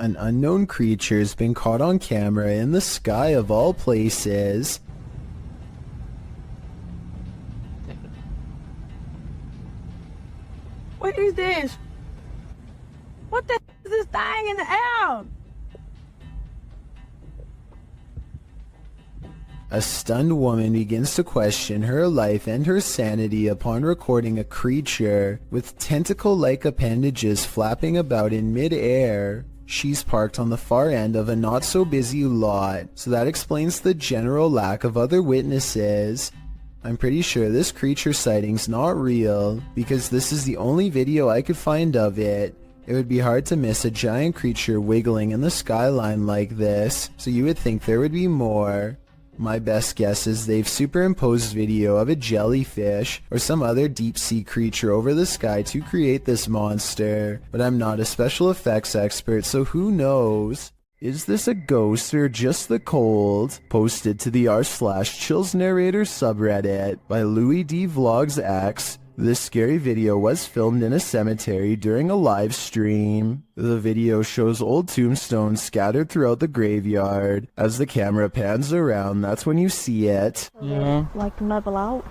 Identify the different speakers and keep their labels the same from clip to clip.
Speaker 1: An unknown creature's been caught on camera in the sky of all places.
Speaker 2: What is this? What the is this thing in the air?
Speaker 1: A stunned woman begins to question her life and her sanity upon recording a creature with tentacle-like appendages flapping about in mid-air. She's parked on the far end of a not-so-busy lot, so that explains the general lack of other witnesses. I'm pretty sure this creature sighting's not real, because this is the only video I could find of it. It would be hard to miss a giant creature wiggling in the skyline like this, so you would think there would be more. My best guess is they've superimposed video of a jellyfish or some other deep-sea creature over the sky to create this monster, but I'm not a special effects expert, so who knows? Is this a ghost or just the cold? Posted to the r/chills narrator subreddit by Louis D Vlogs X. This scary video was filmed in a cemetery during a live stream. The video shows old tombstones scattered throughout the graveyard. As the camera pans around, that's when you see it.
Speaker 3: Yeah.
Speaker 4: Like level out.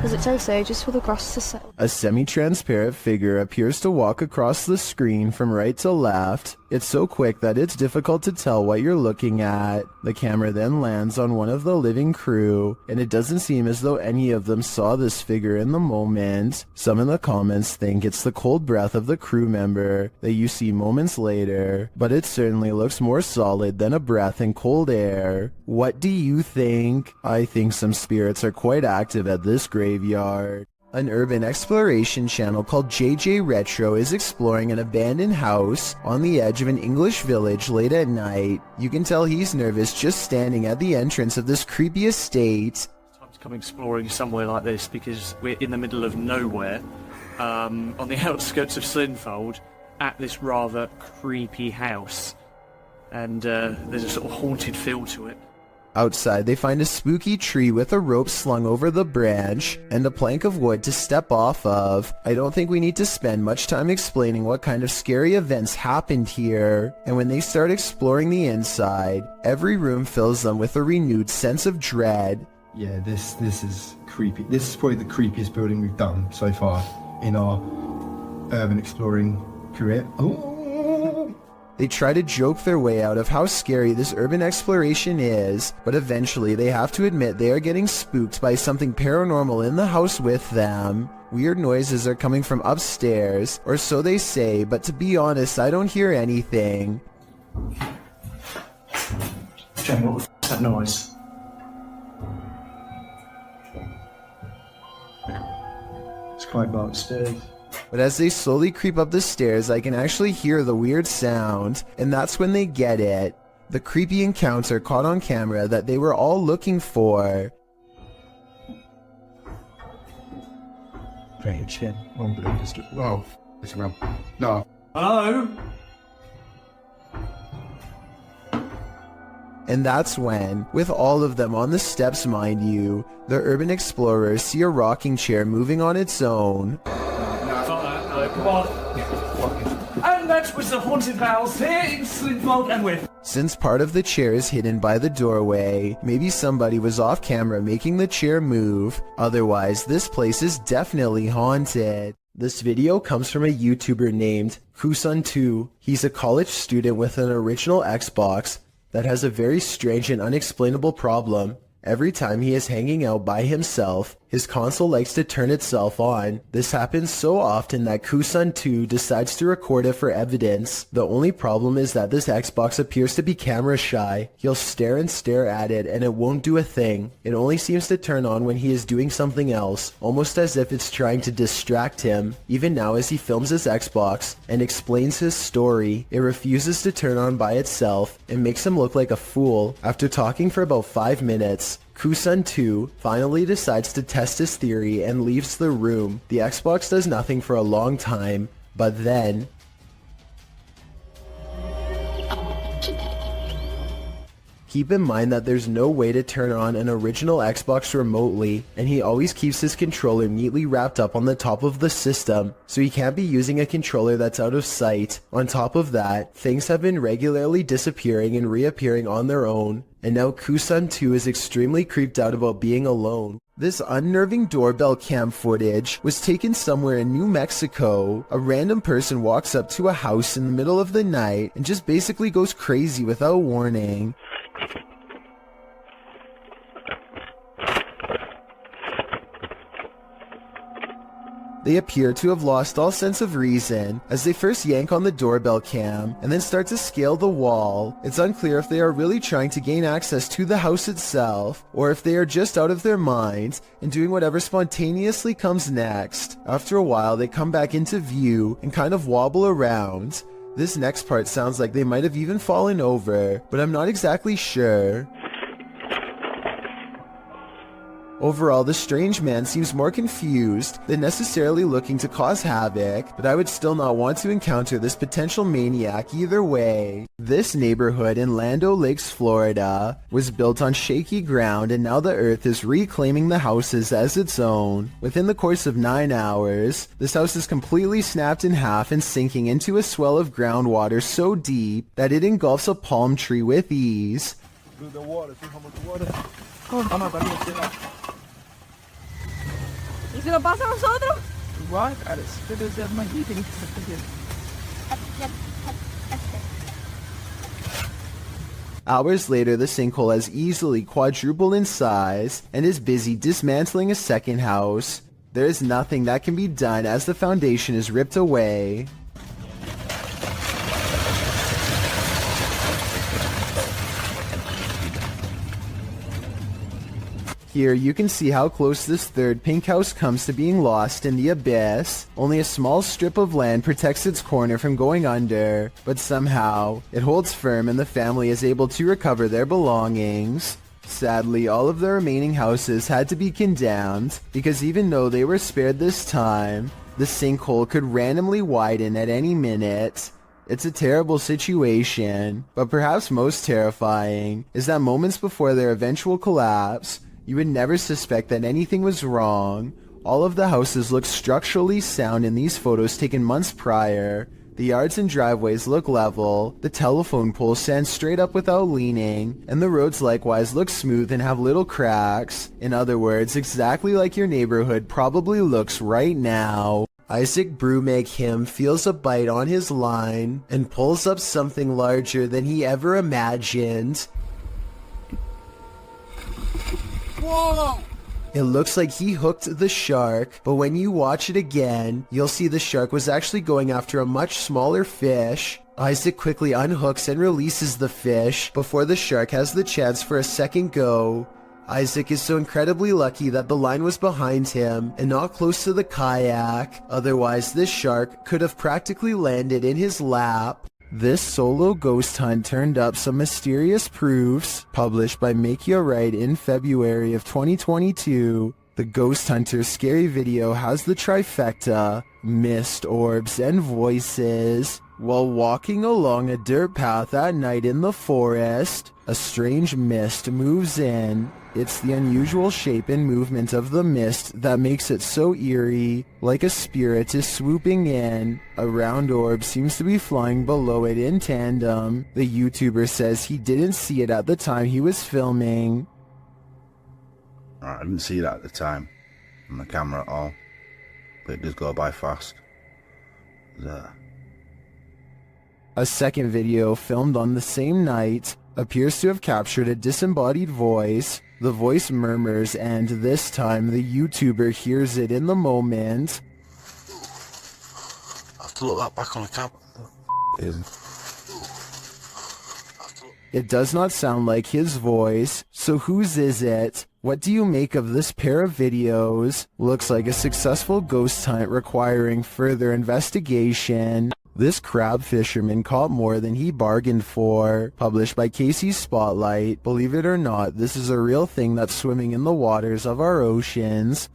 Speaker 4: Does it take ages for the grass to settle?
Speaker 1: A semi-transparent figure appears to walk across the screen from right to left. It's so quick that it's difficult to tell what you're looking at. The camera then lands on one of the living crew, and it doesn't seem as though any of them saw this figure in the moment. Some in the comments think it's the cold breath of the crew member that you see moments later, but it certainly looks more solid than a breath in cold air. What do you think? I think some spirits are quite active at this graveyard. An urban exploration channel called JJ Retro is exploring an abandoned house on the edge of an English village late at night. You can tell he's nervous just standing at the entrance of this creepy estate.
Speaker 5: Time to come exploring somewhere like this because we're in the middle of nowhere, on the outskirts of Slinfold, at this rather creepy house. And there's a sort of haunted feel to it.
Speaker 1: Outside, they find a spooky tree with a rope slung over the branch and a plank of wood to step off of. I don't think we need to spend much time explaining what kind of scary events happened here. And when they start exploring the inside, every room fills them with a renewed sense of dread.
Speaker 3: Yeah, this is creepy. This is probably the creepiest building we've done so far in our urban exploring career. Oh.
Speaker 1: They try to joke their way out of how scary this urban exploration is, but eventually they have to admit they are getting spooked by something paranormal in the house with them. Weird noises are coming from upstairs, or so they say, but to be honest, I don't hear anything.
Speaker 5: Jamie, what the f***'s that noise?
Speaker 3: Let's climb upstairs.
Speaker 1: But as they slowly creep up the stairs, I can actually hear the weird sound, and that's when they get it. The creepy encounter caught on camera that they were all looking for.
Speaker 3: Great shit. Whoa. It's around. No.
Speaker 5: Hello?
Speaker 1: And that's when, with all of them on the steps mind you, the urban explorers see a rocking chair moving on its own.
Speaker 5: Come on. And that was the haunted house here in Slinfold and with.
Speaker 1: Since part of the chair is hidden by the doorway, maybe somebody was off camera making the chair move. Otherwise, this place is definitely haunted. This video comes from a YouTuber named Kusun2. He's a college student with an original Xbox that has a very strange and unexplainable problem. Every time he is hanging out by himself, his console likes to turn itself on. This happens so often that Kusun2 decides to record it for evidence. The only problem is that this Xbox appears to be camera shy. He'll stare and stare at it and it won't do a thing. It only seems to turn on when he is doing something else, almost as if it's trying to distract him. Even now as he films his Xbox and explains his story, it refuses to turn on by itself and makes him look like a fool. After talking for about 5 minutes, Kusun2 finally decides to test his theory and leaves the room. The Xbox does nothing for a long time, but then... Keep in mind that there's no way to turn on an original Xbox remotely, and he always keeps his controller neatly wrapped up on the top of the system, so he can't be using a controller that's out of sight. On top of that, things have been regularly disappearing and reappearing on their own, and now Kusan too is extremely creeped out about being alone. This unnerving doorbell cam footage was taken somewhere in New Mexico. A random person walks up to a house in the middle of the night and just basically goes crazy without warning. They appear to have lost all sense of reason as they first yank on the doorbell cam and then start to scale the wall. It's unclear if they are really trying to gain access to the house itself or if they are just out of their minds and doing whatever spontaneously comes next. After a while, they come back into view and kind of wobble around. This next part sounds like they might have even fallen over, but I'm not exactly sure. Overall, the strange man seems more confused than necessarily looking to cause havoc, but I would still not want to encounter this potential maniac either way. This neighborhood in Land O'Lakes, Florida, was built on shaky ground, and now the earth is reclaiming the houses as its own. Within the course of 9 hours, this house is completely snapped in half and sinking into a swell of groundwater so deep that it engulfs a palm tree with ease.
Speaker 6: Through the water, see how much water? Oh, no, también será.
Speaker 2: ¿Y si lo pasa a nosotros?
Speaker 6: Igual, cara, pero es más difícil.
Speaker 1: Hours later, the sinkhole has easily quadrupled in size and is busy dismantling a second house. There is nothing that can be done as the foundation is ripped away. Here you can see how close this third pink house comes to being lost in the abyss. Only a small strip of land protects its corner from going under, but somehow it holds firm and the family is able to recover their belongings. Sadly, all of the remaining houses had to be condemned because even though they were spared this time, the sinkhole could randomly widen at any minute. It's a terrible situation, but perhaps most terrifying is that moments before their eventual collapse, you would never suspect that anything was wrong. All of the houses look structurally sound in these photos taken months prior. The yards and driveways look level, the telephone poles stand straight up without leaning, and the roads likewise look smooth and have little cracks. In other words, exactly like your neighborhood probably looks right now. Isaac Brumeghem feels a bite on his line and pulls up something larger than he ever imagined.
Speaker 2: Whoa!
Speaker 1: It looks like he hooked the shark, but when you watch it again, you'll see the shark was actually going after a much smaller fish. Isaac quickly unhooks and releases the fish before the shark has the chance for a second go. Isaac is so incredibly lucky that the line was behind him and not close to the kayak, otherwise this shark could have practically landed in his lap. This solo ghost hunt turned up some mysterious proofs, published by Macleod in February of 2022. The ghost hunter's scary video has the trifecta, mist, orbs, and voices. While walking along a dirt path at night in the forest, a strange mist moves in. It's the unusual shape and movement of the mist that makes it so eerie, like a spirit is swooping in. A round orb seems to be flying below it in tandem. The YouTuber says he didn't see it at the time he was filming.
Speaker 7: I didn't see that at the time on the camera at all, but it does go by fast.
Speaker 1: A second video filmed on the same night appears to have captured a disembodied voice. The voice murmurs, and this time the YouTuber hears it in the moment.
Speaker 7: I have to look that back on the camera.
Speaker 1: It does not sound like his voice, so whose is it? What do you make of this pair of videos? Looks like a successful ghost hunt requiring further investigation. This crab fisherman caught more than he bargained for. Published by Casey's Spotlight. Believe it or not, this is a real thing that's swimming in the waters of our oceans.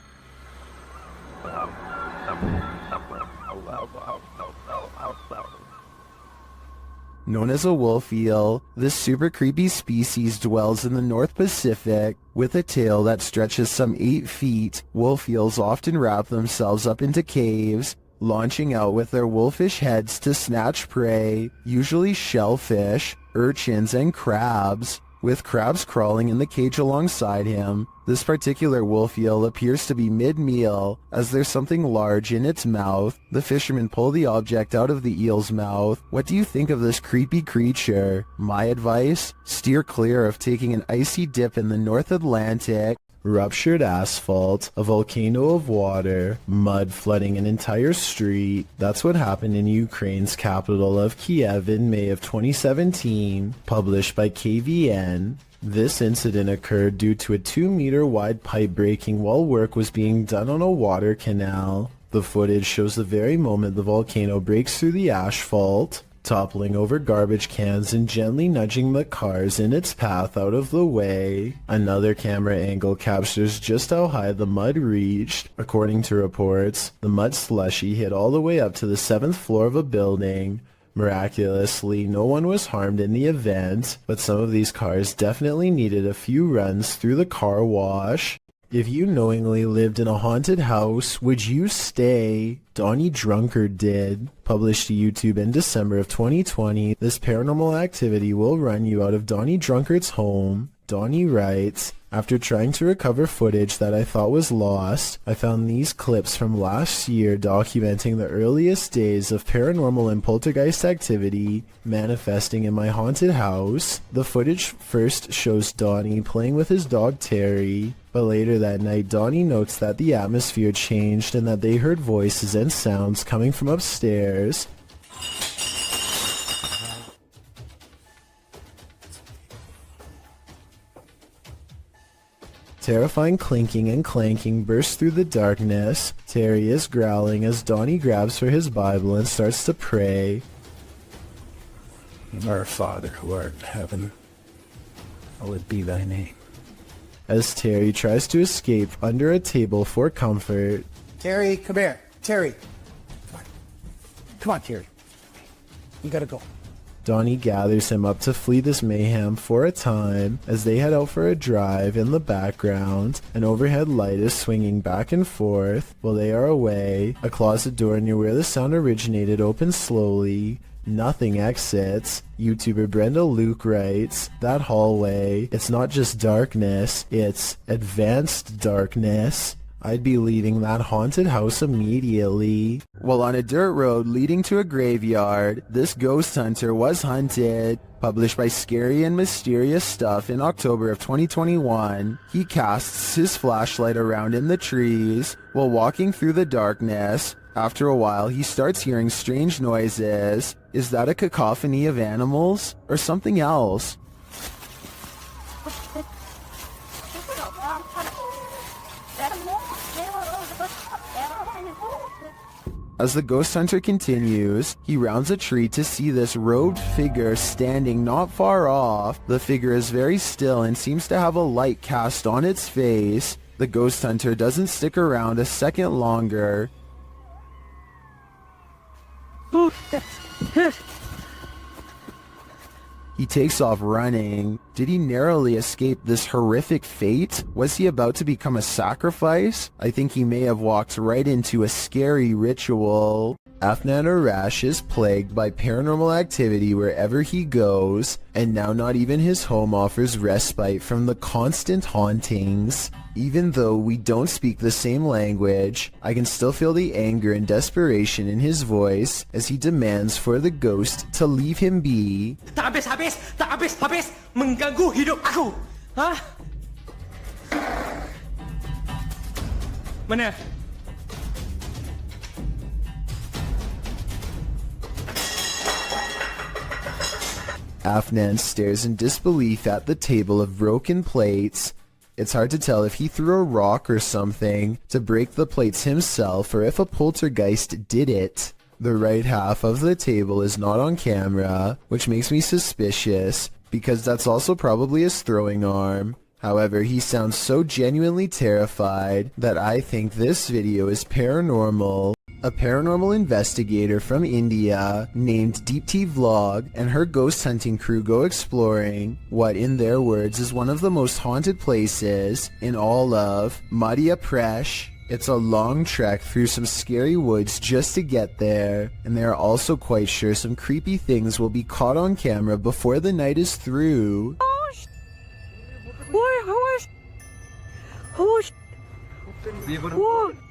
Speaker 1: Known as a wolf eel, this super creepy species dwells in the North Pacific. With a tail that stretches some 8 feet, wolf eels often wrap themselves up into caves, launching out with their wolfish heads to snatch prey, usually shellfish, urchins, and crabs, with crabs crawling in the cage alongside him. This particular wolf eel appears to be mid-meal, as there's something large in its mouth. The fishermen pull the object out of the eel's mouth. What do you think of this creepy creature? My advice? Steer clear of taking an icy dip in the North Atlantic. Ruptured asphalt, a volcano of water, mud flooding an entire street. That's what happened in Ukraine's capital of Kiev in May of 2017, published by KVN. This incident occurred due to a 2-meter wide pipe breaking while work was being done on a water canal. The footage shows the very moment the volcano breaks through the asphalt, toppling over garbage cans and gently nudging the cars in its path out of the way. Another camera angle captures just how high the mud reached. According to reports, the mud slushy hit all the way up to the 7th floor of a building. Miraculously, no one was harmed in the event, but some of these cars definitely needed a few runs through the car wash. If you knowingly lived in a haunted house, would you stay? Donnie Drunkard did. Published to YouTube in December of 2020, this paranormal activity will run you out of Donnie Drunkard's home. Donnie writes, after trying to recover footage that I thought was lost, I found these clips from last year documenting the earliest days of paranormal and poltergeist activity manifesting in my haunted house. The footage first shows Donnie playing with his dog Terry, but later that night Donnie notes that the atmosphere changed and that they heard voices and sounds coming from upstairs. Terrifying clinking and clanking bursts through the darkness. Terry is growling as Donnie grabs for his Bible and starts to pray.
Speaker 8: Our Father who art in heaven, hallowed be thy name.
Speaker 1: As Terry tries to escape under a table for comfort.
Speaker 8: Terry, come here. Terry. Come on. Come on, Terry. You gotta go.
Speaker 1: Donnie gathers him up to flee this mayhem for a time as they head out for a drive. In the background, an overhead light is swinging back and forth while they are away. A closet door near where the sound originated opens slowly. Nothing exits. YouTuber Brenda Luke writes, that hallway, it's not just darkness, it's advanced darkness. I'd be leaving that haunted house immediately. While on a dirt road leading to a graveyard, this ghost hunter was hunted. Published by Scary and Mysterious Stuff in October of 2021, he casts his flashlight around in the trees while walking through the darkness. After a while, he starts hearing strange noises. Is that a cacophony of animals or something else? As the ghost hunter continues, he rounds a tree to see this robed figure standing not far off. The figure is very still and seems to have a light cast on its face. The ghost hunter doesn't stick around a second longer. He takes off running. Did he narrowly escape this horrific fate? Was he about to become a sacrifice? I think he may have walked right into a scary ritual. Afnan Arash is plagued by paranormal activity wherever he goes, and now not even his home offers respite from the constant hauntings. Even though we don't speak the same language, I can still feel the anger and desperation in his voice as he demands for the ghost to leave him be.
Speaker 9: Tak habis-habis, tak habis-habis mengganggu hidup aku. Hah? Mana?
Speaker 1: Afnan stares in disbelief at the table of broken plates. It's hard to tell if he threw a rock or something to break the plates himself or if a poltergeist did it. The right half of the table is not on camera, which makes me suspicious because that's also probably his throwing arm. However, he sounds so genuinely terrified that I think this video is paranormal. A paranormal investigator from India named Deepti Vlog and her ghost hunting crew go exploring what, in their words, is one of the most haunted places in all of Madhya Pradesh. It's a long trek through some scary woods just to get there, and they are also quite sure some creepy things will be caught on camera before the night is through.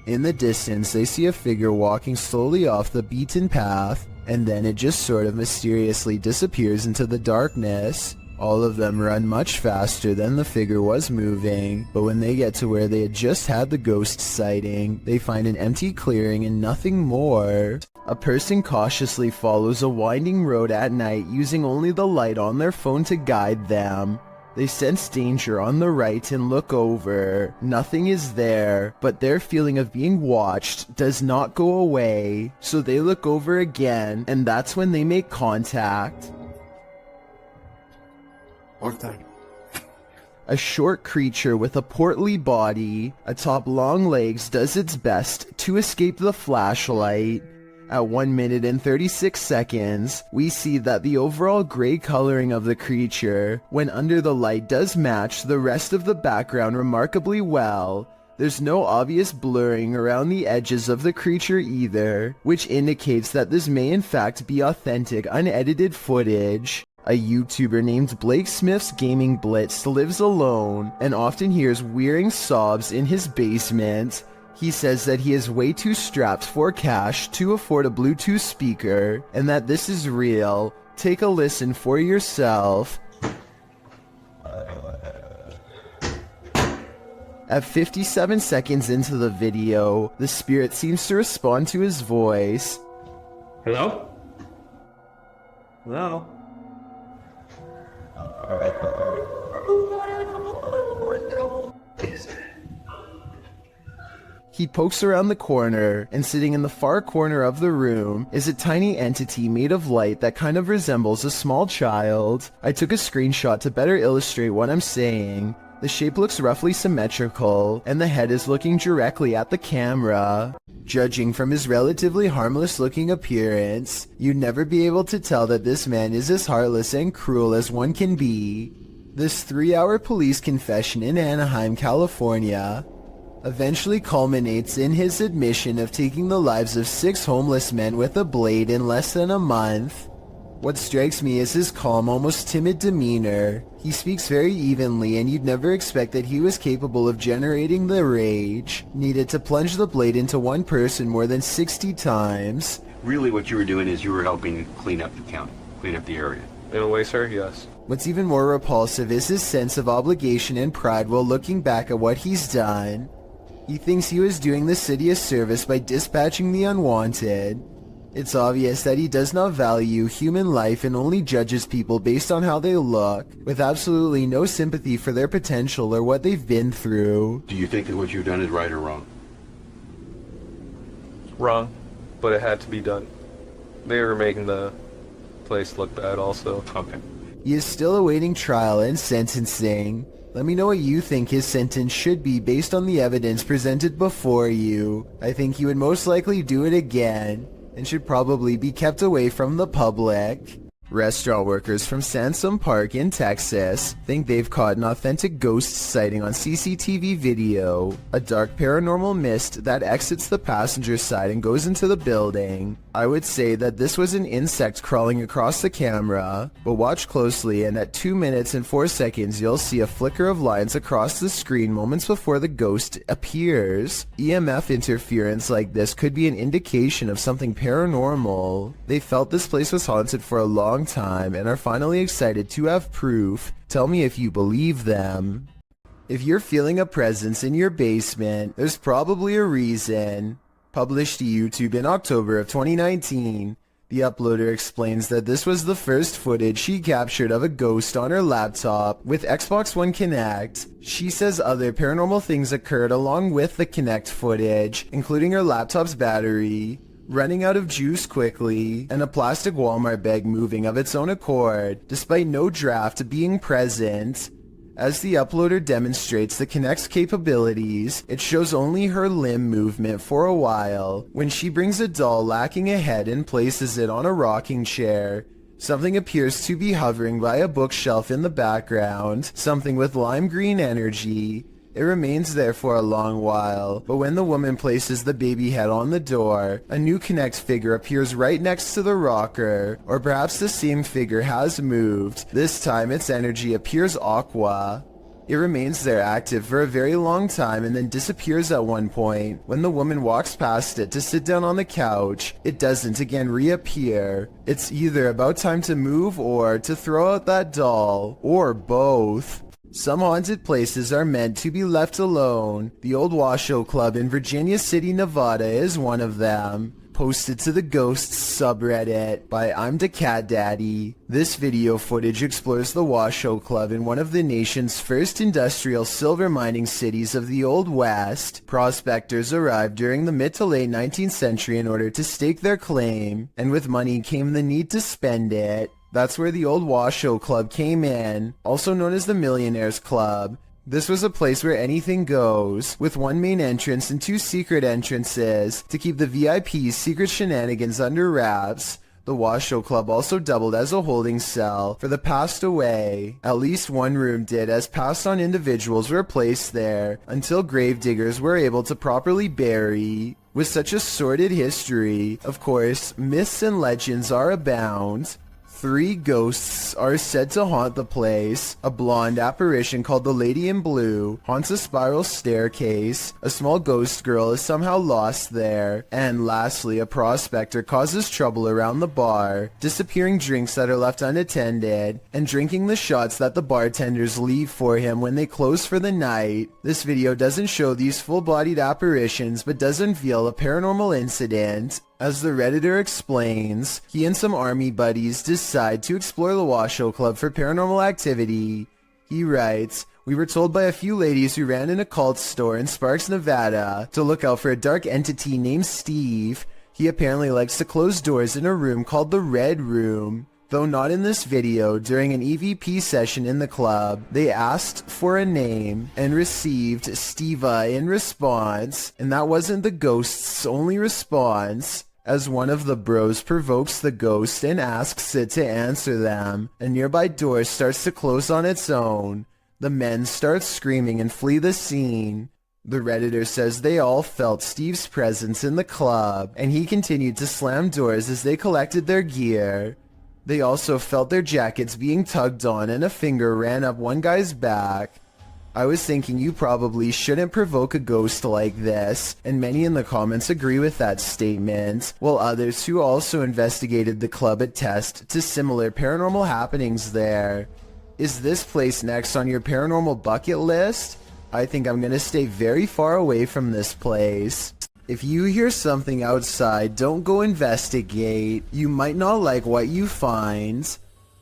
Speaker 1: In the distance, they see a figure walking slowly off the beaten path, and then it just sort of mysteriously disappears into the darkness. All of them run much faster than the figure was moving, but when they get to where they had just had the ghost sighting, they find an empty clearing and nothing more. A person cautiously follows a winding road at night using only the light on their phone to guide them. They sense danger on the right and look over. Nothing is there, but their feeling of being watched does not go away, so they look over again, and that's when they make contact. A short creature with a portly body atop long legs does its best to escape the flashlight. At 1 minute and 36 seconds, we see that the overall gray coloring of the creature, when under the light, does match the rest of the background remarkably well. There's no obvious blurring around the edges of the creature either, which indicates that this may in fact be authentic, unedited footage. A YouTuber named Blake Smith's Gaming Blitz lives alone and often hears wearing sobs in his basement. He says that he is way too strapped for cash to afford a Bluetooth speaker, and that this is real. Take a listen for yourself. At 57 seconds into the video, the spirit seems to respond to his voice.
Speaker 9: Hello? Hello?
Speaker 1: He pokes around the corner, and sitting in the far corner of the room is a tiny entity made of light that kind of resembles a small child. I took a screenshot to better illustrate what I'm saying. The shape looks roughly symmetrical, and the head is looking directly at the camera. Judging from his relatively harmless-looking appearance, you'd never be able to tell that this man is as heartless and cruel as one can be. This 3-hour police confession in Anaheim, California, eventually culminates in his admission of taking the lives of 6 homeless men with a blade in less than a month. What strikes me is his calm, almost timid demeanor. He speaks very evenly, and you'd never expect that he was capable of generating the rage needed to plunge the blade into one person more than 60 times.
Speaker 10: Really what you were doing is you were helping clean up the county, clean up the area.
Speaker 6: In a way, sir, yes.
Speaker 1: What's even more repulsive is his sense of obligation and pride while looking back at what he's done. He thinks he was doing the city a service by dispatching the unwanted. It's obvious that he does not value human life and only judges people based on how they look, with absolutely no sympathy for their potential or what they've been through.
Speaker 10: Do you think that what you've done is right or wrong?
Speaker 6: Wrong, but it had to be done. They were making the place look bad also.
Speaker 10: Okay.
Speaker 1: He is still awaiting trial and sentencing. Let me know what you think his sentence should be based on the evidence presented before you. I think he would most likely do it again, and should probably be kept away from the public. Restaurant workers from Sansom Park in Texas think they've caught an authentic ghost sighting on CCTV video. A dark paranormal mist that exits the passenger side and goes into the building. I would say that this was an insect crawling across the camera, but watch closely, and at 2 minutes and 4 seconds you'll see a flicker of lines across the screen moments before the ghost appears. EMF interference like this could be an indication of something paranormal. They felt this place was haunted for a long time and are finally excited to have proof. Tell me if you believe them. If you're feeling a presence in your basement, there's probably a reason. Published to YouTube in October of 2019, the uploader explains that this was the first footage she captured of a ghost on her laptop with Xbox One Kinect. She says other paranormal things occurred along with the Kinect footage, including her laptop's battery running out of juice quickly, and a plastic Walmart bag moving of its own accord, despite no draft being present. As the uploader demonstrates the Kinect's capabilities, it shows only her limb movement for a while. When she brings a doll lacking a head and places it on a rocking chair, something appears to be hovering by a bookshelf in the background, something with lime green energy. It remains there for a long while, but when the woman places the baby head on the door, a new Kinect figure appears right next to the rocker, or perhaps the same figure has moved. This time its energy appears aqua. It remains there active for a very long time and then disappears at one point. When the woman walks past it to sit down on the couch, it doesn't again reappear. It's either about time to move or to throw out that doll, or both. Some haunted places are meant to be left alone. The old Washoe Club in Virginia City, Nevada is one of them. Posted to the Ghosts subreddit by I'm the Cat Daddy. This video footage explores the Washoe Club in one of the nation's first industrial silver mining cities of the Old West. Prospectors arrived during the mid to late 19th century in order to stake their claim, and with money came the need to spend it. That's where the old Washoe Club came in, also known as the Millionaires Club. This was a place where anything goes, with one main entrance and two secret entrances to keep the VIP's secret shenanigans under wraps. The Washoe Club also doubled as a holding cell for the passed away. At least one room did, as passed on individuals were placed there until gravediggers were able to properly bury. With such a sordid history, of course, myths and legends are abound. 3 ghosts are said to haunt the place. A blonde apparition called the Lady in Blue haunts a spiral staircase. A small ghost girl is somehow lost there. And lastly, a prospector causes trouble around the bar, disappearing drinks that are left unattended, and drinking the shots that the bartenders leave for him when they close for the night. This video doesn't show these full-bodied apparitions, but does unveil a paranormal incident. As the Redditor explains, he and some army buddies decide to explore the Washoe Club for paranormal activity. He writes, "We were told by a few ladies who ran an occult store in Sparks, Nevada, to look out for a dark entity named Steve. He apparently likes to close doors in a room called the Red Room." Though not in this video, during an EVP session in the club, they asked for a name and received Steva in response, and that wasn't the ghost's only response. As one of the bros provokes the ghost and asks it to answer them, a nearby door starts to close on its own. The men start screaming and flee the scene. The Redditor says they all felt Steve's presence in the club, and he continued to slam doors as they collected their gear. They also felt their jackets being tugged on and a finger ran up one guy's back. I was thinking you probably shouldn't provoke a ghost like this, and many in the comments agree with that statement, while others who also investigated the club attest to similar paranormal happenings there. Is this place next on your paranormal bucket list? I think I'm gonna stay very far away from this place. If you hear something outside, don't go investigate. You might not like what you find.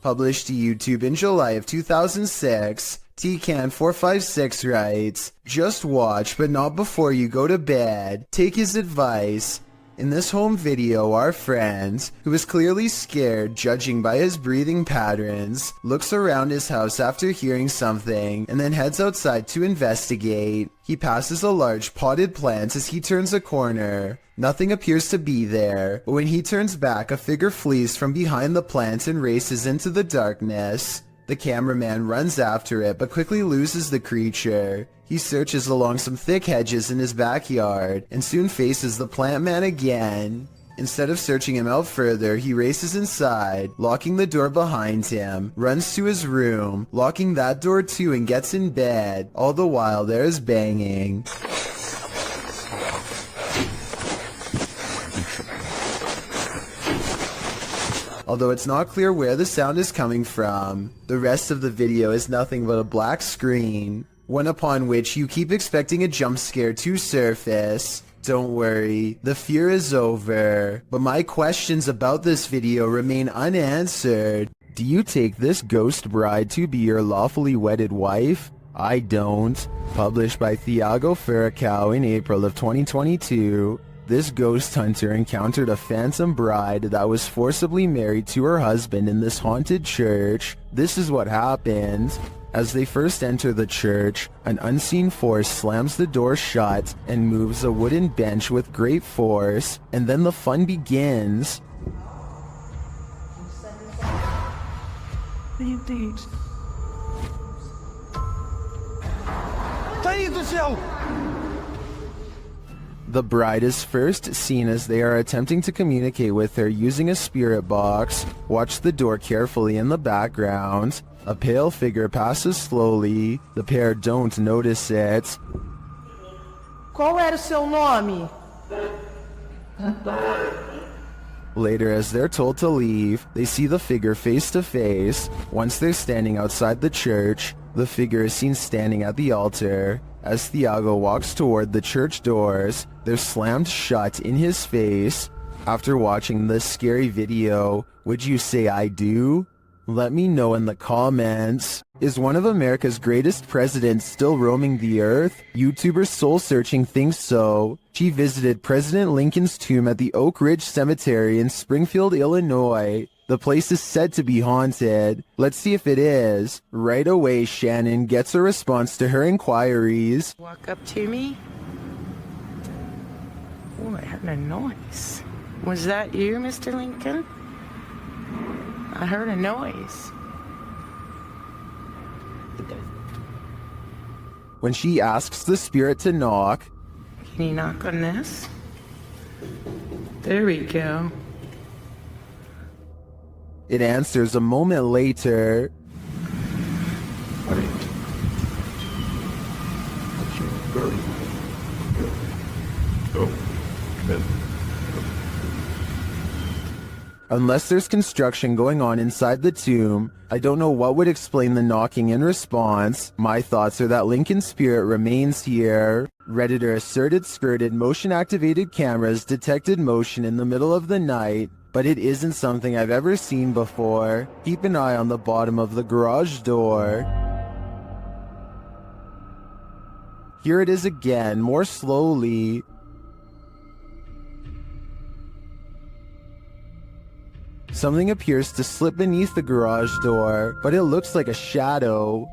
Speaker 1: Published to YouTube in July of 2006, TCan456 writes, "Just watch, but not before you go to bed. Take his advice." In this home video, our friend, who is clearly scared judging by his breathing patterns, looks around his house after hearing something and then heads outside to investigate. He passes a large potted plant as he turns a corner. Nothing appears to be there, but when he turns back, a figure flees from behind the plant and races into the darkness. The cameraman runs after it but quickly loses the creature. He searches along some thick hedges in his backyard and soon faces the plant man again. Instead of searching him out further, he races inside, locking the door behind him, runs to his room, locking that door too, and gets in bed. All the while there is banging. Although it's not clear where the sound is coming from. The rest of the video is nothing but a black screen, one upon which you keep expecting a jump scare to surface. Don't worry, the fear is over. But my questions about this video remain unanswered. Do you take this ghost bride to be your lawfully wedded wife? I don't. Published by Thiago Furacao in April of 2022. This ghost hunter encountered a phantom bride that was forcibly married to her husband in this haunted church. This is what happened. As they first enter the church, an unseen force slams the door shut and moves a wooden bench with great force, and then the fun begins.
Speaker 2: What do you think?
Speaker 8: Saí do céu!
Speaker 1: The bride is first seen as they are attempting to communicate with her using a spirit box. Watch the door carefully in the background. A pale figure passes slowly. The pair don't notice it.
Speaker 2: Qual era o seu nome?
Speaker 1: Later, as they're told to leave, they see the figure face to face. Once they're standing outside the church, the figure is seen standing at the altar. As Thiago walks toward the church doors, they're slammed shut in his face. After watching this scary video, would you say I do? Let me know in the comments. Is one of America's greatest presidents still roaming the earth? YouTuber Soul Searching thinks so. She visited President Lincoln's tomb at the Oak Ridge Cemetery in Springfield, Illinois. The place is said to be haunted. Let's see if it is. Right away, Shannon gets a response to her inquiries.
Speaker 2: Walk up to me. Oh, I heard a noise. Was that you, Mr. Lincoln? I heard a noise.
Speaker 1: When she asks the spirit to knock,
Speaker 2: Can you knock on this? There we go.
Speaker 1: it answers a moment later. Unless there's construction going on inside the tomb, I don't know what would explain the knocking in response. My thoughts are that Lincoln's spirit remains here. Redditor asserted skirted motion-activated cameras detected motion in the middle of the night, but it isn't something I've ever seen before. Keep an eye on the bottom of the garage door. Here it is again, more slowly. Something appears to slip beneath the garage door, but it looks like a shadow.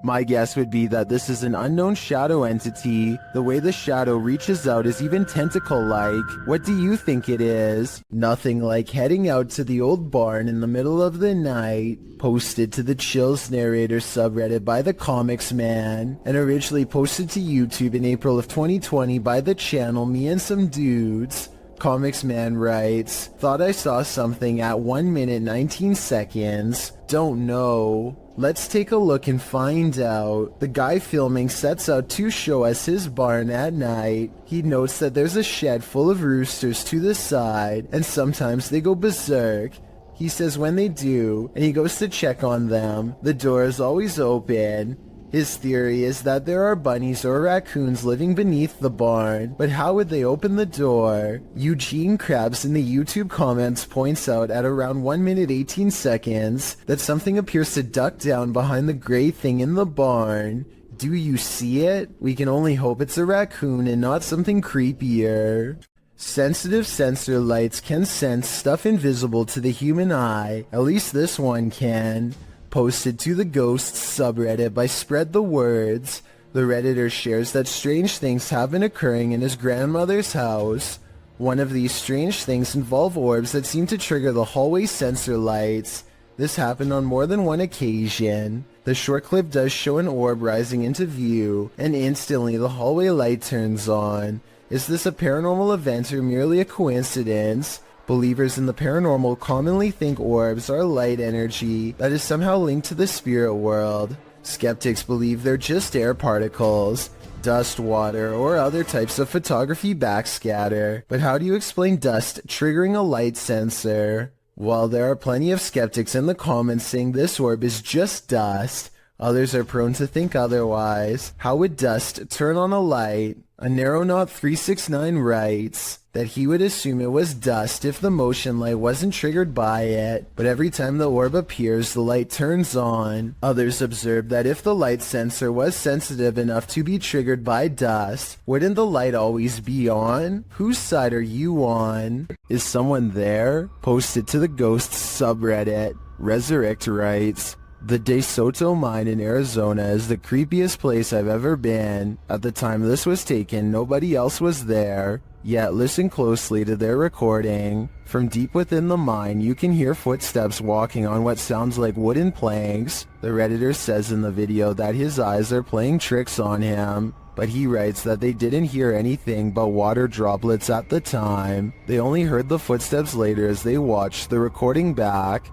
Speaker 1: My guess would be that this is an unknown shadow entity. The way the shadow reaches out is even tentacle-like. What do you think it is? Nothing like heading out to the old barn in the middle of the night. Posted to the Chills Narrator subreddit by the Comics Man, and originally posted to YouTube in April of 2020 by the channel Me and Some Dudes. Comics Man writes, thought I saw something at 1 minute 19 seconds. Don't know. Let's take a look and find out. The guy filming sets out to show us his barn at night. He notes that there's a shed full of roosters to the side, and sometimes they go berserk. He says when they do, and he goes to check on them, the door is always open. His theory is that there are bunnies or raccoons living beneath the barn, but how would they open the door? Eugene Krabs in the YouTube comments points out at around 1 minute 18 seconds that something appears to duck down behind the gray thing in the barn. Do you see it? We can only hope it's a raccoon and not something creepier. Sensitive sensor lights can sense stuff invisible to the human eye. At least this one can. Posted to the Ghosts subreddit by Spread the Words, the Redditor shares that strange things have been occurring in his grandmother's house. One of these strange things involve orbs that seem to trigger the hallway sensor lights. This happened on more than one occasion. The short clip does show an orb rising into view, and instantly the hallway light turns on. Is this a paranormal event or merely a coincidence? Believers in the paranormal commonly think orbs are light energy that is somehow linked to the spirit world. Skeptics believe they're just air particles, dust, water, or other types of photography backscatter. But how do you explain dust triggering a light sensor? While there are plenty of skeptics in the comments saying this orb is just dust, others are prone to think otherwise. How would dust turn on a light? A Narrow Knot 369 writes, that he would assume it was dust if the motion light wasn't triggered by it, but every time the orb appears, the light turns on. Others observed that if the light sensor was sensitive enough to be triggered by dust, wouldn't the light always be on? Whose side are you on? Is someone there? Posted to the Ghosts subreddit. Resurrect writes, "The De Soto mine in Arizona is the creepiest place I've ever been. At the time this was taken, nobody else was there. Yet listen closely to their recording. From deep within the mine, you can hear footsteps walking on what sounds like wooden planks. The Redditor says in the video that his eyes are playing tricks on him, but he writes that they didn't hear anything but water droplets at the time. They only heard the footsteps later as they watched the recording back."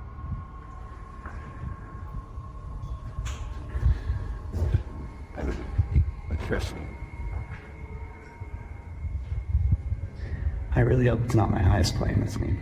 Speaker 11: I really hope it's not my highest playing this game.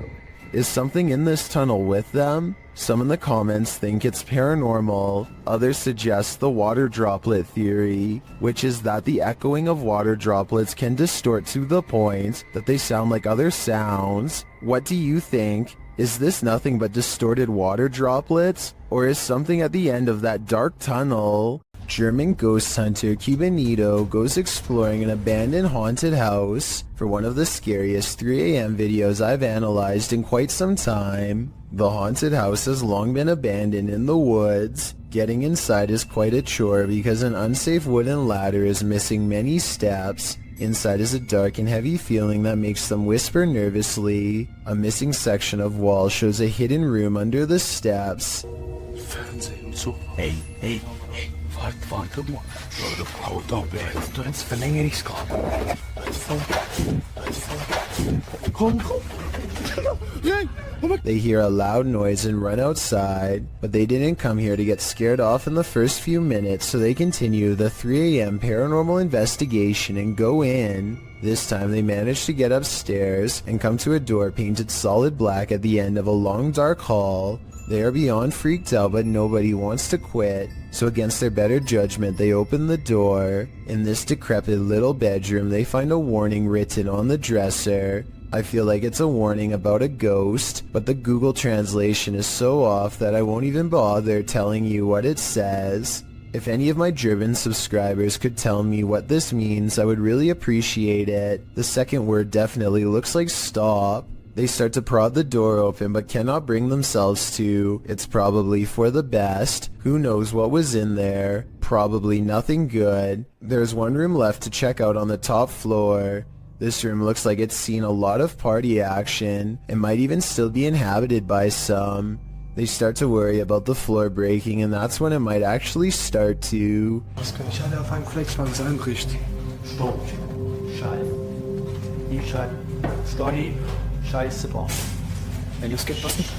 Speaker 1: Is something in this tunnel with them? Some in the comments think it's paranormal. Others suggest the water droplet theory, which is that the echoing of water droplets can distort to the point that they sound like other sounds. What do you think? Is this nothing but distorted water droplets? Or is something at the end of that dark tunnel? German ghost hunter Cubanito goes exploring an abandoned haunted house for one of the scariest 3 a.m. videos I've analyzed in quite some time. The haunted house has long been abandoned in the woods. Getting inside is quite a chore because an unsafe wooden ladder is missing many steps. Inside is a dark and heavy feeling that makes them whisper nervously. A missing section of wall shows a hidden room under the steps.
Speaker 12: Hey. Warte mal. Haut doch weg. Du hast Verlängerungskabel. Komm.
Speaker 1: They hear a loud noise and run outside, but they didn't come here to get scared off in the first few minutes, so they continue the 3 a.m. paranormal investigation and go in. This time they manage to get upstairs and come to a door painted solid black at the end of a long dark hall. They are beyond freaked out, but nobody wants to quit, so against their better judgment they open the door. In this decrepit little bedroom they find a warning written on the dresser. I feel like it's a warning about a ghost, but the Google translation is so off that I won't even bother telling you what it says. If any of my German subscribers could tell me what this means, I would really appreciate it. The second word definitely looks like stop. They start to prod the door open but cannot bring themselves to. It's probably for the best. Who knows what was in there? Probably nothing good. There's one room left to check out on the top floor. This room looks like it's seen a lot of party action. It might even still be inhabited by some. They start to worry about the floor breaking, and that's when it might actually start to.
Speaker 12: Was kann ich alle auf einem Flex mal einrichten? Stopp. Schall. Die Schall. Story. Scheiße, boah. Ey, los geht was nicht.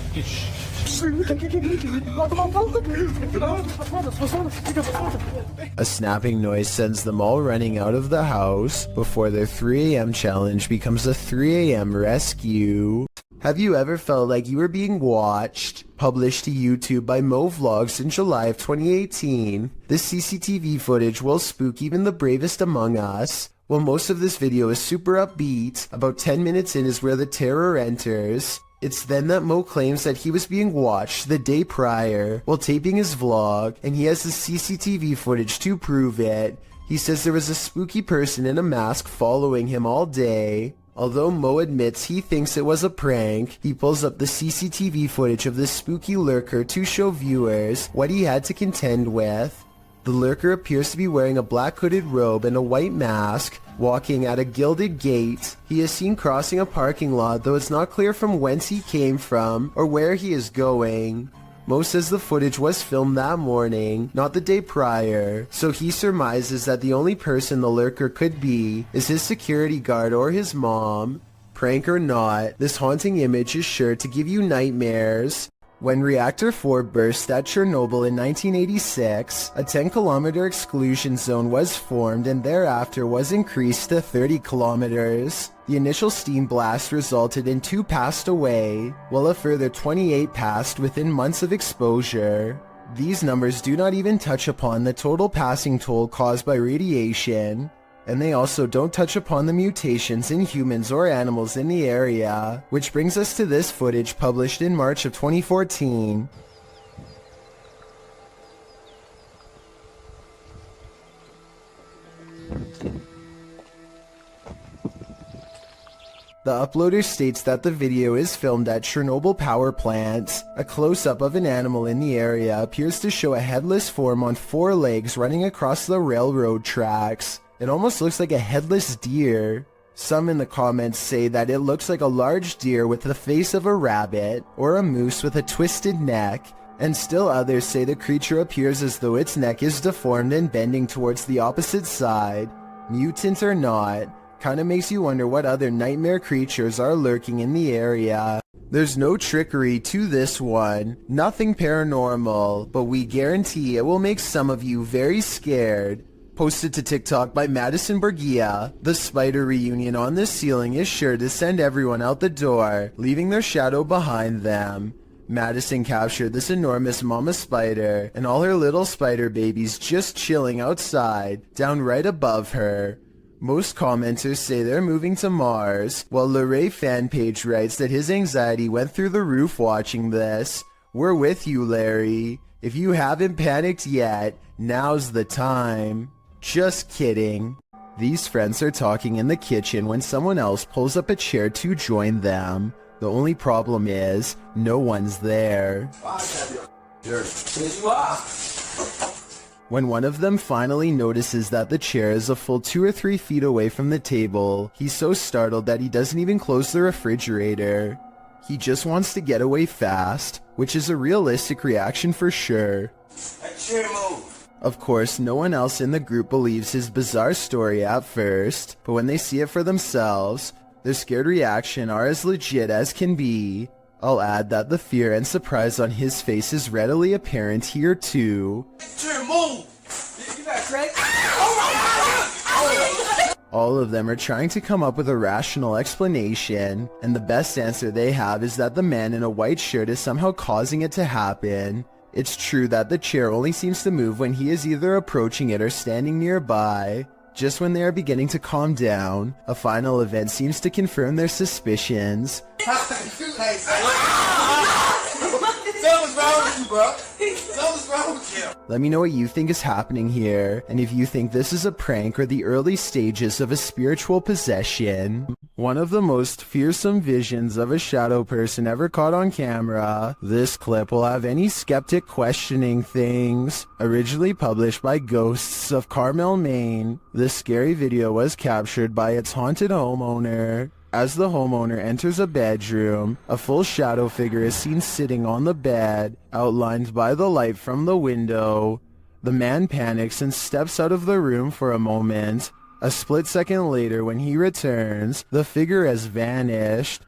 Speaker 1: A snapping noise sends them all running out of the house before their 3 a.m. challenge becomes a 3 a.m. rescue. Have you ever felt like you were being watched? Published to YouTube by Mo Vlogs in July of 2018. This CCTV footage will spook even the bravest among us. While most of this video is super upbeat, about 10 minutes in is where the terror enters. It's then that Mo claims that he was being watched the day prior while taping his vlog, and he has the CCTV footage to prove it. He says there was a spooky person in a mask following him all day. Although Mo admits he thinks it was a prank, he pulls up the CCTV footage of this spooky lurker to show viewers what he had to contend with. The lurker appears to be wearing a black hooded robe and a white mask, walking at a gilded gate. He is seen crossing a parking lot, though it's not clear from whence he came from or where he is going. Mo says the footage was filmed that morning, not the day prior, so he surmises that the only person the lurker could be is his security guard or his mom. Prank or not, this haunting image is sure to give you nightmares. When Reactor 4 burst at Chernobyl in 1986, a 10-kilometer exclusion zone was formed and thereafter was increased to 30 kilometers. The initial steam blast resulted in 2 passed away, while a further 28 passed within months of exposure. These numbers do not even touch upon the total passing toll caused by radiation. And they also don't touch upon the mutations in humans or animals in the area, which brings us to this footage published in March of 2014. The uploader states that the video is filmed at Chernobyl power plant. A close-up of an animal in the area appears to show a headless form on 4 legs running across the railroad tracks. It almost looks like a headless deer. Some in the comments say that it looks like a large deer with the face of a rabbit, or a moose with a twisted neck, and still others say the creature appears as though its neck is deformed and bending towards the opposite side. Mutant or not, kinda makes you wonder what other nightmare creatures are lurking in the area. There's no trickery to this one, nothing paranormal, but we guarantee it will make some of you very scared. Posted to TikTok by Madison Borgia, the spider reunion on the ceiling is sure to send everyone out the door, leaving their shadow behind them. Madison captured this enormous mama spider and all her little spider babies just chilling outside, down right above her. Most commenters say they're moving to Mars, while Luray fanpage writes that his anxiety went through the roof watching this. We're with you, Larry. If you haven't panicked yet, now's the time. Just kidding. These friends are talking in the kitchen when someone else pulls up a chair to join them. The only problem is, no one's there. When one of them finally notices that the chair is a full 2 or 3 feet away from the table, he's so startled that he doesn't even close the refrigerator. He just wants to get away fast, which is a realistic reaction for sure. Of course, no one else in the group believes his bizarre story at first, but when they see it for themselves, their scared reaction are as legit as can be. I'll add that the fear and surprise on his face is readily apparent here too. All of them are trying to come up with a rational explanation, and the best answer they have is that the man in a white shirt is somehow causing it to happen. It's true that the chair only seems to move when he is either approaching it or standing nearby. Just when they are beginning to calm down, a final event seems to confirm their suspicions. Let me know what you think is happening here, and if you think this is a prank or the early stages of a spiritual possession. One of the most fearsome visions of a shadow person ever caught on camera. This clip will have any skeptic questioning things. Originally published by Ghosts of Carmel, Maine, this scary video was captured by its haunted homeowner. As the homeowner enters a bedroom, a full shadow figure is seen sitting on the bed, outlined by the light from the window. The man panics and steps out of the room for a moment. A split second later, when he returns, the figure has vanished.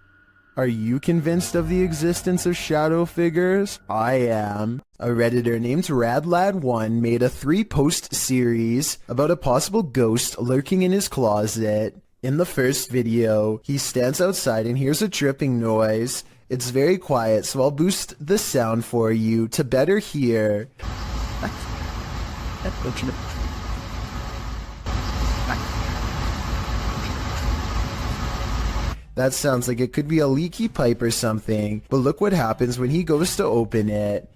Speaker 1: Are you convinced of the existence of shadow figures? I am. A Redditor named RadLad1 made a 3-post series about a possible ghost lurking in his closet. In the first video, he stands outside and hears a dripping noise. It's very quiet, so I'll boost the sound for you to better hear. That sounds like it could be a leaky pipe or something, but look what happens when he goes to open it.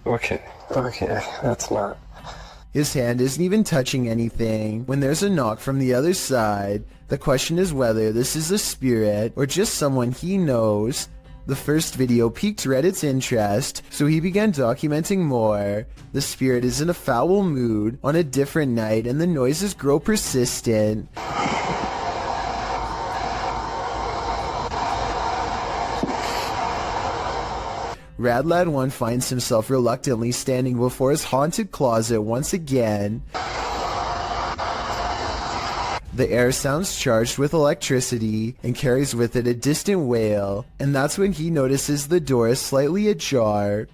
Speaker 6: Okay, that's not...
Speaker 1: His hand isn't even touching anything when there's a knock from the other side. The question is whether this is a spirit or just someone he knows. The first video piqued Reddit's interest, so he began documenting more. The spirit is in a foul mood on a different night and the noises grow persistent. RadLad1 finds himself reluctantly standing before his haunted closet once again. The air sounds charged with electricity and carries with it a distant wail, and that's when he notices the door is slightly ajar.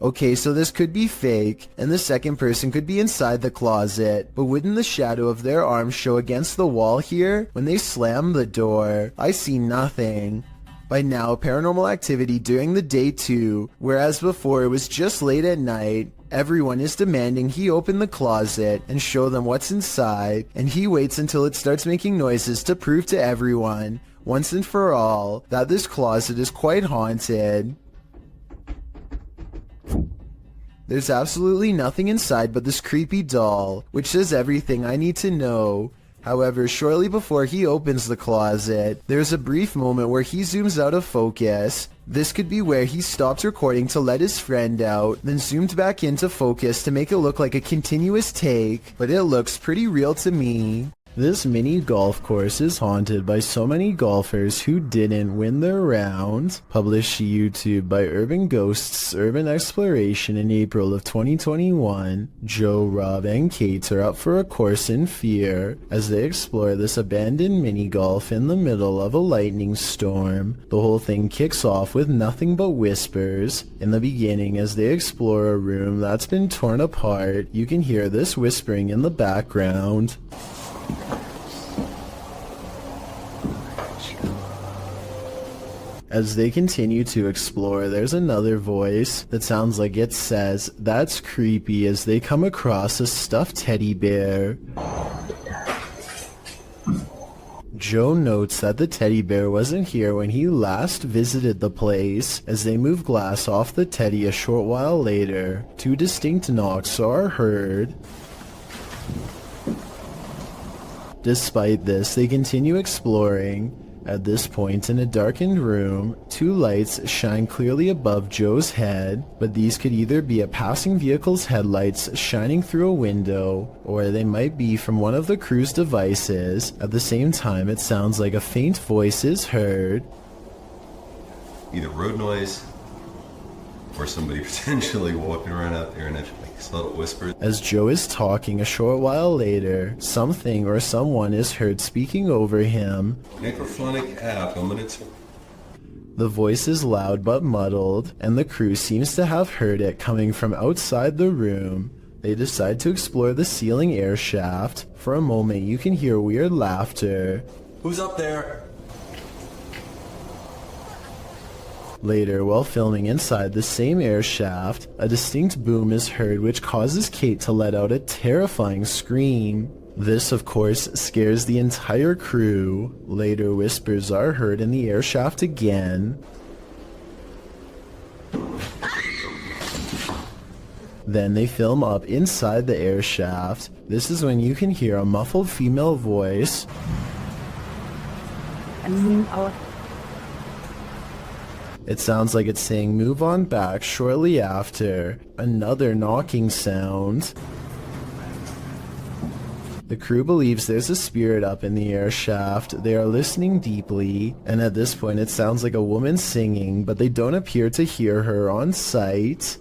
Speaker 1: Okay, so this could be fake, and the second person could be inside the closet, but wouldn't the shadow of their arm show against the wall here when they slam the door? I see nothing. By now, paranormal activity during the day too, whereas before it was just late at night. Everyone is demanding he open the closet and show them what's inside, and he waits until it starts making noises to prove to everyone, once and for all, that this closet is quite haunted. There's absolutely nothing inside but this creepy doll, which says everything I need to know. However, shortly before he opens the closet, there's a brief moment where he zooms out of focus. This could be where he stopped recording to let his friend out, then zoomed back into focus to make it look like a continuous take, but it looks pretty real to me. This mini golf course is haunted by so many golfers who didn't win their round. Published to YouTube by Urban Ghosts Urban Exploration in April of 2021. Joe, Rob, and Kate are up for a course in fear as they explore this abandoned mini golf in the middle of a lightning storm. The whole thing kicks off with nothing but whispers. In the beginning, as they explore a room that's been torn apart, you can hear this whispering in the background. As they continue to explore, there's another voice that sounds like it says, "That's creepy," as they come across a stuffed teddy bear. Joe notes that the teddy bear wasn't here when he last visited the place. As they move glass off the teddy a short while later, two distinct knocks are heard. Despite this, they continue exploring. At this point, in a darkened room, two lights shine clearly above Joe's head, but these could either be a passing vehicle's headlights shining through a window, or they might be from one of the crew's devices. At the same time, it sounds like a faint voice is heard.
Speaker 13: Either road noise, or somebody potentially walking around out there and it's like this little whisper.
Speaker 1: As Joe is talking a short while later, something or someone is heard speaking over him.
Speaker 13: Necrophonic app,
Speaker 1: The voice is loud but muddled, and the crew seems to have heard it coming from outside the room. They decide to explore the ceiling air shaft. For a moment, you can hear weird laughter.
Speaker 13: Who's up there?
Speaker 1: Later, while filming inside the same air shaft, a distinct boom is heard which causes Kate to let out a terrifying scream. This, of course, scares the entire crew. Later, whispers are heard in the air shaft again. Then they film up inside the air shaft. This is when you can hear a muffled female voice. It sounds like it's saying "move on back" shortly after. Another knocking sound. The crew believes there's a spirit up in the air shaft. They are listening deeply, and at this point it sounds like a woman singing, but they don't appear to hear her on site.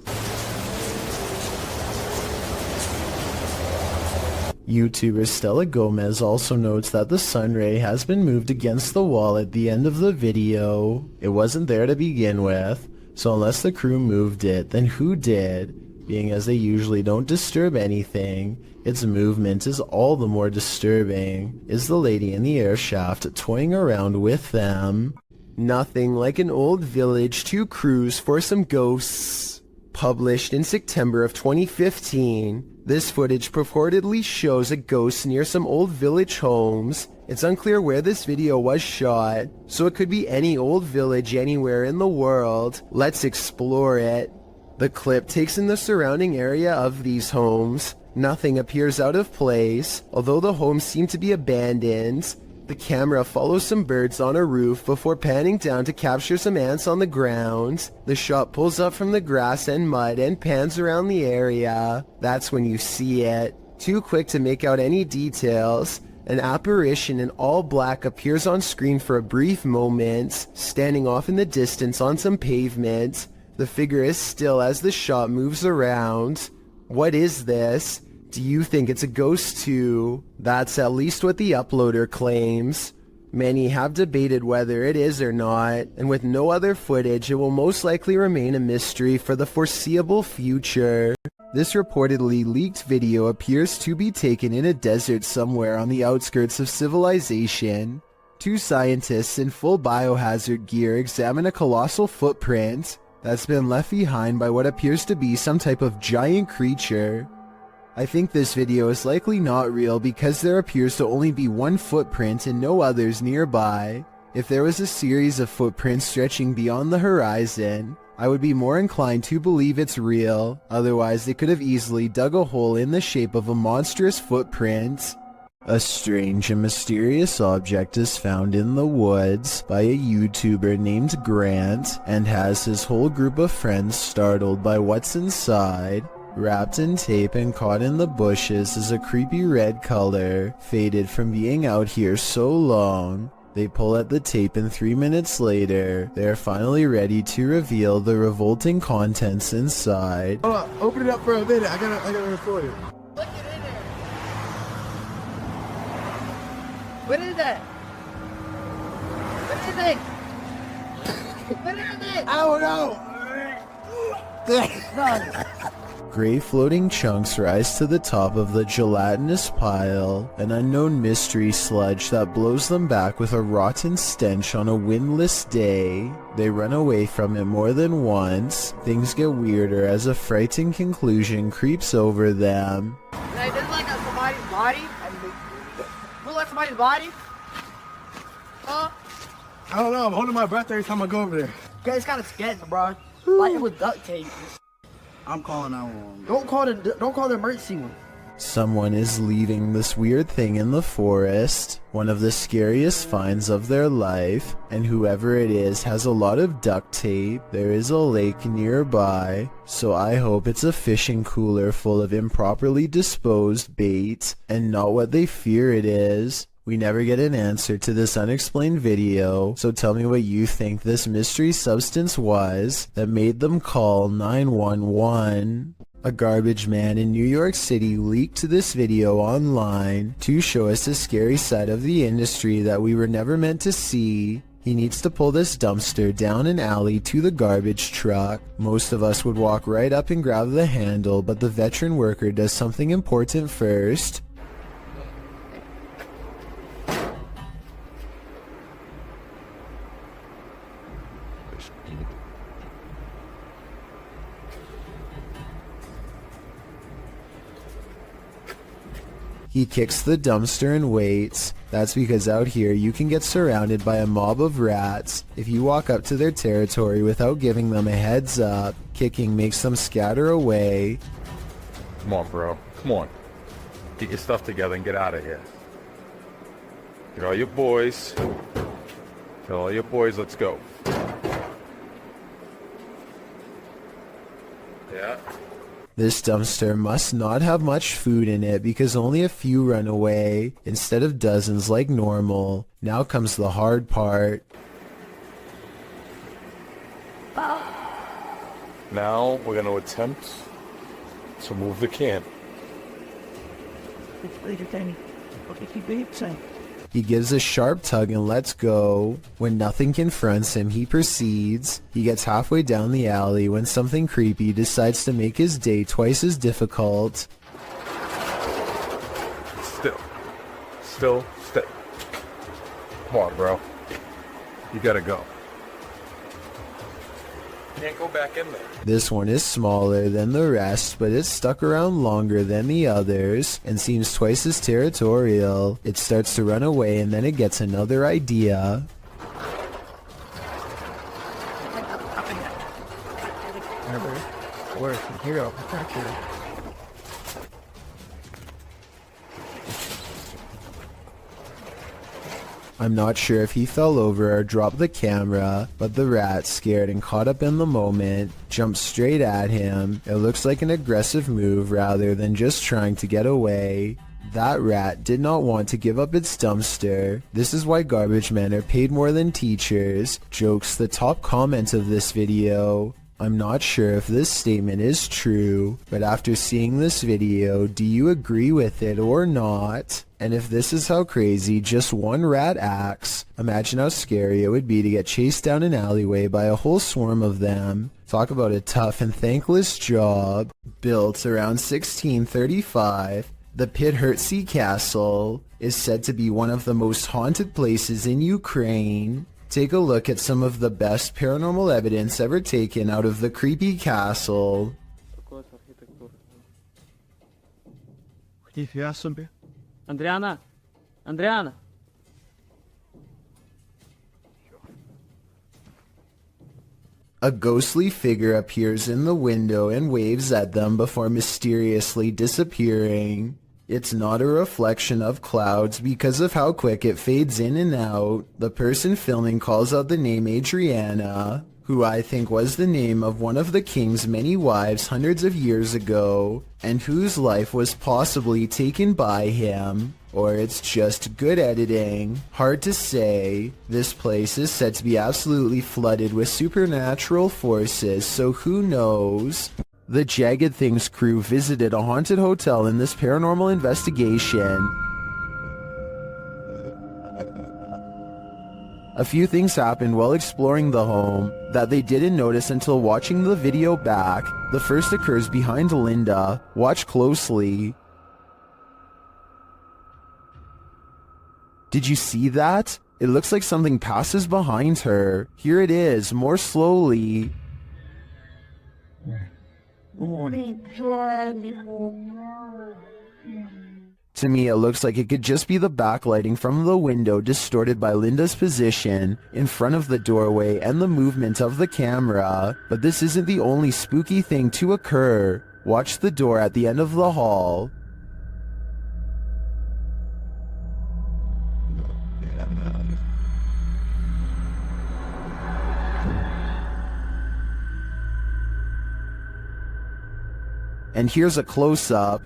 Speaker 1: YouTuber Stella Gomez also notes that the sunray has been moved against the wall at the end of the video. It wasn't there to begin with, so unless the crew moved it, then who did? Being as they usually don't disturb anything, its movement is all the more disturbing. Is the lady in the air shaft toying around with them? Nothing like an old village to cruise for some ghosts. Published in September of 2015, this footage purportedly shows a ghost near some old village homes. It's unclear where this video was shot, so it could be any old village anywhere in the world. Let's explore it. The clip takes in the surrounding area of these homes. Nothing appears out of place, although the homes seem to be abandoned. The camera follows some birds on a roof before panning down to capture some ants on the ground. The shot pulls up from the grass and mud and pans around the area. That's when you see it. Too quick to make out any details. An apparition in all black appears on screen for a brief moment, standing off in the distance on some pavement. The figure is still as the shot moves around. What is this? Do you think it's a ghost too? That's at least what the uploader claims. Many have debated whether it is or not, and with no other footage, it will most likely remain a mystery for the foreseeable future. This reportedly leaked video appears to be taken in a desert somewhere on the outskirts of civilization. Two scientists in full biohazard gear examine a colossal footprint that's been left behind by what appears to be some type of giant creature. I think this video is likely not real because there appears to only be one footprint and no others nearby. If there was a series of footprints stretching beyond the horizon, I would be more inclined to believe it's real, otherwise they could have easily dug a hole in the shape of a monstrous footprint. A strange and mysterious object is found in the woods by a YouTuber named Grant and has his whole group of friends startled by what's inside. Wrapped in tape and caught in the bushes is a creepy red color, faded from being out here so long. They pull at the tape and 3 minutes later, they are finally ready to reveal the revolting contents inside.
Speaker 3: Hold on, open it up for a minute. I gotta record it.
Speaker 14: Look it in there. What is that? What is it? What is it?
Speaker 3: I don't know.
Speaker 1: Gray floating chunks rise to the top of the gelatinous pile, an unknown mystery sludge that blows them back with a rotten stench on a windless day. They run away from it more than once. Things get weirder as a frightening conclusion creeps over them.
Speaker 14: Like, this is like somebody's body. Look like somebody's body.
Speaker 3: I don't know, I'm holding my breath every time I go over there.
Speaker 14: Okay, it's kind of sketchy, bro. Like, it was duct tape.
Speaker 8: I'm calling 911.
Speaker 14: Don't call the emergency one.
Speaker 1: Someone is leaving this weird thing in the forest, one of the scariest finds of their life, and whoever it is has a lot of duct tape. There is a lake nearby, so I hope it's a fishing cooler full of improperly disposed bait, and not what they fear it is. We never get an answer to this unexplained video, so tell me what you think this mystery substance was that made them call 911. A garbage man in New York City leaked this video online to show us a scary side of the industry that we were never meant to see. He needs to pull this dumpster down an alley to the garbage truck. Most of us would walk right up and grab the handle, but the veteran worker does something important first. He kicks the dumpster and waits. That's because out here you can get surrounded by a mob of rats. If you walk up to their territory without giving them a heads up, kicking makes them scatter away.
Speaker 15: Come on, bro. Come on. Get your stuff together and get out of here. Get all your boys. Tell all your boys, let's go. Yeah.
Speaker 1: This dumpster must not have much food in it because only a few run away, instead of dozens like normal. Now comes the hard part.
Speaker 15: Now we're going to attempt to move the can.
Speaker 1: He gives a sharp tug and lets go. When nothing confronts him, he proceeds. He gets halfway down the alley when something creepy decides to make his day twice as difficult.
Speaker 15: Still. Come on, bro. You gotta go. Can't go back in there.
Speaker 1: This one is smaller than the rest, but it's stuck around longer than the others and seems twice as territorial. It starts to run away and then it gets another idea.
Speaker 14: Hero.
Speaker 1: I'm not sure if he fell over or dropped the camera, but the rat, scared and caught up in the moment, jumped straight at him. It looks like an aggressive move rather than just trying to get away. That rat did not want to give up its dumpster. This is why garbage men are paid more than teachers. Jokes the top comment of this video. I'm not sure if this statement is true, but after seeing this video, do you agree with it or not? And if this is how crazy just one rat acts, imagine how scary it would be to get chased down an alleyway by a whole swarm of them. Talk about a tough and thankless job. Built around 1635, the Pidhertsi Castle is said to be one of the most haunted places in Ukraine. Take a look at some of the best paranormal evidence ever taken out of the creepy castle.
Speaker 5: Andriana! Andriana!
Speaker 1: A ghostly figure appears in the window and waves at them before mysteriously disappearing. It's not a reflection of clouds because of how quick it fades in and out. The person filming calls out the name Adriana, who I think was the name of one of the king's many wives hundreds of years ago, and whose life was possibly taken by him. Or it's just good editing. Hard to say. This place is said to be absolutely flooded with supernatural forces, so who knows? The Jagged Things crew visited a haunted hotel in this paranormal investigation. A few things happened while exploring the home that they didn't notice until watching the video back. The first occurs behind Linda. Watch closely. Did you see that? It looks like something passes behind her. Here it is, more slowly. To me, it looks like it could just be the backlighting from the window distorted by Linda's position in front of the doorway and the movement of the camera. But this isn't the only spooky thing to occur. Watch the door at the end of the hall. And here's a close-up.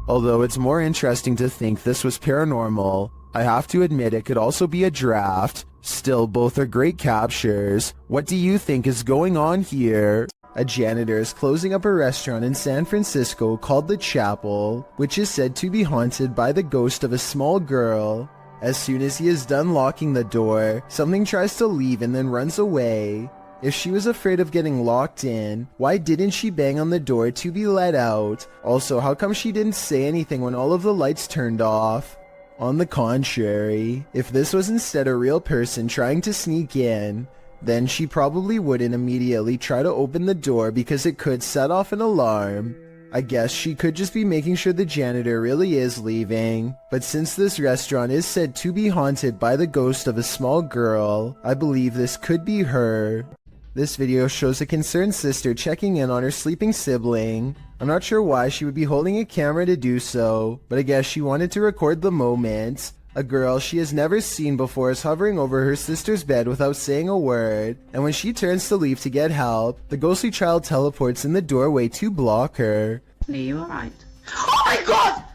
Speaker 1: Although it's more interesting to think this was paranormal, I have to admit it could also be a draft. Still, both are great captures. What do you think is going on here? A janitor is closing up a restaurant in San Francisco called The Chapel, which is said to be haunted by the ghost of a small girl. As soon as he is done locking the door, something tries to leave and then runs away. If she was afraid of getting locked in, why didn't she bang on the door to be let out? Also, how come she didn't say anything when all of the lights turned off? On the contrary, if this was instead a real person trying to sneak in, then she probably wouldn't immediately try to open the door because it could set off an alarm. I guess she could just be making sure the janitor really is leaving. But since this restaurant is said to be haunted by the ghost of a small girl, I believe this could be her. This video shows a concerned sister checking in on her sleeping sibling. I'm not sure why she would be holding a camera to do so, but I guess she wanted to record the moment. A girl she has never seen before is hovering over her sister's bed without saying a word, and when she turns to leave to get help, the ghostly child teleports in the doorway to block her.
Speaker 2: Are you alright? Oh my god!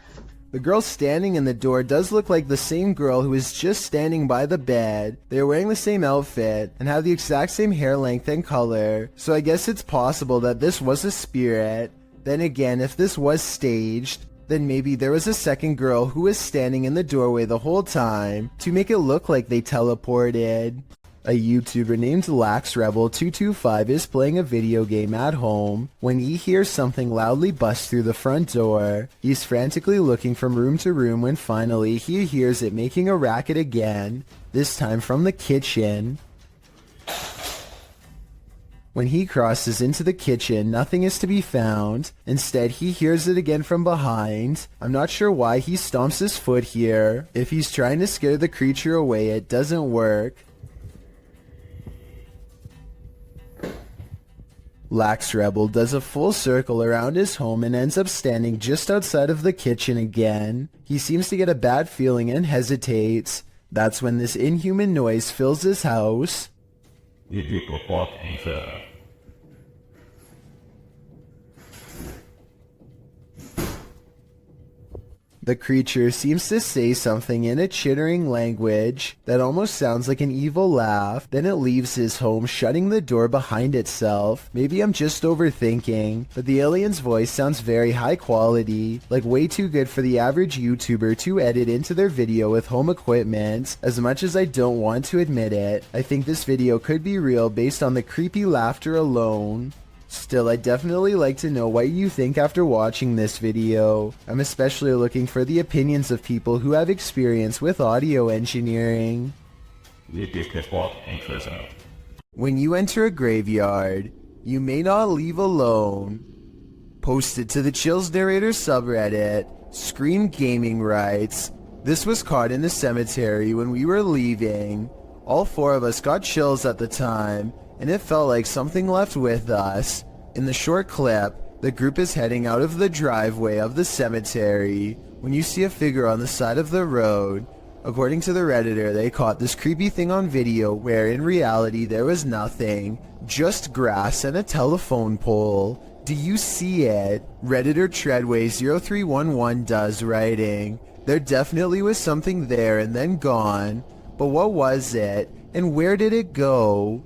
Speaker 1: The girl standing in the door does look like the same girl who is just standing by the bed. They are wearing the same outfit and have the exact same hair length and color, so I guess it's possible that this was a spirit. Then again, if this was staged, then maybe there was a second girl who was standing in the doorway the whole time to make it look like they teleported. A YouTuber named LaxRebel225 is playing a video game at home when he hears something loudly bust through the front door. He's frantically looking from room to room when finally he hears it making a racket again, this time from the kitchen. When he crosses into the kitchen, nothing is to be found. Instead, he hears it again from behind. I'm not sure why he stomps his foot here. If he's trying to scare the creature away, it doesn't work. LaxRebel does a full circle around his home and ends up standing just outside of the kitchen again. He seems to get a bad feeling and hesitates. That's when this inhuman noise fills his house. The creature seems to say something in a chittering language that almost sounds like an evil laugh. Then it leaves his home, shutting the door behind itself. Maybe I'm just overthinking, but the alien's voice sounds very high quality, like way too good for the average YouTuber to edit into their video with home equipment. As much as I don't want to admit it, I think this video could be real based on the creepy laughter alone. Still, I'd definitely like to know what you think after watching this video. I'm especially looking for the opinions of people who have experience with audio engineering. When you enter a graveyard, you may not leave alone. Posted to the Chills Narrator subreddit, Scream Gaming writes, "This was caught in a cemetery when we were leaving. All four of us got chills at the time, and it felt like something left with us. In the short clip, the group is heading out of the driveway of the cemetery when you see a figure on the side of the road. According to the Redditor, they caught this creepy thing on video where in reality there was nothing, just grass and a telephone pole. Do you see it?" Redditor Treadway0311 does, writing, "There definitely was something there and then gone, but what was it, and where did it go?"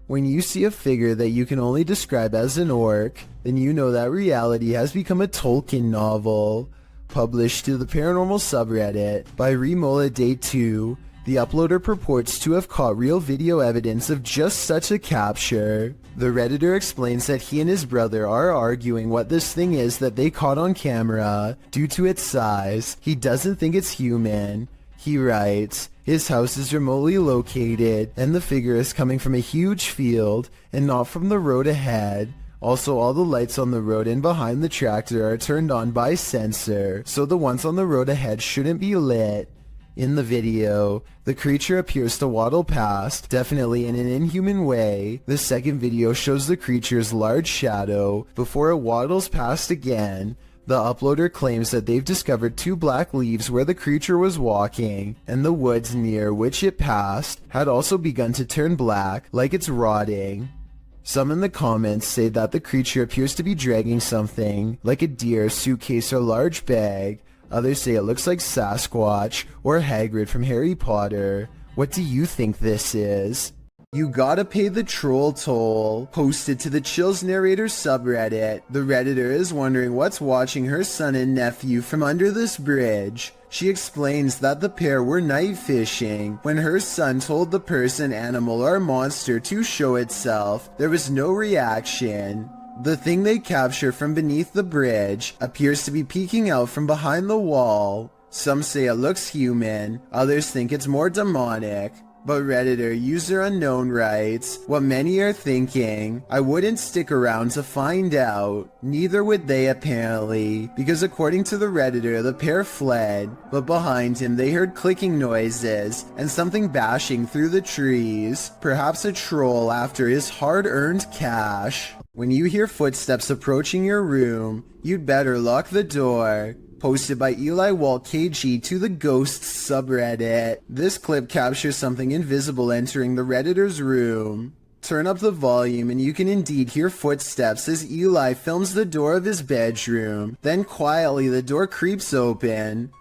Speaker 1: When you see a figure that you can only describe as an orc, then you know that reality has become a Tolkien novel. Published to the Paranormal subreddit by Remola Day 2, the uploader purports to have caught real video evidence of just such a capture. The Redditor explains that he and his brother are arguing what this thing is that they caught on camera. Due to its size, he doesn't think it's human. He writes, "His house is remotely located, and the figure is coming from a huge field, and not from the road ahead. Also, all the lights on the road and behind the tractor are turned on by sensor, so the ones on the road ahead shouldn't be lit." In the video, the creature appears to waddle past, definitely in an inhuman way. The second video shows the creature's large shadow before it waddles past again. The uploader claims that they've discovered 2 black leaves where the creature was walking, and the woods near which it passed had also begun to turn black, like it's rotting. Some in the comments say that the creature appears to be dragging something, like a deer, suitcase, or large bag. Others say it looks like Sasquatch or Hagrid from Harry Potter. What do you think this is? You gotta pay the troll toll. Posted to the Chills Narrator subreddit, the Redditor is wondering what's watching her son and nephew from under this bridge. She explains that the pair were night fishing. When her son told the person, animal, or monster to show itself, there was no reaction. The thing they capture from beneath the bridge appears to be peeking out from behind the wall. Some say it looks human, others think it's more demonic. But Redditor user unknown writes, "What many are thinking, I wouldn't stick around to find out." Neither would they apparently, because according to the Redditor, the pair fled, but behind him they heard clicking noises and something bashing through the trees. Perhaps a troll after his hard-earned cash. When you hear footsteps approaching your room, you'd better lock the door. Posted by Eli Walt KG to the Ghosts subreddit. This clip captures something invisible entering the Redditor's room. Turn up the volume and you can indeed hear footsteps as Eli films the door of his bedroom. Then quietly the door creeps open.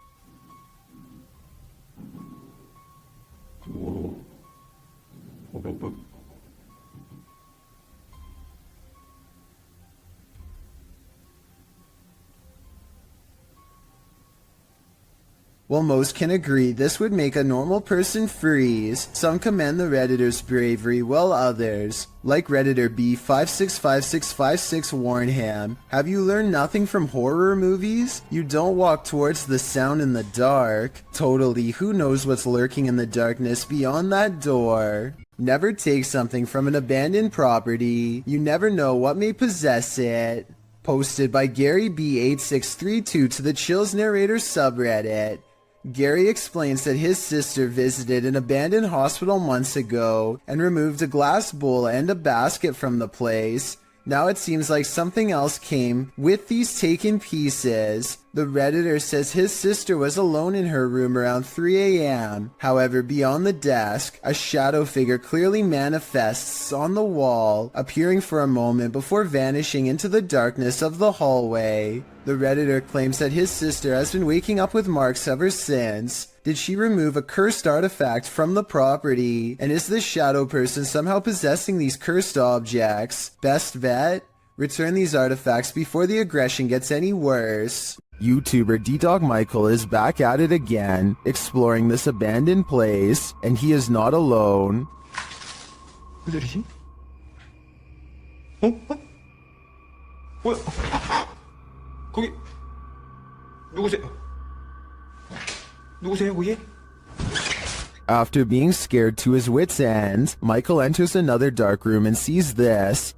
Speaker 1: While most can agree this would make a normal person freeze, some commend the Redditor's bravery, while others, like Redditor B565656 warn him, "Have you learned nothing from horror movies? You don't walk towards the sound in the dark." Totally, who knows what's lurking in the darkness beyond that door? Never take something from an abandoned property. You never know what may possess it. Posted by Gary B8632 to the Chills Narrator subreddit. Gary explains that his sister visited an abandoned hospital months ago and removed a glass bowl and a basket from the place. Now it seems like something else came with these taken pieces. The Redditor says his sister was alone in her room around 3 a.m. However, beyond the desk, a shadow figure clearly manifests on the wall, appearing for a moment before vanishing into the darkness of the hallway. The Redditor claims that his sister has been waking up with marks ever since. Did she remove a cursed artifact from the property? And is this shadow person somehow possessing these cursed objects? Best bet? Return these artifacts before the aggression gets any worse. YouTuber D-Dog Michael is back at it again, exploring this abandoned place, and he is not alone.
Speaker 12: 누구들이지? 어? 뭐야? 거기 누구세요? 누구세요, 거기?
Speaker 1: After being scared to his wits' end, Michael enters another dark room and sees this.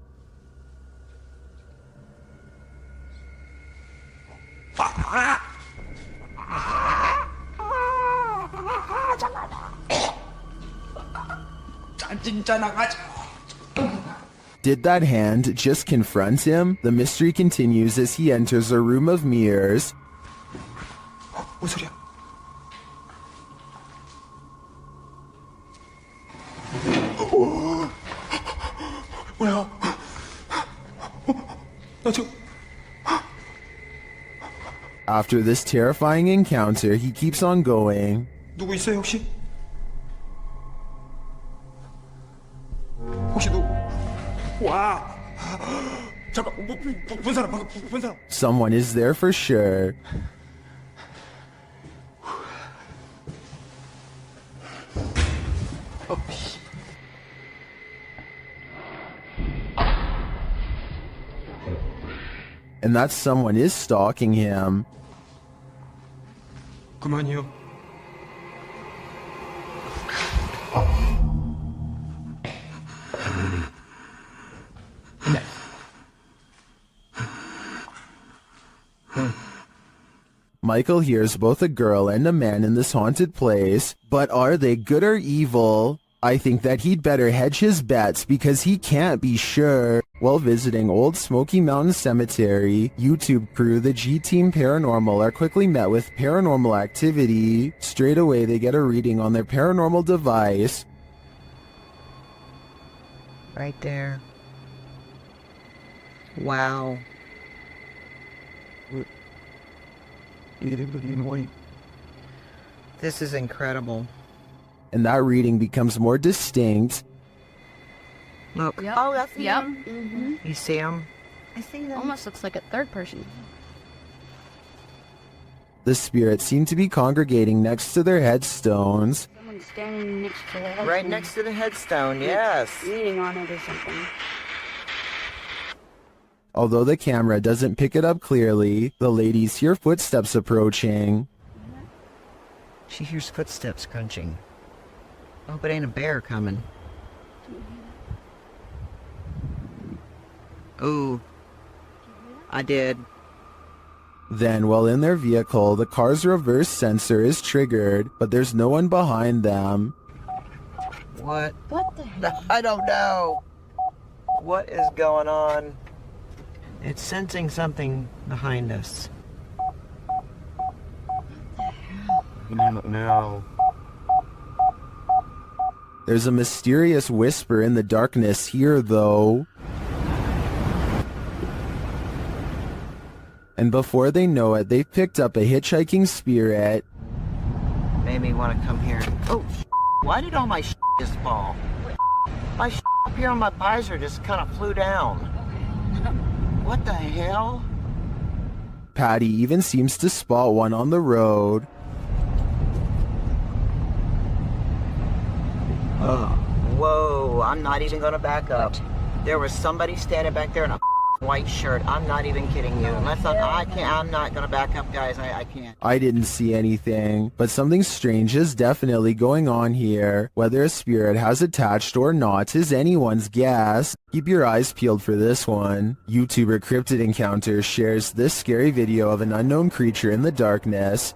Speaker 1: Did that hand just confront him? The mystery continues as he enters a room of mirrors.
Speaker 12: 뭔 소리야? 뭐야? 나 지금
Speaker 1: After this terrifying encounter, he keeps on going.
Speaker 12: 누구 있어요, 혹시? 혹시 누구? 와! 잠깐, 본 사람, 방금 본 사람.
Speaker 1: Someone is there for sure. And that someone is stalking him.
Speaker 12: 그만이요.
Speaker 1: Michael hears both a girl and a man in this haunted place, but are they good or evil? I think that he'd better hedge his bets because he can't be sure. While visiting Old Smoky Mountain Cemetery, YouTube crew the G-Team Paranormal are quickly met with paranormal activity. Straight away they get a reading on their paranormal device.
Speaker 2: Right there. Wow. This is incredible.
Speaker 1: And that reading becomes more distinct.
Speaker 2: Look.
Speaker 4: Yep.
Speaker 2: Oh, that's
Speaker 4: Yep.
Speaker 2: him.
Speaker 4: Mm-hmm.
Speaker 2: You see him?
Speaker 4: I see them. Almost looks like a third person.
Speaker 1: The spirits seem to be congregating next to their headstones.
Speaker 4: Someone's standing next to the headstone.
Speaker 2: Right next to the headstone, yes.
Speaker 4: Leaning on it or something.
Speaker 1: Although the camera doesn't pick it up clearly, the ladies hear footsteps approaching.
Speaker 2: She hears footsteps crunching. I hope it ain't a bear coming. Ooh. I did.
Speaker 1: Then, while in their vehicle, the car's reverse sensor is triggered, but there's no one behind them.
Speaker 2: What?
Speaker 4: What the hell?
Speaker 2: I don't know. What is going on? It's sensing something behind us.
Speaker 12: I don't know.
Speaker 1: There's a mysterious whisper in the darkness here, though. And before they know it, they've picked up a hitchhiking spirit.
Speaker 2: Made me want to come here. Oh, why did all my just fall? My up here on my visor just kind of flew down. What the hell?
Speaker 1: Patty even seems to spot one on the road.
Speaker 2: Whoa, I'm not even gonna back up. There was somebody standing back there in a white shirt. I'm not even kidding you. Unless I'm not gonna back up, guys. I can't.
Speaker 1: I didn't see anything, but something strange is definitely going on here. Whether a spirit has attached or not is anyone's guess. Keep your eyes peeled for this one. YouTuber Cryptid Encounter shares this scary video of an unknown creature in the darkness.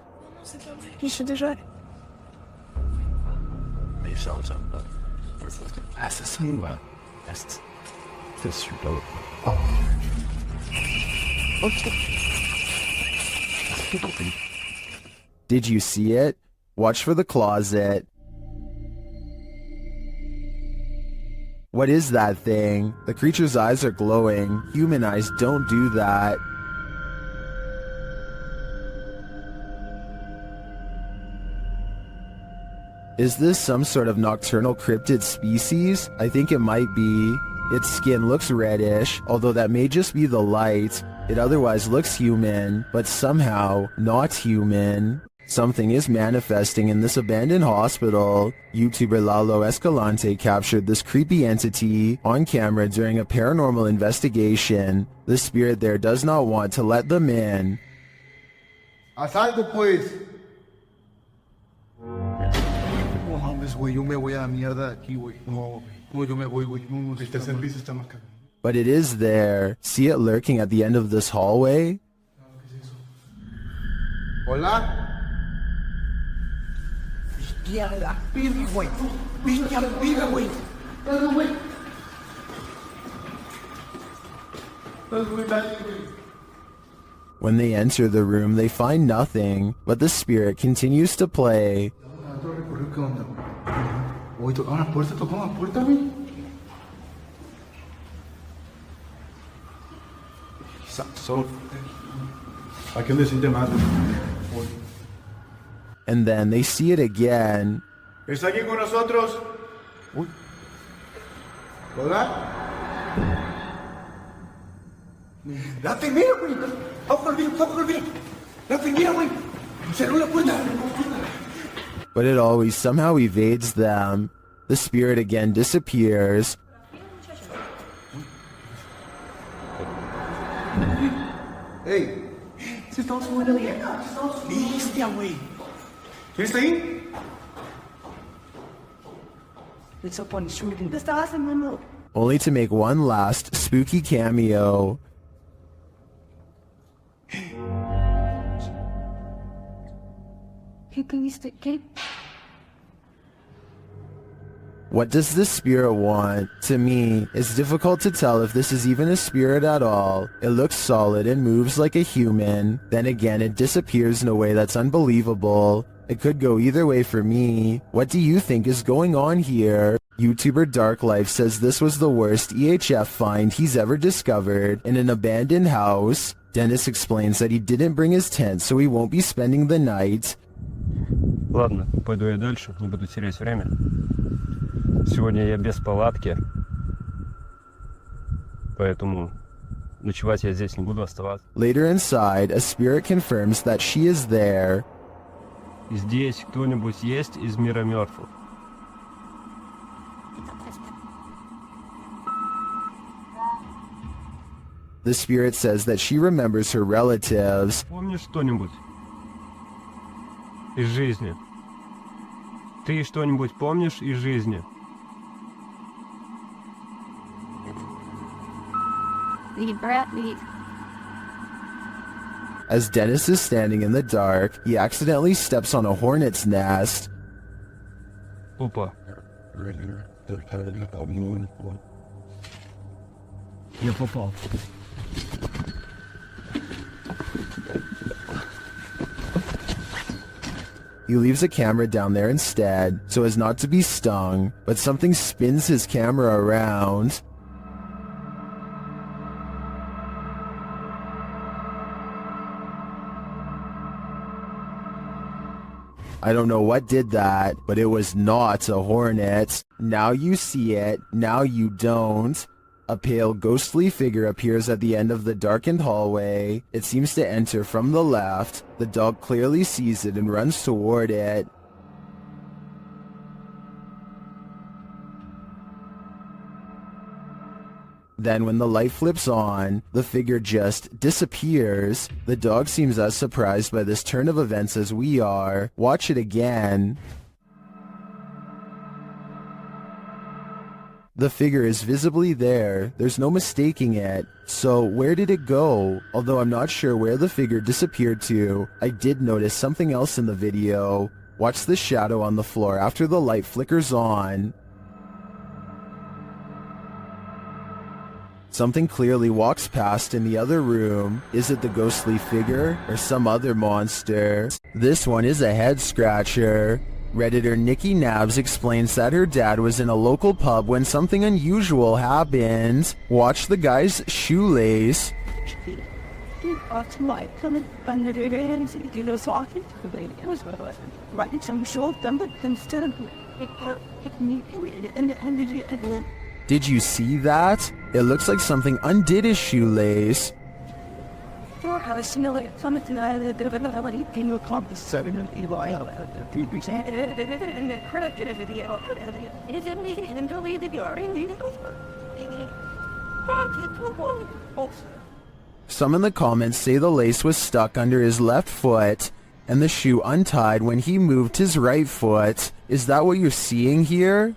Speaker 1: Did you see it? Watch for the closet. What is that thing? The creature's eyes are glowing. Human eyes don't do that. Is this some sort of nocturnal cryptid species? I think it might be. Its skin looks reddish, although that may just be the light. It otherwise looks human, but somehow not human. Something is manifesting in this abandoned hospital. YouTuber Lalo Escalante captured this creepy entity on camera during a paranormal investigation. The spirit there does not want to let them in.
Speaker 3: Haz algo, pues.
Speaker 12: No mames, güey, yo me voy a la mierda de aquí, güey. No, yo me voy, güey. No, el tercer piso está más caro.
Speaker 1: But it is there. See it lurking at the end of this hallway?
Speaker 3: Hola.
Speaker 14: Hostia, la verga, güey. Hostia, la verga, güey. Dale, güey. Dale, güey, dale, güey.
Speaker 1: When they enter the room, they find nothing, but the spirit continues to play.
Speaker 12: Oye, tocó la puerta, güey. Solo. Aquí donde siente más, güey.
Speaker 1: And then they see it again.
Speaker 12: ¿Está aquí con nosotros? Uy. ¿Hola? La enfermera, güey. Vamos al video. La enfermera, güey. Cerró la puerta.
Speaker 1: But it always somehow evades them. The spirit again disappears.
Speaker 3: Hey.
Speaker 14: Se está subiendo bien. Bestia, güey.
Speaker 12: ¿Quién está ahí?
Speaker 14: It's up on the street. ¿Qué estás haciendo?
Speaker 1: Only to make one last spooky cameo.
Speaker 4: ¿Qué?
Speaker 1: What does this spirit want? To me, it's difficult to tell if this is even a spirit at all. It looks solid and moves like a human. Then again, it disappears in a way that's unbelievable. It could go either way for me. What do you think is going on here? YouTuber Dark Life says this was the worst EHF find he's ever discovered in an abandoned house. Dennis explains that he didn't bring his tent, so he won't be spending the night.
Speaker 16: Ладно, пойду я дальше, не буду терять время. Сегодня я без палатки, поэтому ночевать я здесь не буду оставаться.
Speaker 1: Later inside, a spirit confirms that she is there.
Speaker 16: Здесь кто-нибудь есть из мира мертвых?
Speaker 1: The spirit says that she remembers her relatives.
Speaker 16: Помнишь что-нибудь из жизни? Ты что-нибудь помнишь из жизни?
Speaker 1: As Dennis is standing in the dark, he accidentally steps on a hornet's nest.
Speaker 16: Опа. Я попал.
Speaker 1: He leaves a camera down there instead, so as not to be stung, but something spins his camera around. I don't know what did that, but it was not a hornet. Now you see it, now you don't. A pale, ghostly figure appears at the end of the darkened hallway. It seems to enter from the left. The dog clearly sees it and runs toward it. Then when the light flips on, the figure just disappears. The dog seems as surprised by this turn of events as we are. Watch it again. The figure is visibly there. There's no mistaking it. So where did it go? Although I'm not sure where the figure disappeared to, I did notice something else in the video. Watch the shadow on the floor after the light flickers on. Something clearly walks past in the other room. Is it the ghostly figure or some other monster? This one is a head scratcher. Redditor Nikki Nabs explains that her dad was in a local pub when something unusual happened. Watch the guy's shoelace. Did you see that? It looks like something undid his shoelace. Some in the comments say the lace was stuck under his left foot and the shoe untied when he moved his right foot. Is that what you're seeing here?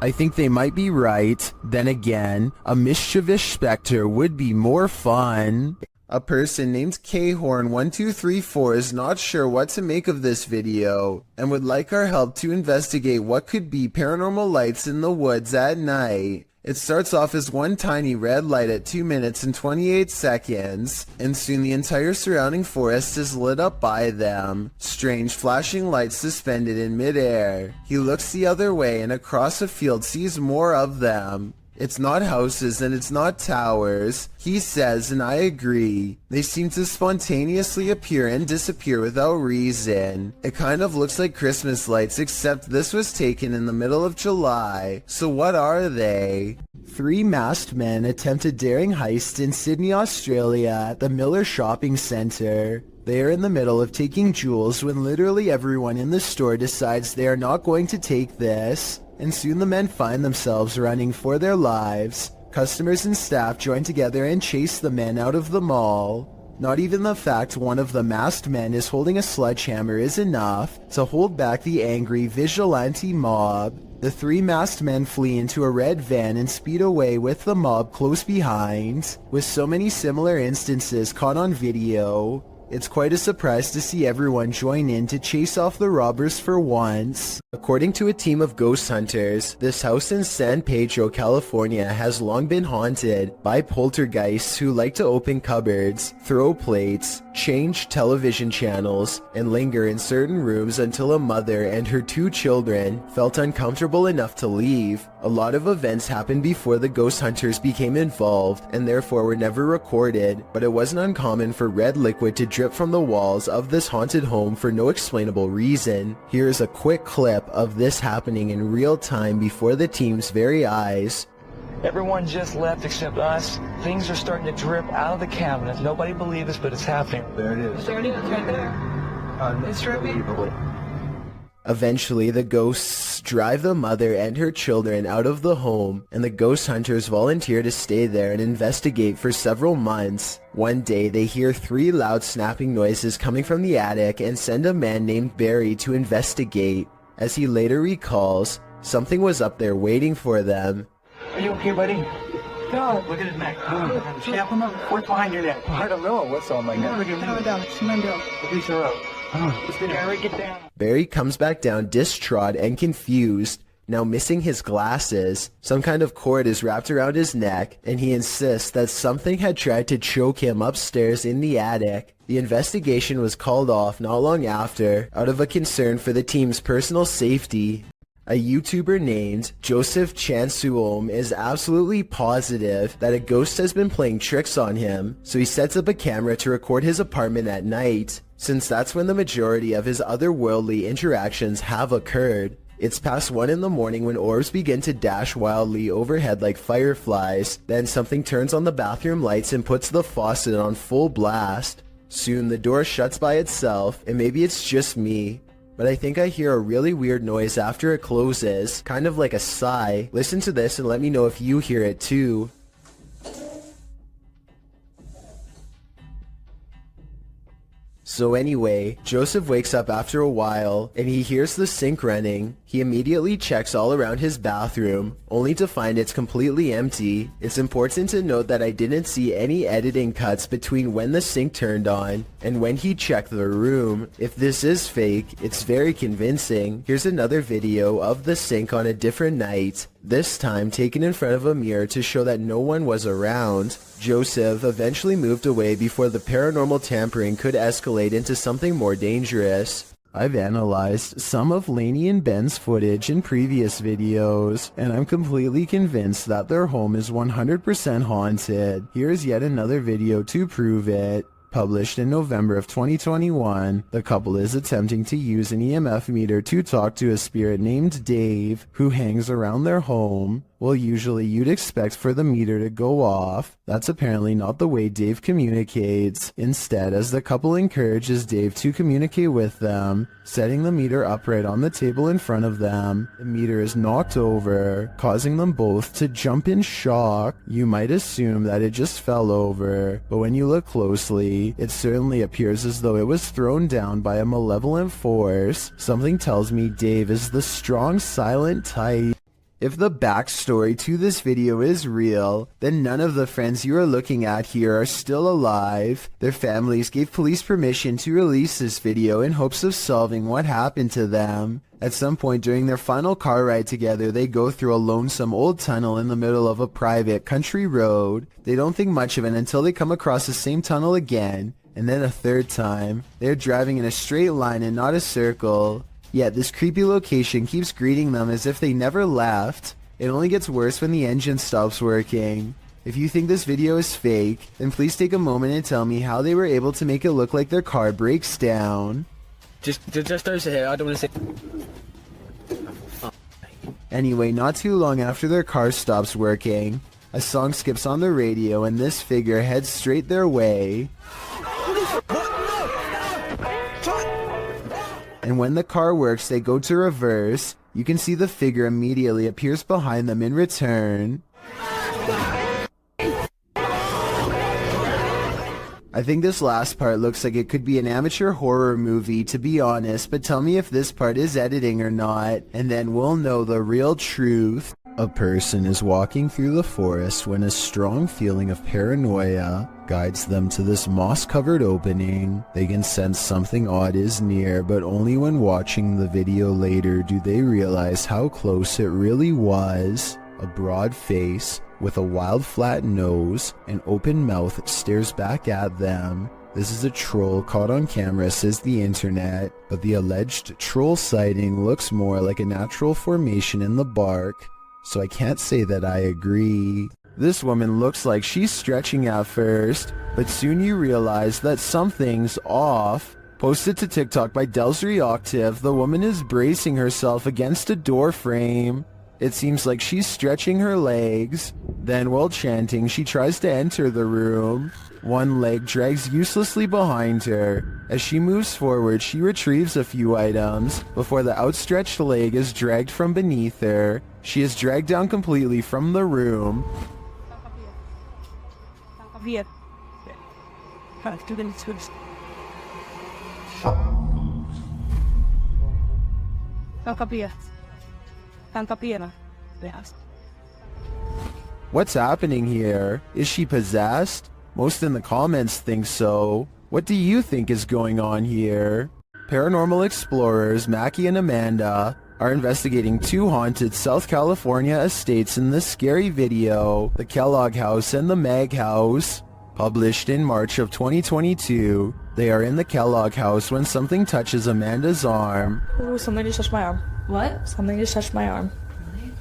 Speaker 1: I think they might be right. Then again, a mischievous specter would be more fun. A person named Khorn1234 is not sure what to make of this video and would like our help to investigate what could be paranormal lights in the woods at night. It starts off as one tiny red light at 2 minutes and 28 seconds, and soon the entire surrounding forest is lit up by them. Strange flashing lights suspended in midair. He looks the other way and across a field sees more of them. It's not houses and it's not towers, he says, and I agree. They seem to spontaneously appear and disappear without reason. It kind of looks like Christmas lights, except this was taken in the middle of July. So what are they? 3 masked men attempt a daring heist in Sydney, Australia at the Miller Shopping Centre. They are in the middle of taking jewels when literally everyone in the store decides they are not going to take this. And soon the men find themselves running for their lives. Customers and staff join together and chase the men out of the mall. Not even the fact one of the masked men is holding a sledgehammer is enough to hold back the angry vigilante mob. The 3 masked men flee into a red van and speed away with the mob close behind. With so many similar instances caught on video, it's quite a surprise to see everyone join in to chase off the robbers for once. According to a team of ghost hunters, this house in San Pedro, California has long been haunted by poltergeists who like to open cupboards, throw plates, change television channels, and linger in certain rooms until a mother and her 2 children felt uncomfortable enough to leave. A lot of events happened before the ghost hunters became involved and therefore were never recorded, but it wasn't uncommon for red liquid to drip from the walls of this haunted home for no explainable reason. Here's a quick clip of this happening in real time before the team's very eyes.
Speaker 17: Everyone just left except us. Things are starting to drip out of the cabinets. Nobody believes us, but it's happening.
Speaker 3: There it is.
Speaker 14: It's right there. It's dripping.
Speaker 1: Eventually, the ghosts drive the mother and her children out of the home, and the ghost hunters volunteer to stay there and investigate for several months. One day, they hear 3 loud snapping noises coming from the attic and send a man named Barry to investigate. As he later recalls, something was up there waiting for them.
Speaker 17: Are you okay, buddy? God, look at his neck. Snap him up. What's behind your neck? I don't know. What's on my neck? Police are up. Barry, get down.
Speaker 1: Barry comes back down distraught and confused, now missing his glasses. Some kind of cord is wrapped around his neck, and he insists that something had tried to choke him upstairs in the attic. The investigation was called off not long after, out of a concern for the team's personal safety. A YouTuber named Joseph Chansuom is absolutely positive that a ghost has been playing tricks on him, so he sets up a camera to record his apartment at night, since that's when the majority of his otherworldly interactions have occurred. It's past 1 in the morning when orbs begin to dash wildly overhead like fireflies. Then something turns on the bathroom lights and puts the faucet on full blast. Soon the door shuts by itself, and maybe it's just me, but I think I hear a really weird noise after it closes, kind of like a sigh. Listen to this and let me know if you hear it too. So anyway, Joseph wakes up after a while, and he hears the sink running. He immediately checks all around his bathroom, only to find it's completely empty. It's important to note that I didn't see any editing cuts between when the sink turned on and when he checked the room. If this is fake, it's very convincing. Here's another video of the sink on a different night, this time taken in front of a mirror to show that no one was around. Joseph eventually moved away before the paranormal tampering could escalate into something more dangerous. I've analyzed some of Lainey and Ben's footage in previous videos, and I'm completely convinced that their home is 100% haunted. Here's yet another video to prove it. Published in November of 2021, the couple is attempting to use an EMF meter to talk to a spirit named Dave, who hangs around their home. Well, usually you'd expect for the meter to go off. That's apparently not the way Dave communicates. Instead, as the couple encourages Dave to communicate with them, setting the meter upright on the table in front of them, the meter is knocked over, causing them both to jump in shock. You might assume that it just fell over, but when you look closely, it certainly appears as though it was thrown down by a malevolent force. Something tells me Dave is the strong, silent type. If the backstory to this video is real, then none of the friends you are looking at here are still alive. Their families gave police permission to release this video in hopes of solving what happened to them. At some point during their final car ride together, they go through a lonesome old tunnel in the middle of a private country road. They don't think much of it until they come across the same tunnel again, and then a third time. They're driving in a straight line and not a circle. Yet this creepy location keeps greeting them as if they never left. It only gets worse when the engine stops working. If you think this video is fake, then please take a moment and tell me how they were able to make it look like their car breaks down.
Speaker 12: Just over here, I don't want to say...
Speaker 1: Anyway, not too long after their car stops working, a song skips on the radio and this figure heads straight their way. And when the car works, they go to reverse. You can see the figure immediately appears behind them in return. I think this last part looks like it could be an amateur horror movie, to be honest, but tell me if this part is editing or not, and then we'll know the real truth. A person is walking through the forest when a strong feeling of paranoia guides them to this moss-covered opening. They can sense something odd is near, but only when watching the video later do they realize how close it really was. A broad face with a wild flat nose and open mouth stares back at them. This is a troll caught on camera, says the internet, but the alleged troll sighting looks more like a natural formation in the bark, so I can't say that I agree. This woman looks like she's stretching at first, but soon you realize that something's off. Posted to TikTok by Delsry Octave, the woman is bracing herself against a door frame. It seems like she's stretching her legs. Then, while chanting, she tries to enter the room. One leg drags uselessly behind her. As she moves forward, she retrieves a few items before the outstretched leg is dragged from beneath her. She is dragged down completely from the room. What's happening here? Is she possessed? Most in the comments think so. What do you think is going on here? Paranormal explorers Mackie and Amanda are investigating two haunted South California estates in this scary video, the Kellogg House and the Mag House. Published in March of 2022, they are in the Kellogg House when something touches Amanda's arm.
Speaker 4: Oh, something just touched my arm. What? Something just touched my arm. Really?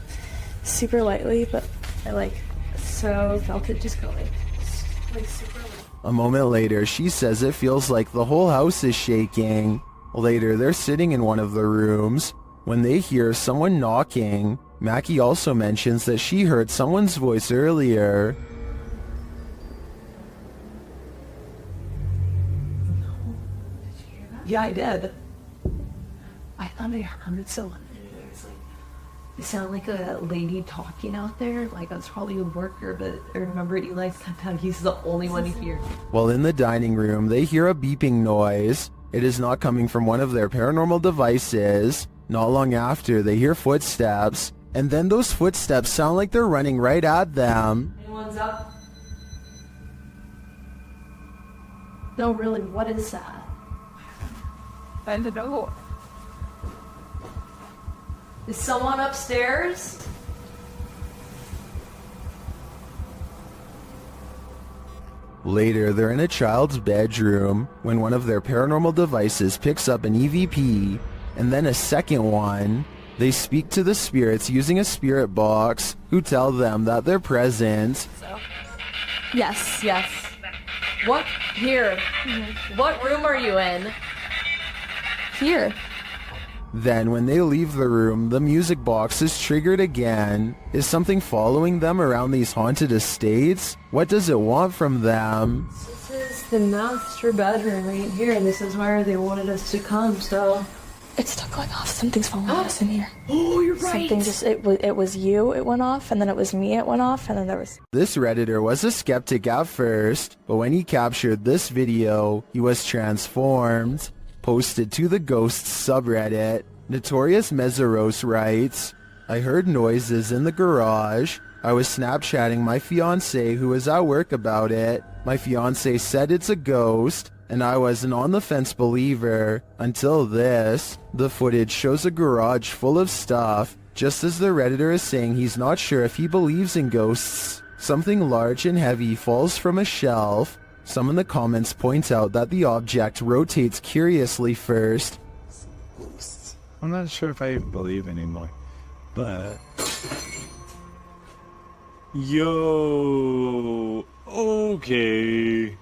Speaker 4: Super lightly, but I felt it just go like super light.
Speaker 1: A moment later, she says it feels like the whole house is shaking. Later, they're sitting in one of the rooms when they hear someone knocking. Mackie also mentions that she heard someone's voice earlier.
Speaker 18: Yeah, I did. I thought I heard someone. It sounded like a lady talking out there. Like I was probably a worker, but I remember Eli said that he's the only one here.
Speaker 1: While in the dining room, they hear a beeping noise. It is not coming from one of their paranormal devices. Not long after, they hear footsteps, and then those footsteps sound like they're running right at them.
Speaker 18: Anyone's up? No, really, what is that? I don't know. Is someone upstairs?
Speaker 1: Later, they're in a child's bedroom when one of their paranormal devices picks up an EVP, and then a second one. They speak to the spirits using a spirit box, who tell them that they're present.
Speaker 4: Yes, yes. What? Here. What room are you in? Here.
Speaker 1: Then when they leave the room, the music box is triggered again. Is something following them around these haunted estates? What does it want from them?
Speaker 18: This is the master bedroom right here. This is where they wanted us to come, so...
Speaker 4: It's still going off. Something's following us in here.
Speaker 18: Oh, you're right.
Speaker 4: Something just, it was you, it went off, and then it was me, it went off, and then there was...
Speaker 1: This Redditor was a skeptic at first, but when he captured this video, he was transformed. Posted to the Ghosts subreddit, Notorious Meseros writes, I heard noises in the garage. I was Snapchatting my fiancé who was at work about it. My fiancé said it's a ghost, and I was an on-the-fence believer until this. The footage shows a garage full of stuff, just as the Redditor is saying he's not sure if he believes in ghosts. Something large and heavy falls from a shelf. Some in the comments point out that the object rotates curiously first.
Speaker 19: I'm not sure if I believe anymore, but... Yo... Okay...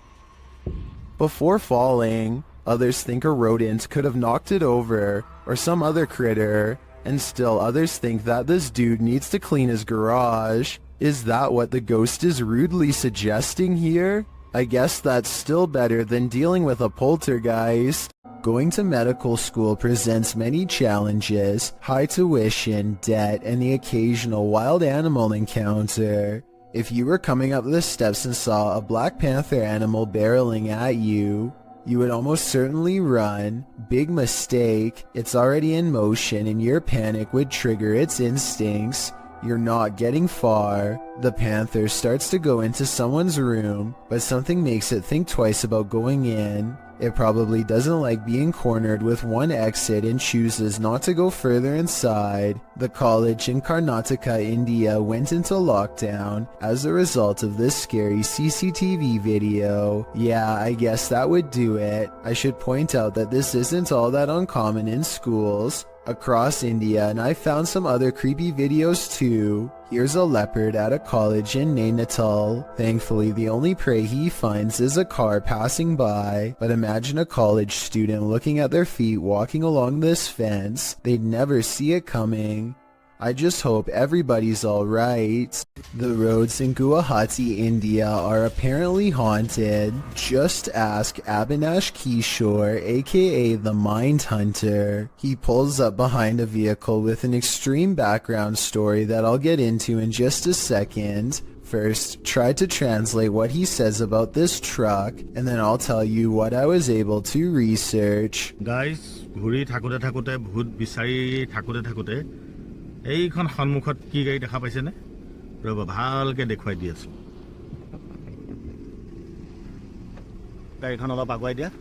Speaker 1: Before falling, others think a rodent could have knocked it over, or some other critter, and still others think that this dude needs to clean his garage. Is that what the ghost is rudely suggesting here? I guess that's still better than dealing with a poltergeist. Going to medical school presents many challenges, high tuition, debt, and the occasional wild animal encounter. If you were coming up the steps and saw a Black Panther animal barreling at you, you would almost certainly run. Big mistake. It's already in motion and your panic would trigger its instincts. You're not getting far. The panther starts to go into someone's room, but something makes it think twice about going in. It probably doesn't like being cornered with one exit and chooses not to go further inside. The college in Karnataka, India went into lockdown as a result of this scary CCTV video. Yeah, I guess that would do it. I should point out that this isn't all that uncommon in schools across India, and I found some other creepy videos too. Here's a leopard at a college in Nainital. Thankfully, the only prey he finds is a car passing by, but imagine a college student looking at their feet walking along this fence. They'd never see it coming. I just hope everybody's alright. The roads in Guwahati, India are apparently haunted. Just ask Abhinash Kishore, aka the Mind Hunter. He pulls up behind a vehicle with an extreme background story that I'll get into in just a second. First, try to translate what he says about this truck, and then I'll tell you what I was able to research.
Speaker 7: Guys, ঘুৰি থাকোতে থাকোতে ভূত বিচাৰি থাকোতে থাকোতে এইখন সন্মুখত কি গাড়ী দেখা পাইছে নে ৰবা ভালকে দেখুৱাই দি আছো গাড়ীখন অলপ আগুৱাই দিয়া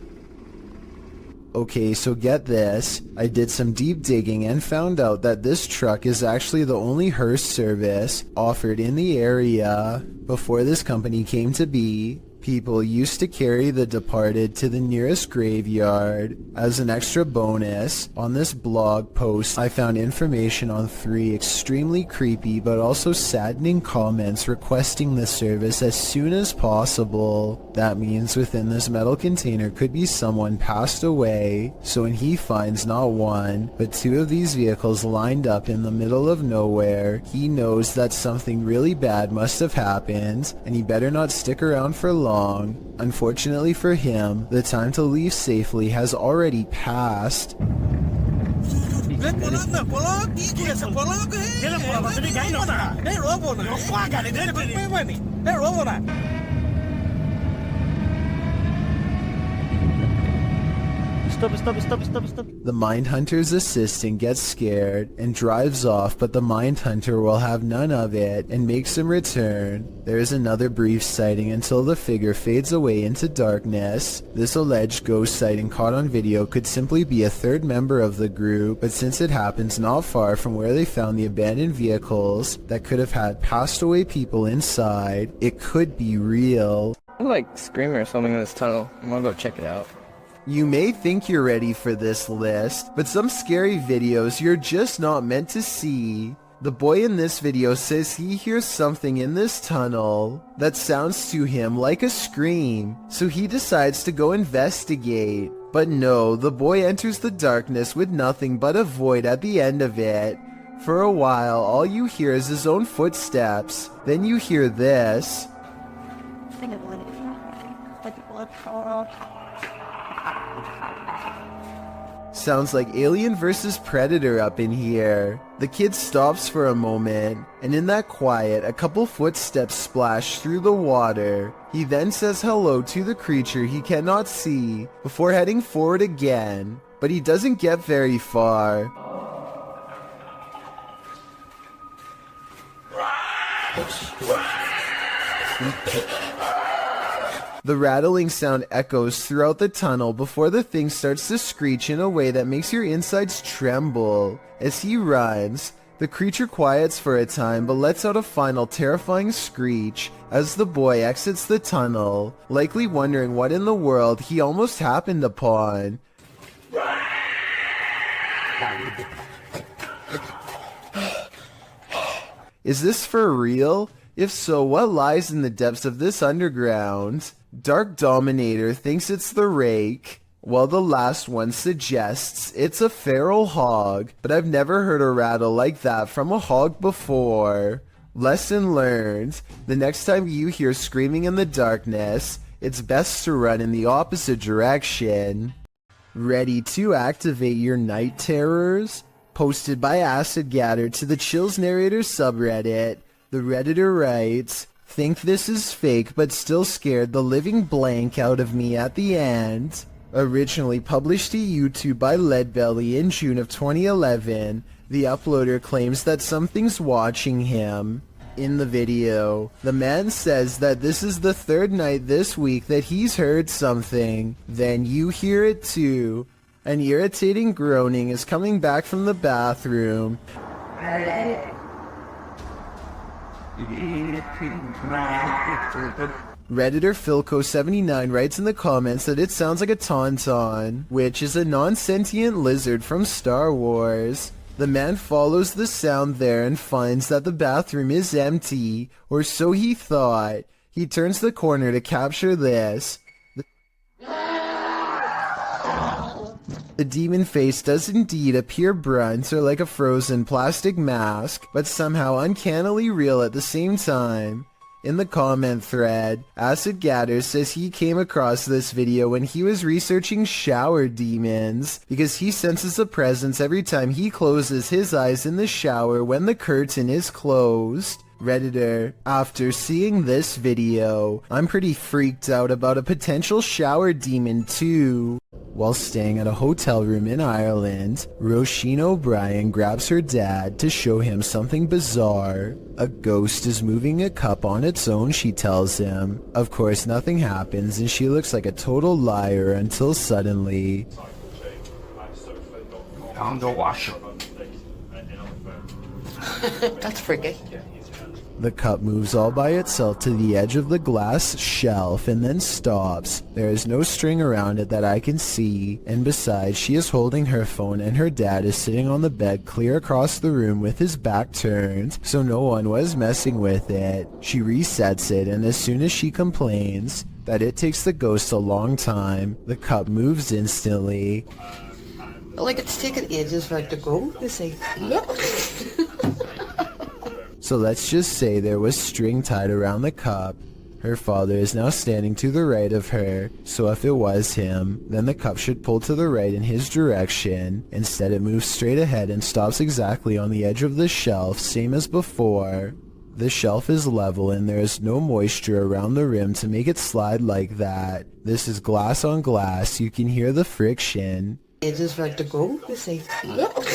Speaker 1: Okay, so get this. I did some deep digging and found out that this truck is actually the only hearse service offered in the area. Before this company came to be, people used to carry the departed to the nearest graveyard. As an extra bonus, on this blog post I found information on 3 extremely creepy but also saddening comments requesting the service as soon as possible. That means within this metal container could be someone passed away, so when he finds not 1 but 2 of these vehicles lined up in the middle of nowhere, he knows that something really bad must have happened and he better not stick around for long. Unfortunately for him, the time to leave safely has already passed.
Speaker 19: Stop.
Speaker 1: The Mindhunter's assistant gets scared and drives off, but the Mindhunter will have none of it and makes him return. There is another brief sighting until the figure fades away into darkness. This alleged ghost sighting caught on video could simply be a third member of the group, but since it happens not far from where they found the abandoned vehicles that could have had passed away people inside, it could be real.
Speaker 20: There's like screaming or something in this tunnel. I'm gonna go check it out.
Speaker 1: You may think you're ready for this list, but some scary videos you're just not meant to see. The boy in this video says he hears something in this tunnel that sounds to him like a scream, so he decides to go investigate. But no, the boy enters the darkness with nothing but a void at the end of it. For a while, all you hear is his own footsteps. Then you hear this. Sounds like Alien vs. Predator up in here. The kid stops for a moment, and in that quiet, a couple footsteps splash through the water. He then says hello to the creature he cannot see, before heading forward again, but he doesn't get very far. The rattling sound echoes throughout the tunnel before the thing starts to screech in a way that makes your insides tremble. As he runs, the creature quiets for a time but lets out a final terrifying screech as the boy exits the tunnel, likely wondering what in the world he almost happened upon. Is this for real? If so, what lies in the depths of this underground? Dark Dominator thinks it's the rake, while the last one suggests it's a feral hog, but I've never heard a rattle like that from a hog before. Lesson learned: the next time you hear screaming in the darkness, it's best to run in the opposite direction. Ready to activate your night terrors? Posted by Acid Gather to the Chills Narrator subreddit, the Redditor writes, "Think this is fake but still scared the living blank out of me at the end." Originally published to YouTube by Leadbelly in June of 2011, the uploader claims that something's watching him. In the video, the man says that this is the third night this week that he's heard something. Then you hear it too. An irritating groaning is coming back from the bathroom. Redditor Philco79 writes in the comments that it sounds like a tauntaun, which is a non-sentient lizard from Star Wars. The man follows the sound there and finds that the bathroom is empty, or so he thought. He turns the corner to capture this. The demon face does indeed appear blunt or like a frozen plastic mask, but somehow uncannily real at the same time. In the comment thread, Acid Gather says he came across this video when he was researching shower demons, because he senses a presence every time he closes his eyes in the shower when the curtain is closed. Redditor, after seeing this video, I'm pretty freaked out about a potential shower demon too. While staying at a hotel room in Ireland, Roisin O'Brien grabs her dad to show him something bizarre. A ghost is moving a cup on its own, she tells him. Of course, nothing happens and she looks like a total liar until suddenly...
Speaker 14: Found the washer. That's freaky.
Speaker 1: The cup moves all by itself to the edge of the glass shelf and then stops. There is no string around it that I can see, and besides, she is holding her phone and her dad is sitting on the bed clear across the room with his back turned, so no one was messing with it. She resets it, and as soon as she complains that it takes the ghost a long time, the cup moves instantly.
Speaker 14: Like it's taken ages for it to go. They say, look.
Speaker 1: So let's just say there was string tied around the cup. Her father is now standing to the right of her, so if it was him, then the cup should pull to the right in his direction. Instead it moves straight ahead and stops exactly on the edge of the shelf, same as before. The shelf is level and there is no moisture around the rim to make it slide like that. This is glass on glass, you can hear the friction.
Speaker 14: Ages for it to go. They say, look.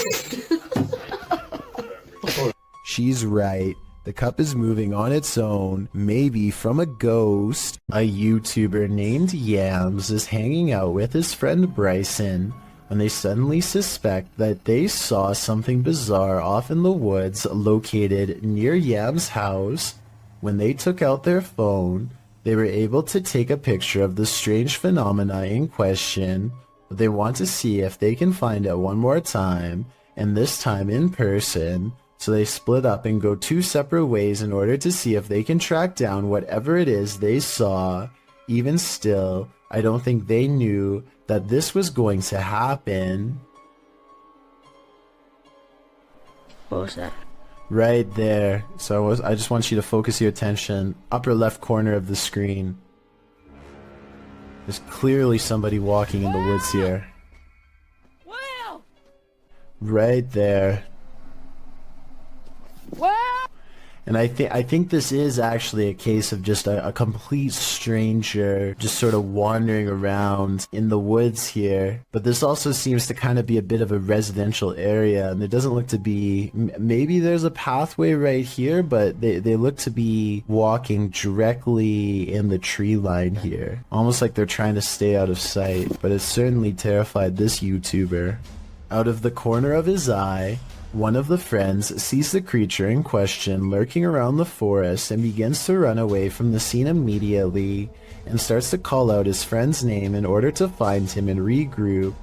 Speaker 1: She's right. The cup is moving on its own, maybe from a ghost. A YouTuber named Yams is hanging out with his friend Bryson when they suddenly suspect that they saw something bizarre off in the woods located near Yams' house. When they took out their phone, They were able to take a picture of the strange phenomena in question, but they want to see if they can find it one more time, and this time in person. So they split up and go two separate ways in order to see if they can track down whatever it is they saw. Even still, I don't think they knew that this was going to happen.
Speaker 21: What was that?
Speaker 1: Right there. So I just want you to focus your attention. Upper left corner of the screen. There's clearly somebody walking in the woods here. Right there. And I think this is actually a case of just a complete stranger just sort of wandering around in the woods here. But this also seems to kind of be a bit of a residential area, and there doesn't look to be, maybe there's a pathway right here, but they look to be walking directly in the tree line here. Almost like they're trying to stay out of sight, but it certainly terrified this YouTuber. Out of the corner of his eye, one of the friends sees the creature in question lurking around the forest and begins to run away from the scene immediately and starts to call out his friend's name in order to find him and regroup.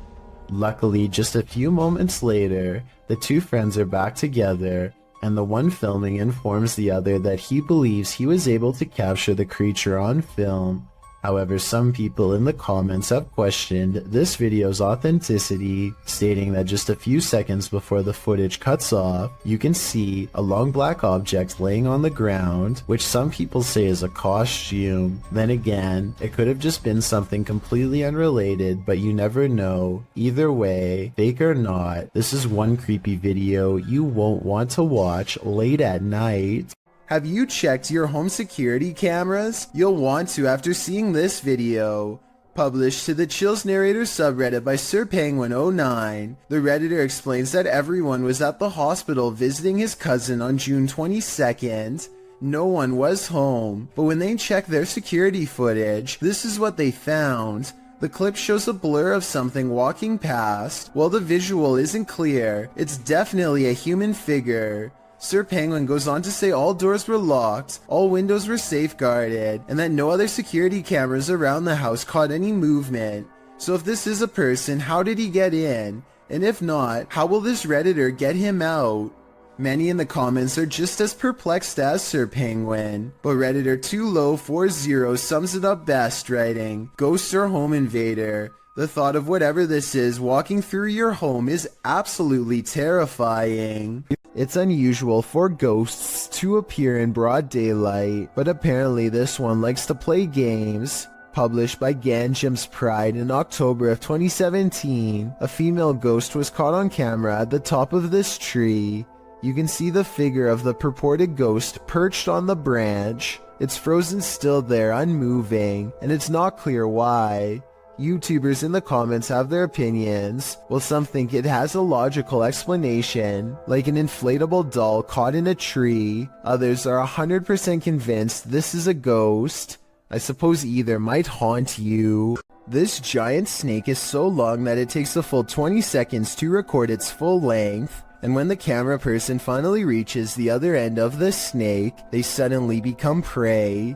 Speaker 1: Luckily, just a few moments later, the two friends are back together, and the one filming informs the other that he believes he was able to capture the creature on film. However, some people in the comments have questioned this video's authenticity, stating that just a few seconds before the footage cuts off, you can see a long black object laying on the ground, which some people say is a costume. Then again, it could have just been something completely unrelated, but you never know. Either way, fake or not, this is one creepy video you won't want to watch late at night. Have you checked your home security cameras? You'll want to after seeing this video. Published to the Chills Narrator subreddit by SirPenguin09, the Redditor explains that everyone was at the hospital visiting his cousin on June 22nd. No one was home, but when they checked their security footage, this is what they found. The clip shows a blur of something walking past. While the visual isn't clear, it's definitely a human figure. Sir Penguin goes on to say all doors were locked, all windows were safeguarded, and that no other security cameras around the house caught any movement. So if this is a person, how did he get in? And if not, how will this Redditor get him out? Many in the comments are just as perplexed as Sir Penguin, but Redditor 2low40 sums it up best, writing, "Ghosts or home invader. The thought of whatever this is walking through your home is absolutely terrifying." It's unusual for ghosts to appear in broad daylight, but apparently this one likes to play games. Published by Ganjam's Pride in October of 2017, a female ghost was caught on camera at the top of this tree. You can see the figure of the purported ghost perched on the branch. It's frozen still there, unmoving, and it's not clear why. YouTubers in the comments have their opinions, while some think it has a logical explanation, like an inflatable doll caught in a tree. Others are 100% convinced this is a ghost. I suppose either might haunt you. This giant snake is so long that it takes a full 20 seconds to record its full length, and when the camera person finally reaches the other end of the snake, they suddenly become prey.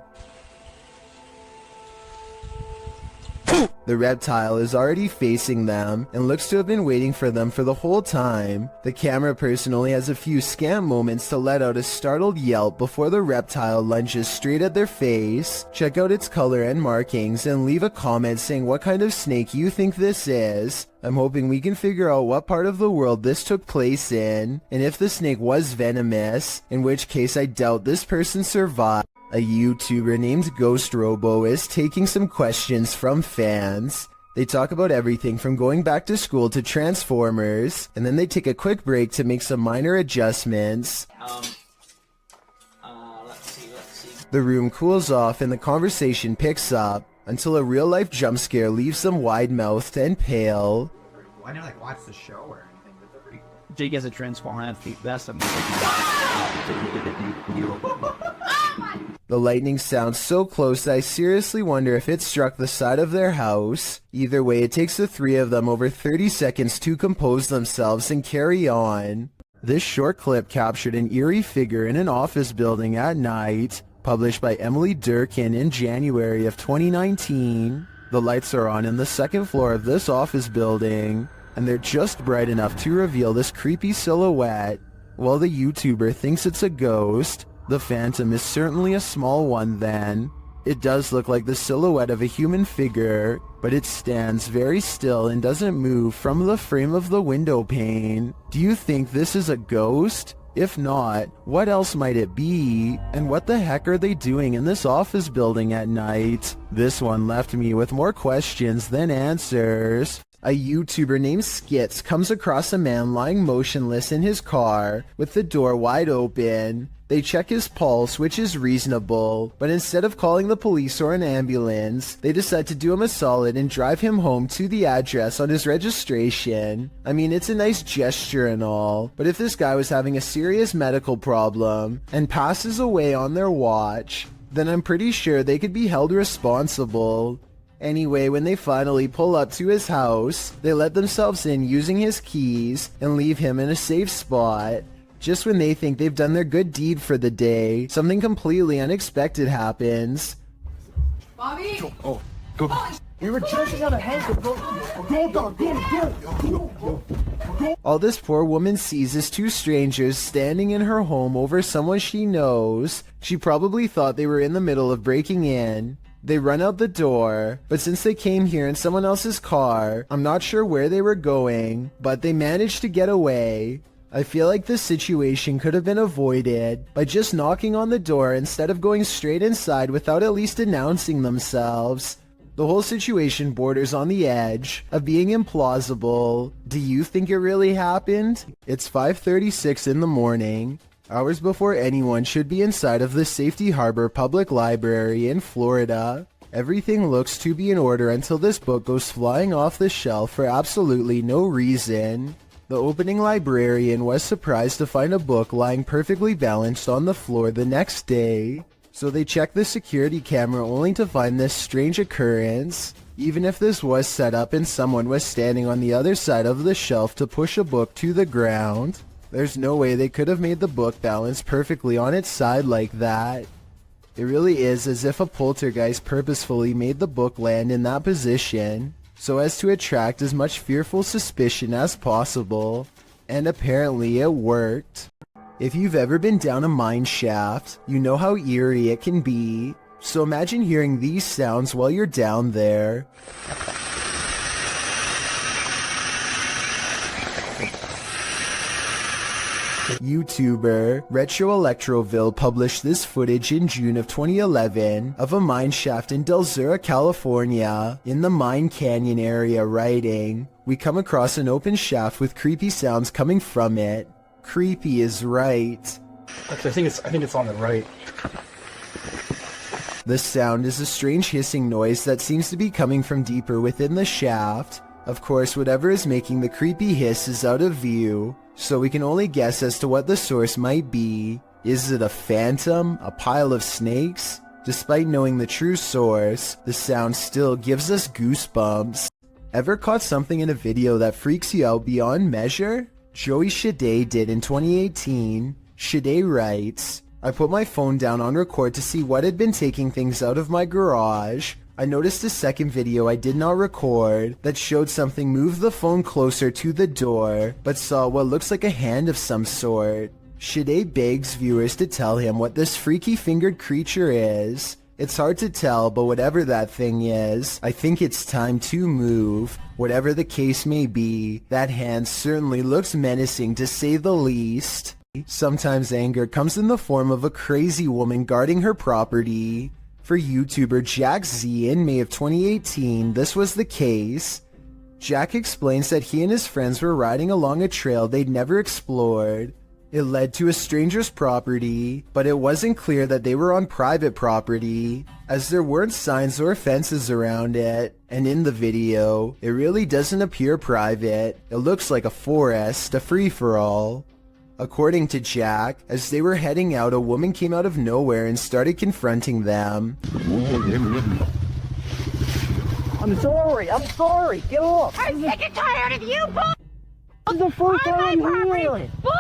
Speaker 1: The reptile is already facing them and looks to have been waiting for them for the whole time. The camera person only has a few scant moments to let out a startled yelp before the reptile lunges straight at their face. Check out its color and markings and leave a comment saying what kind of snake you think this is. I'm hoping we can figure out what part of the world this took place in, and if the snake was venomous, in which case I doubt this person survived. A YouTuber named Ghost Robo is taking some questions from fans. They talk about everything from going back to school to Transformers, and then they take a quick break to make some minor adjustments.
Speaker 2: Let's see.
Speaker 1: The room cools off and the conversation picks up until a real-life jump scare leaves them wide-mouthed and pale.
Speaker 8: I never watch the show or anything, but they're pretty cool.
Speaker 12: Jake has a transformer athlete. That's amazing.
Speaker 1: The lightning sounds so close that I seriously wonder if it struck the side of their house. Either way, it takes the three of them over 30 seconds to compose themselves and carry on. This short clip captured an eerie figure in an office building at night. published by Emily Durkin in January of 2019. The lights are on in the second floor of this office building, and they're just bright enough to reveal this creepy silhouette. While the YouTuber thinks it's a ghost, the phantom is certainly a small one then. It does look like the silhouette of a human figure, but it stands very still and doesn't move from the frame of the window pane. Do you think this is a ghost? If not, what else might it be? And what the heck are they doing in this office building at night? This one left me with more questions than answers. A YouTuber named Skits comes across a man lying motionless in his car with the door wide open. They check his pulse, which is reasonable, but instead of calling the police or an ambulance, they decide to do him a solid and drive him home to the address on his registration. I mean, it's a nice gesture and all, but if this guy was having a serious medical problem and passes away on their watch, then I'm pretty sure they could be held responsible. Anyway, when they finally pull up to his house, they let themselves in using his keys and leave him in a safe spot. Just when they think they've done their good deed for the day, something completely unexpected happens.
Speaker 14: Bobby?
Speaker 3: Oh, go.
Speaker 14: We were just on a head. Go.
Speaker 1: All this poor woman sees is two strangers standing in her home over someone she knows. She probably thought they were in the middle of breaking in. They run out the door, but since they came here in someone else's car, I'm not sure where they were going, but they managed to get away. I feel like this situation could have been avoided by just knocking on the door instead of going straight inside without at least announcing themselves. The whole situation borders on the edge of being implausible. Do you think it really happened? It's 5:36 in the morning, hours before anyone should be inside of the Safety Harbor Public Library in Florida. Everything looks to be in order until this book goes flying off the shelf for absolutely no reason. The opening librarian was surprised to find a book lying perfectly balanced on the floor the next day. So they checked the security camera only to find this strange occurrence. Even if this was set up and someone was standing on the other side of the shelf to push a book to the ground, there's no way they could have made the book balance perfectly on its side like that. It really is as if a poltergeist purposefully made the book land in that position, so as to attract as much fearful suspicion as possible. And apparently it worked. If you've ever been down a mine shaft, you know how eerie it can be. So imagine hearing these sounds while you're down there. YouTuber Retro Electroville published this footage in June of 2011 of a mine shaft in Del Sur, California, in the Mine Canyon area, writing, "We come across an open shaft with creepy sounds coming from it." Creepy is right.
Speaker 12: Actually, I think it's on the right.
Speaker 1: The sound is a strange hissing noise that seems to be coming from deeper within the shaft. Of course, whatever is making the creepy hiss is out of view, so we can only guess as to what the source might be. Is it a phantom? A pile of snakes? Despite knowing the true source, the sound still gives us goosebumps. Ever caught something in a video that freaks you out beyond measure? Joey Shade did in 2018. Shade writes, "I put my phone down on record to see what had been taking things out of my garage. I noticed a second video I did not record that showed something move the phone closer to the door, but saw what looks like a hand of some sort." Shade begs viewers to tell him what this freaky fingered creature is. It's hard to tell, but whatever that thing is, I think it's time to move. Whatever the case may be, that hand certainly looks menacing to say the least. Sometimes anger comes in the form of a crazy woman guarding her property. For YouTuber Jack Z in May of 2018, this was the case. Jack explains that he and his friends were riding along a trail they'd never explored. It led to a stranger's property, but it wasn't clear that they were on private property, as there weren't signs or fences around it. And in the video, it really doesn't appear private. It looks like a forest, a free-for-all. According to Jack, as they were heading out, a woman came out of nowhere and started confronting them.
Speaker 14: I'm sorry. Get off. I'm sick and tired of you, bull. This is the first time I'm here. Bull.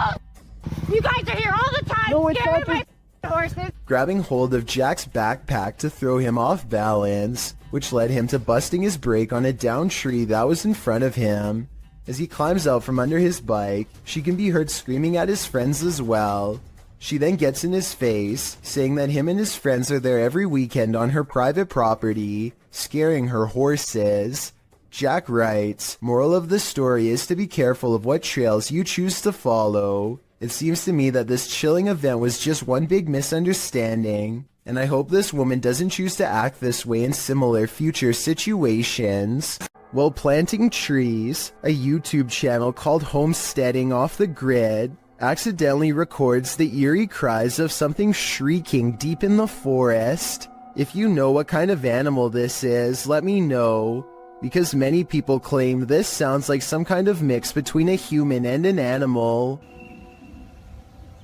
Speaker 14: You guys are here all the time. No, it's not. horses.
Speaker 1: grabbing hold of Jack's backpack to throw him off balance, which led him to busting his brake on a downed tree that was in front of him. As he climbs out from under his bike, she can be heard screaming at his friends as well. She then gets in his face, saying that him and his friends are there every weekend on her private property, scaring her horses. Jack writes, "Moral of the story is to be careful of what trails you choose to follow. It seems to me that this chilling event was just one big misunderstanding, and I hope this woman doesn't choose to act this way in similar future situations." While planting trees, a YouTube channel called Homesteading Off the Grid accidentally records the eerie cries of something shrieking deep in the forest. If you know what kind of animal this is, let me know, because many people claim this sounds like some kind of mix between a human and an animal.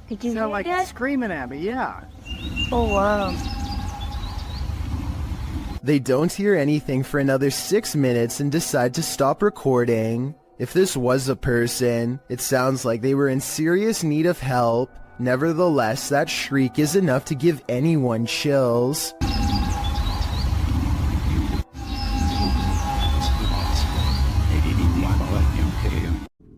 Speaker 14: Did you sound like that? Screaming at me, yeah.
Speaker 21: Oh, wow.
Speaker 1: They don't hear anything for another 6 minutes and decide to stop recording. If this was a person, it sounds like they were in serious need of help. Nevertheless, that shriek is enough to give anyone chills.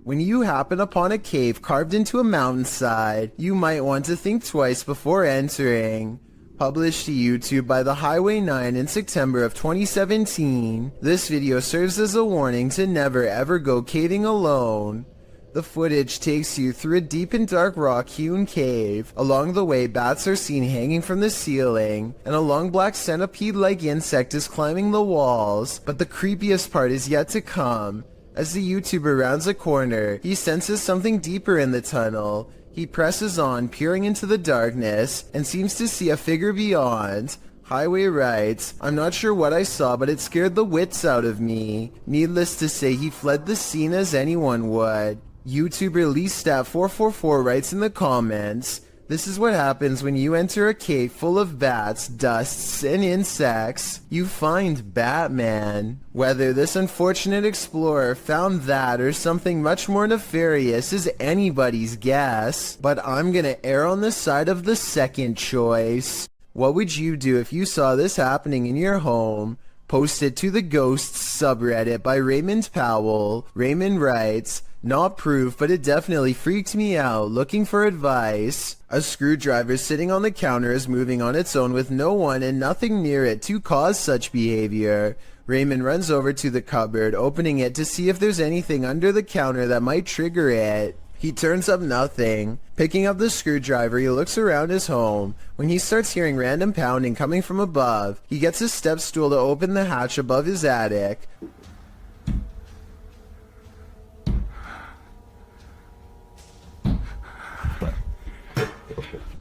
Speaker 1: When you happen upon a cave carved into a mountainside, you might want to think twice before entering. Published to YouTube by the Highway 9 in September of 2017, this video serves as a warning to never ever go caving alone. The footage takes you through a deep and dark rock-hewn cave. Along the way, bats are seen hanging from the ceiling, and a long black centipede-like insect is climbing the walls. But the creepiest part is yet to come. As the YouTuber rounds a corner, he senses something deeper in the tunnel. He presses on, peering into the darkness, and seems to see a figure beyond. Highway writes, "I'm not sure what I saw, but it scared the wits out of me." Needless to say, he fled the scene as anyone would. YouTuber LeeStat444 writes in the comments, "This is what happens when you enter a cave full of bats, dusts, and insects. You find Batman." Whether this unfortunate explorer found that or something much more nefarious is anybody's guess, but I'm gonna err on the side of the second choice. What would you do if you saw this happening in your home? Post it to the Ghosts subreddit by Raymond Powell. Raymond writes, "Not proof, but it definitely freaked me out. Looking for advice. A screwdriver sitting on the counter is moving on its own with no one and nothing near it to cause such behavior." Raymond runs over to the cupboard, opening it to see if there's anything under the counter that might trigger it. He turns up nothing. Picking up the screwdriver, he looks around his home. When he starts hearing random pounding coming from above, he gets a step stool to open the hatch above his attic.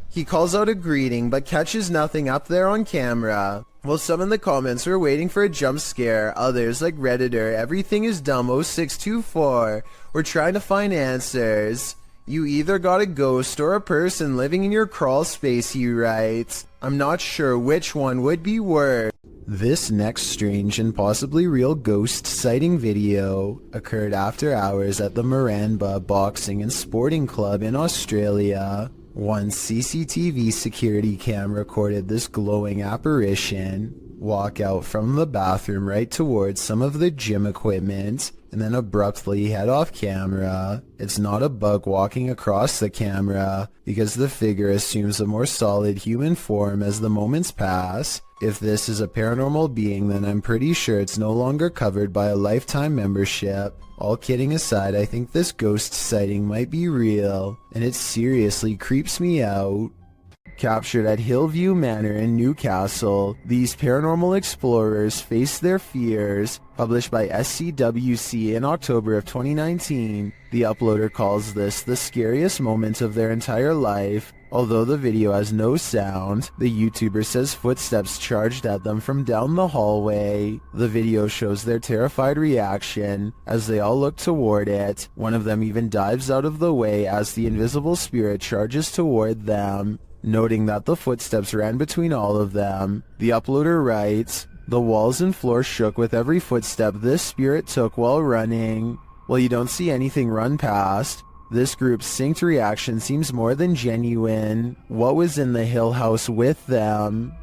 Speaker 1: He calls out a greeting, but catches nothing up there on camera. While some in the comments were waiting for a jump scare, others, like Redditor Everything is Dumb 0624, were trying to find answers. "You either got a ghost or a person living in your crawl space," he writes. "I'm not sure which one would be worse." This next strange and possibly real ghost sighting video occurred after hours at the Maranba Boxing and Sporting Club in Australia. One CCTV security cam recorded this glowing apparition walk out from the bathroom right towards some of the gym equipment and then abruptly head off camera. It's not a bug walking across the camera because the figure assumes a more solid human form as the moments pass. If this is a paranormal being, then I'm pretty sure it's no longer covered by a lifetime membership. All kidding aside, I think this ghost sighting might be real, and it seriously creeps me out. Captured at Hillview Manor in Newcastle, these paranormal explorers face their fears. Published by SCWC in October of 2019, the uploader calls this the scariest moment of their entire life. Although the video has no sound, the YouTuber says footsteps charged at them from down the hallway. The video shows their terrified reaction as they all look toward it. One of them even dives out of the way as the invisible spirit charges toward them. Noting that the footsteps ran between all of them, the uploader writes, "The walls and floor shook with every footstep this spirit took while running." While you don't see anything run past, This group's synced reaction seems more than genuine. What was in the Hill House with them?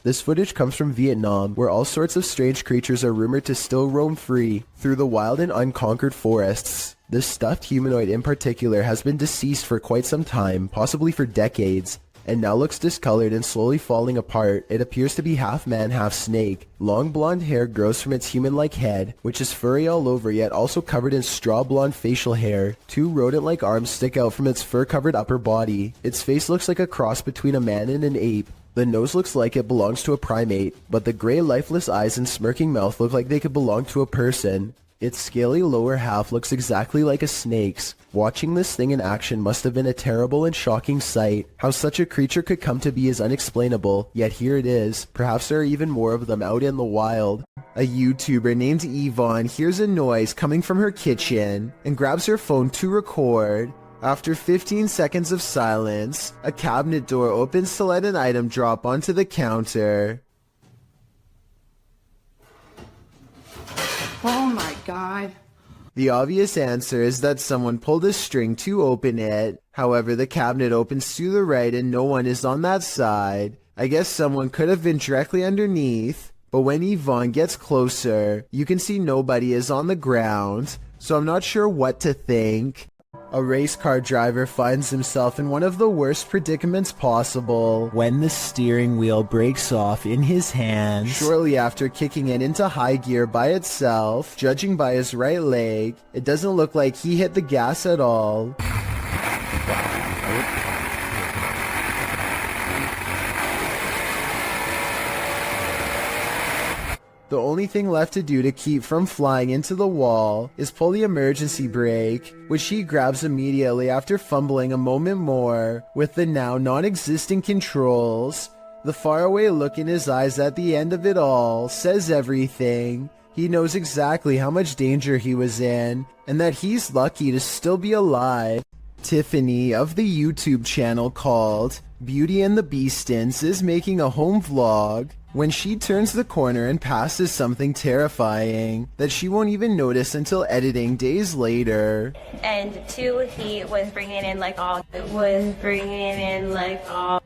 Speaker 1: This footage comes from Vietnam, where all sorts of strange creatures are rumored to still roam free through the wild and unconquered forests. This stuffed humanoid in particular has been deceased for quite some time, possibly for decades, and now looks discolored and slowly falling apart. It appears to be half man, half snake. Long blonde hair grows from its human-like head, which is furry all over yet also covered in straw blonde facial hair. Two rodent-like arms stick out from its fur-covered upper body. Its face looks like a cross between a man and an ape. The nose looks like it belongs to a primate, but the gray lifeless eyes and smirking mouth look like they could belong to a person. Its scaly lower half looks exactly like a snake's. Watching this thing in action must have been a terrible and shocking sight. How such a creature could come to be is unexplainable, yet here it is. Perhaps there are even more of them out in the wild. A YouTuber named Yvonne hears a noise coming from her kitchen and grabs her phone to record. After 15 seconds of silence, a cabinet door opens to let an item drop onto the counter.
Speaker 14: Oh my god.
Speaker 1: The obvious answer is that someone pulled a string to open it. However, the cabinet opens to the right and no one is on that side. I guess someone could have been directly underneath, but when Yvonne gets closer, you can see nobody is on the ground, so I'm not sure what to think. A race car driver finds himself in one of the worst predicaments possible when the steering wheel breaks off in his hands shortly after kicking it into high gear by itself. Judging by his right leg, it doesn't look like he hit the gas at all. The only thing left to do to keep from flying into the wall is pull the emergency brake, which he grabs immediately after fumbling a moment more with the now non-existent controls. The faraway look in his eyes at the end of it all says everything. He knows exactly how much danger he was in, and that he's lucky to still be alive. Tiffany of the YouTube channel called Beauty and the Beastins is making a home vlog when she turns the corner and passes something terrifying that she won't even notice until editing days later.
Speaker 9: And two, he was bringing in like all.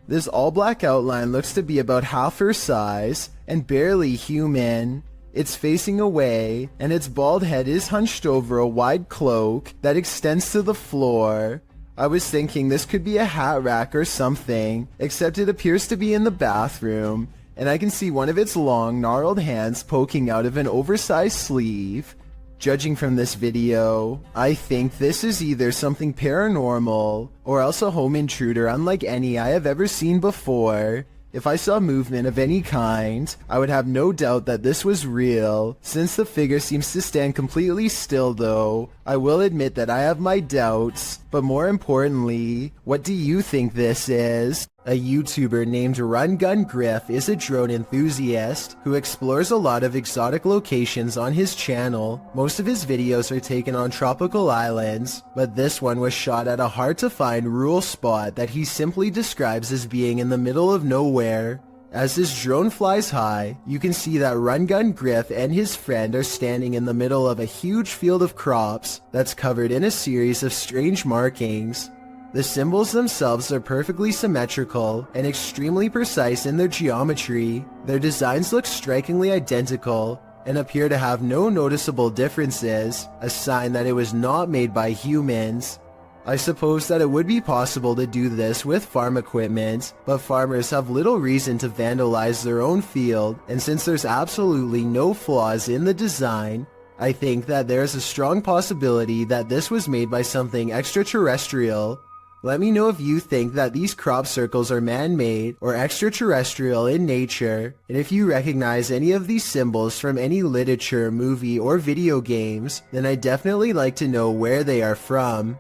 Speaker 1: This all-black outline looks to be about half her size and barely human. It's facing away, and its bald head is hunched over a wide cloak that extends to the floor. I was thinking this could be a hat rack or something, except it appears to be in the bathroom, and I can see one of its long, gnarled hands poking out of an oversized sleeve. Judging from this video, I think this is either something paranormal, or else a home intruder unlike any I have ever seen before. If I saw movement of any kind, I would have no doubt that this was real. Since the figure seems to stand completely still though, I will admit that I have my doubts. But more importantly, what do you think this is? A YouTuber named Run Gun Griff is a drone enthusiast who explores a lot of exotic locations on his channel. Most of his videos are taken on tropical islands, but this one was shot at a hard-to-find rural spot that he simply describes as being in the middle of nowhere. As his drone flies high, you can see that Run Gun Griff and his friend are standing in the middle of a huge field of crops that's covered in a series of strange markings. The symbols themselves are perfectly symmetrical and extremely precise in their geometry. Their designs look strikingly identical and appear to have no noticeable differences, a sign that it was not made by humans. I suppose that it would be possible to do this with farm equipment, but farmers have little reason to vandalize their own field, and since there's absolutely no flaws in the design, I think that there's a strong possibility that this was made by something extraterrestrial. Let me know if you think that these crop circles are man-made or extraterrestrial in nature, and if you recognize any of these symbols from any literature, movie, or video games, then I'd definitely like to know where they are from.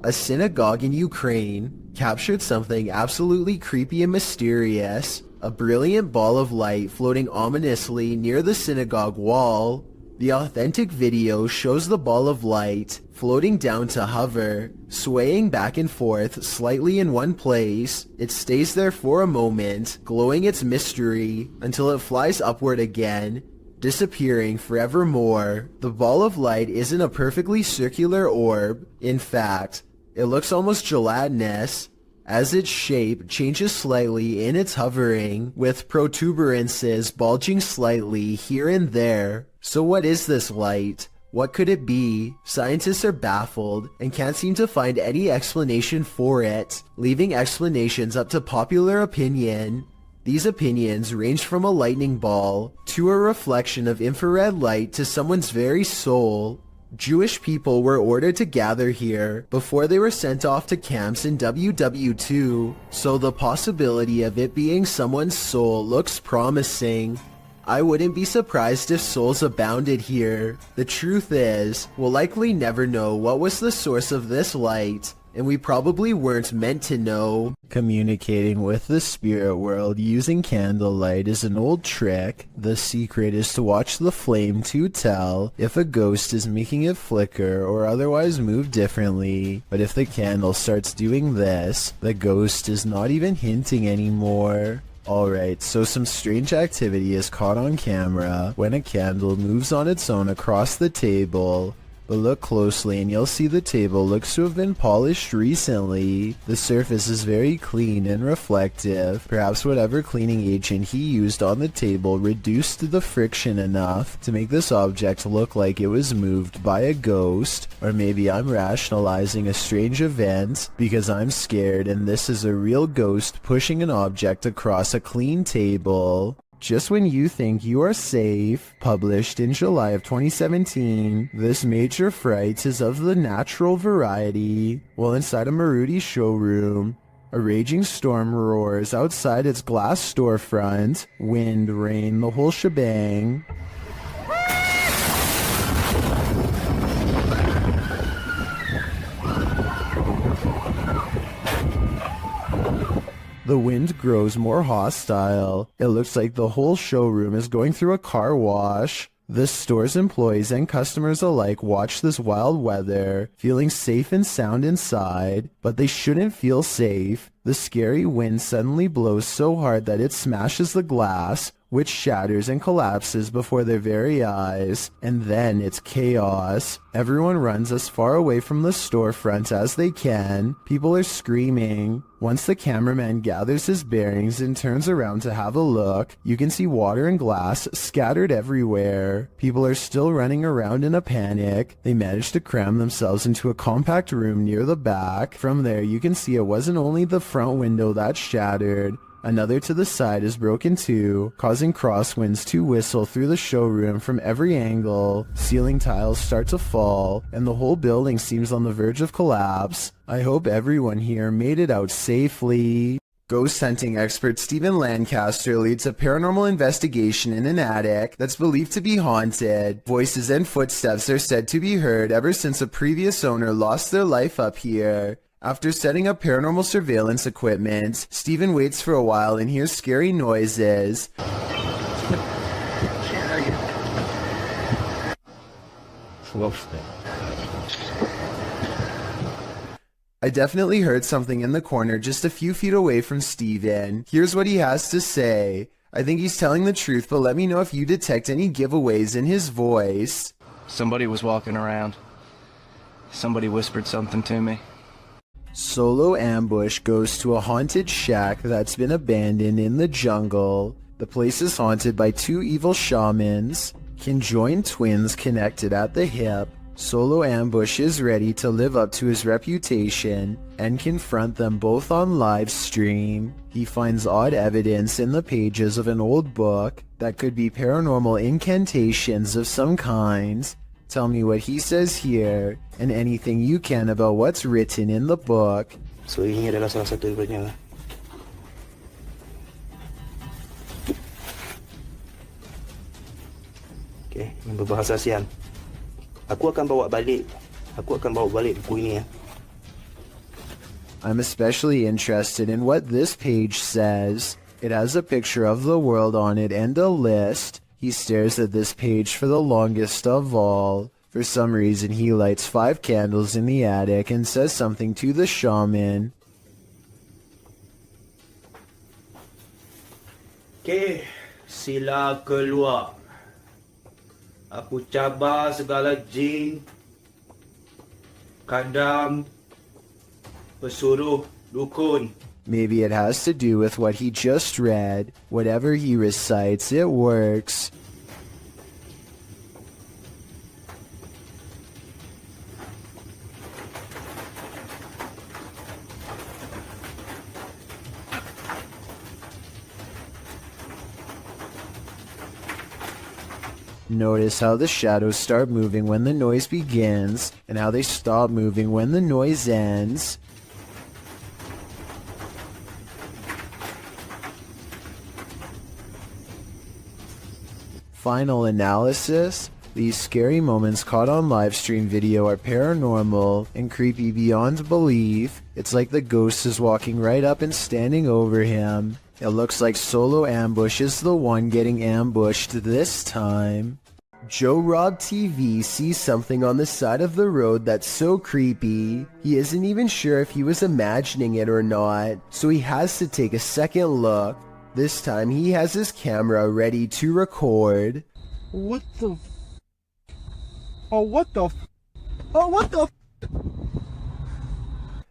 Speaker 1: A synagogue in Ukraine captured something absolutely creepy and mysterious, a brilliant ball of light floating ominously near the synagogue wall. The authentic video shows the ball of light floating down to hover, swaying back and forth slightly in one place. It stays there for a moment, glowing its mystery, until it flies upward again, disappearing forevermore. The ball of light isn't a perfectly circular orb. In fact, it looks almost gelatinous, as its shape changes slightly in its hovering, with protuberances bulging slightly here and there. So what is this light? What could it be? Scientists are baffled and can't seem to find any explanation for it, leaving explanations up to popular opinion. These opinions range from a lightning ball to a reflection of infrared light to someone's very soul. Jewish people were ordered to gather here before they were sent off to camps in WW2, so the possibility of it being someone's soul looks promising. I wouldn't be surprised if souls abounded here. The truth is, we'll likely never know what was the source of this light, and we probably weren't meant to know. Communicating with the spirit world using candlelight is an old trick. The secret is to watch the flame to tell if a ghost is making it flicker or otherwise move differently. But if the candle starts doing this, the ghost is not even hinting anymore. Alright, so some strange activity is caught on camera when a candle moves on its own across the table. But look closely and you'll see the table looks to have been polished recently. The surface is very clean and reflective. Perhaps whatever cleaning agent he used on the table reduced the friction enough to make this object look like it was moved by a ghost. Or maybe I'm rationalizing a strange event because I'm scared and this is a real ghost pushing an object across a clean table. Just when you think you are safe, published in July of 2017, this major fright is of the natural variety. While inside a Maruti showroom, a raging storm roars outside its glass storefront. Wind, rain, the whole shebang. The wind grows more hostile. It looks like the whole showroom is going through a car wash. The store's employees and customers alike watch this wild weather, feeling safe and sound inside, but they shouldn't feel safe. The scary wind suddenly blows so hard that it smashes the glass, which shatters and collapses before their very eyes, and then it's chaos. Everyone runs as far away from the storefront as they can. People are screaming. Once the cameraman gathers his bearings and turns around to have a look, you can see water and glass scattered everywhere. People are still running around in a panic. They manage to cram themselves into a compact room near the back. From there you can see it wasn't only the front window that shattered. Another to the side is broken too, causing crosswinds to whistle through the showroom from every angle. Ceiling tiles start to fall, and the whole building seems on the verge of collapse. I hope everyone here made it out safely. Ghost hunting expert Stephen Lancaster leads a paranormal investigation in an attic that's believed to be haunted. Voices and footsteps are said to be heard ever since a previous owner lost their life up here. After setting up paranormal surveillance equipment, Stephen waits for a while and hears scary noises. I definitely heard something in the corner just a few feet away from Stephen. Here's what he has to say. I think he's telling the truth, but let me know if you detect any giveaways in his voice.
Speaker 20: Somebody was walking around. Somebody whispered something to me.
Speaker 1: Solo Ambush goes to a haunted shack that's been abandoned in the jungle. The place is haunted by two evil shamans, conjoined twins connected at the hip. Solo Ambush is ready to live up to his reputation and confront them both on live stream. He finds odd evidence in the pages of an old book that could be paranormal incantations of some kind. Tell me what he says here, and anything you can about what's written in the book.
Speaker 10: So ini adalah salah satu daripadanya. Okay, ini berbahasa ASEAN. Aku akan bawa balik buku ini ya.
Speaker 1: I'm especially interested in what this page says. It has a picture of the world on it and a list. He stares at this page for the longest of all. For some reason, he lights 5 candles in the attic and says something to the shaman.
Speaker 10: Okay, sila keluar. Aku cabar segala jin, kadam, pesuruh, dukun.
Speaker 1: Maybe it has to do with what he just read. Whatever he recites, it works. Notice how the shadows start moving when the noise begins, and how they stop moving when the noise ends. Final analysis: these scary moments caught on livestream video are paranormal and creepy beyond belief. It's like the ghost is walking right up and standing over him. It looks like Solo Ambush is the one getting ambushed this time. Joe Rob TV sees something on the side of the road that's so creepy, he isn't even sure if he was imagining it or not, so he has to take a second look. This time he has his camera ready to record.
Speaker 17: What the Oh, what the Oh, what the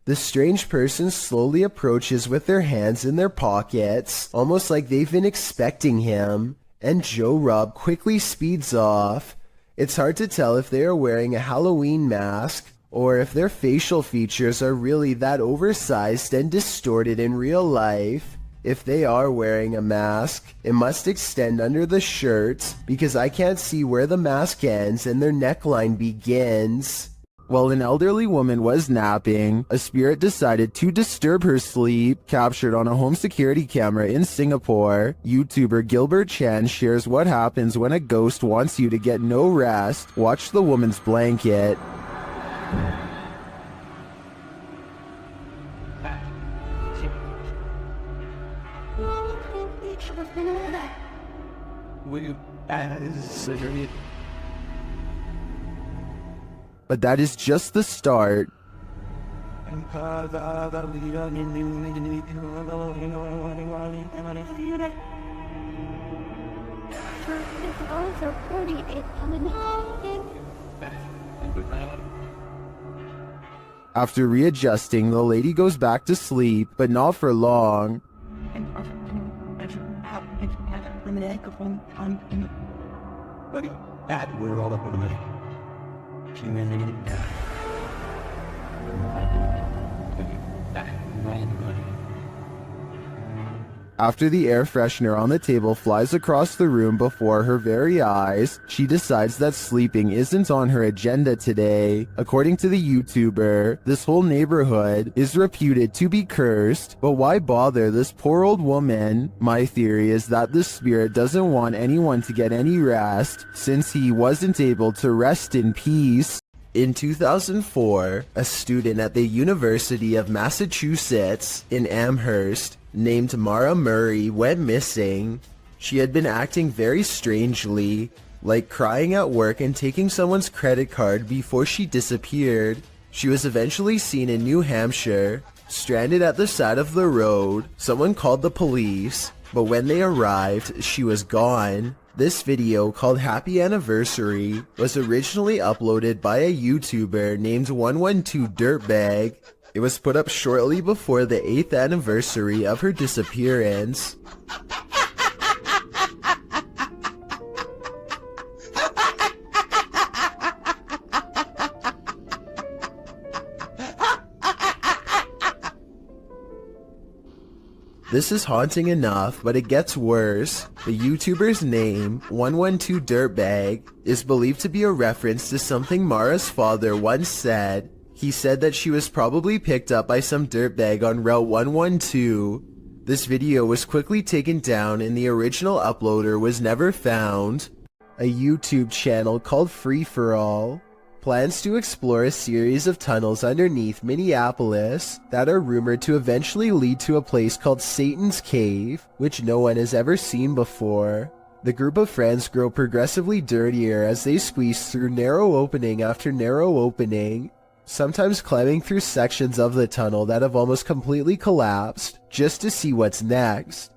Speaker 1: The strange person slowly approaches with their hands in their pockets, almost like they've been expecting him, and Joe Rob quickly speeds off. It's hard to tell if they are wearing a Halloween mask, or if their facial features are really that oversized and distorted in real life. If they are wearing a mask, it must extend under the shirt, because I can't see where the mask ends and their neckline begins. While an elderly woman was napping, a spirit decided to disturb her sleep. Captured on a home security camera in Singapore, YouTuber Gilbert Chan shares what happens when a ghost wants you to get no rest. Watch the woman's blanket. But that is just the start. After readjusting, the lady goes back to sleep, but not for long. After the air freshener on the table flies across the room before her very eyes, she decides that sleeping isn't on her agenda today. According to the YouTuber, this whole neighborhood is reputed to be cursed, but why bother this poor old woman? My theory is that the spirit doesn't want anyone to get any rest, since he wasn't able to rest in peace. In 2004, a student at the University of Massachusetts in Amherst named Mara Murray went missing. She had been acting very strangely, like crying at work and taking someone's credit card before she disappeared. She was eventually seen in New Hampshire, stranded at the side of the road. Someone called the police, but when they arrived, she was gone. This video, called Happy Anniversary, was originally uploaded by a YouTuber named 112 Dirtbag. It was put up shortly before the 8th anniversary of her disappearance. This is haunting enough, but it gets worse. The YouTuber's name, 112 Dirtbag, is believed to be a reference to something Mara's father once said. He said that she was probably picked up by some dirtbag on Route 112. This video was quickly taken down and the original uploader was never found. A YouTube channel called Free For All plans to explore a series of tunnels underneath Minneapolis that are rumored to eventually lead to a place called Satan's Cave, which no one has ever seen before. The group of friends grow progressively dirtier as they squeeze through narrow opening after narrow opening, sometimes climbing through sections of the tunnel that have almost completely collapsed just to see what's next.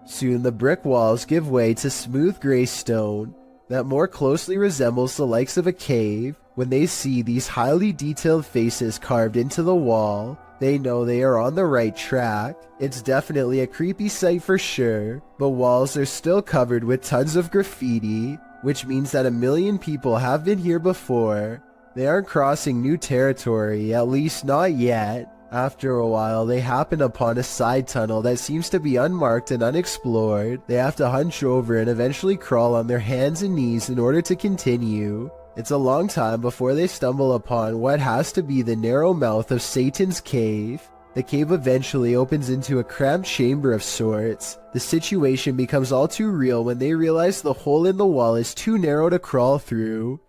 Speaker 1: Soon the brick walls give way to smooth gray stone that more closely resembles the likes of a cave. When they see these highly detailed faces carved into the wall, they know they are on the right track. It's definitely a creepy sight for sure, but walls are still covered with tons of graffiti, which means that a million people have been here before. They aren't crossing new territory, at least not yet. After a while, they happen upon a side tunnel that seems to be unmarked and unexplored. They have to hunch over and eventually crawl on their hands and knees in order to continue. It's a long time before they stumble upon what has to be the narrow mouth of Satan's cave. The cave eventually opens into a cramped chamber of sorts. The situation becomes all too real when they realize the hole in the wall is too narrow to crawl through.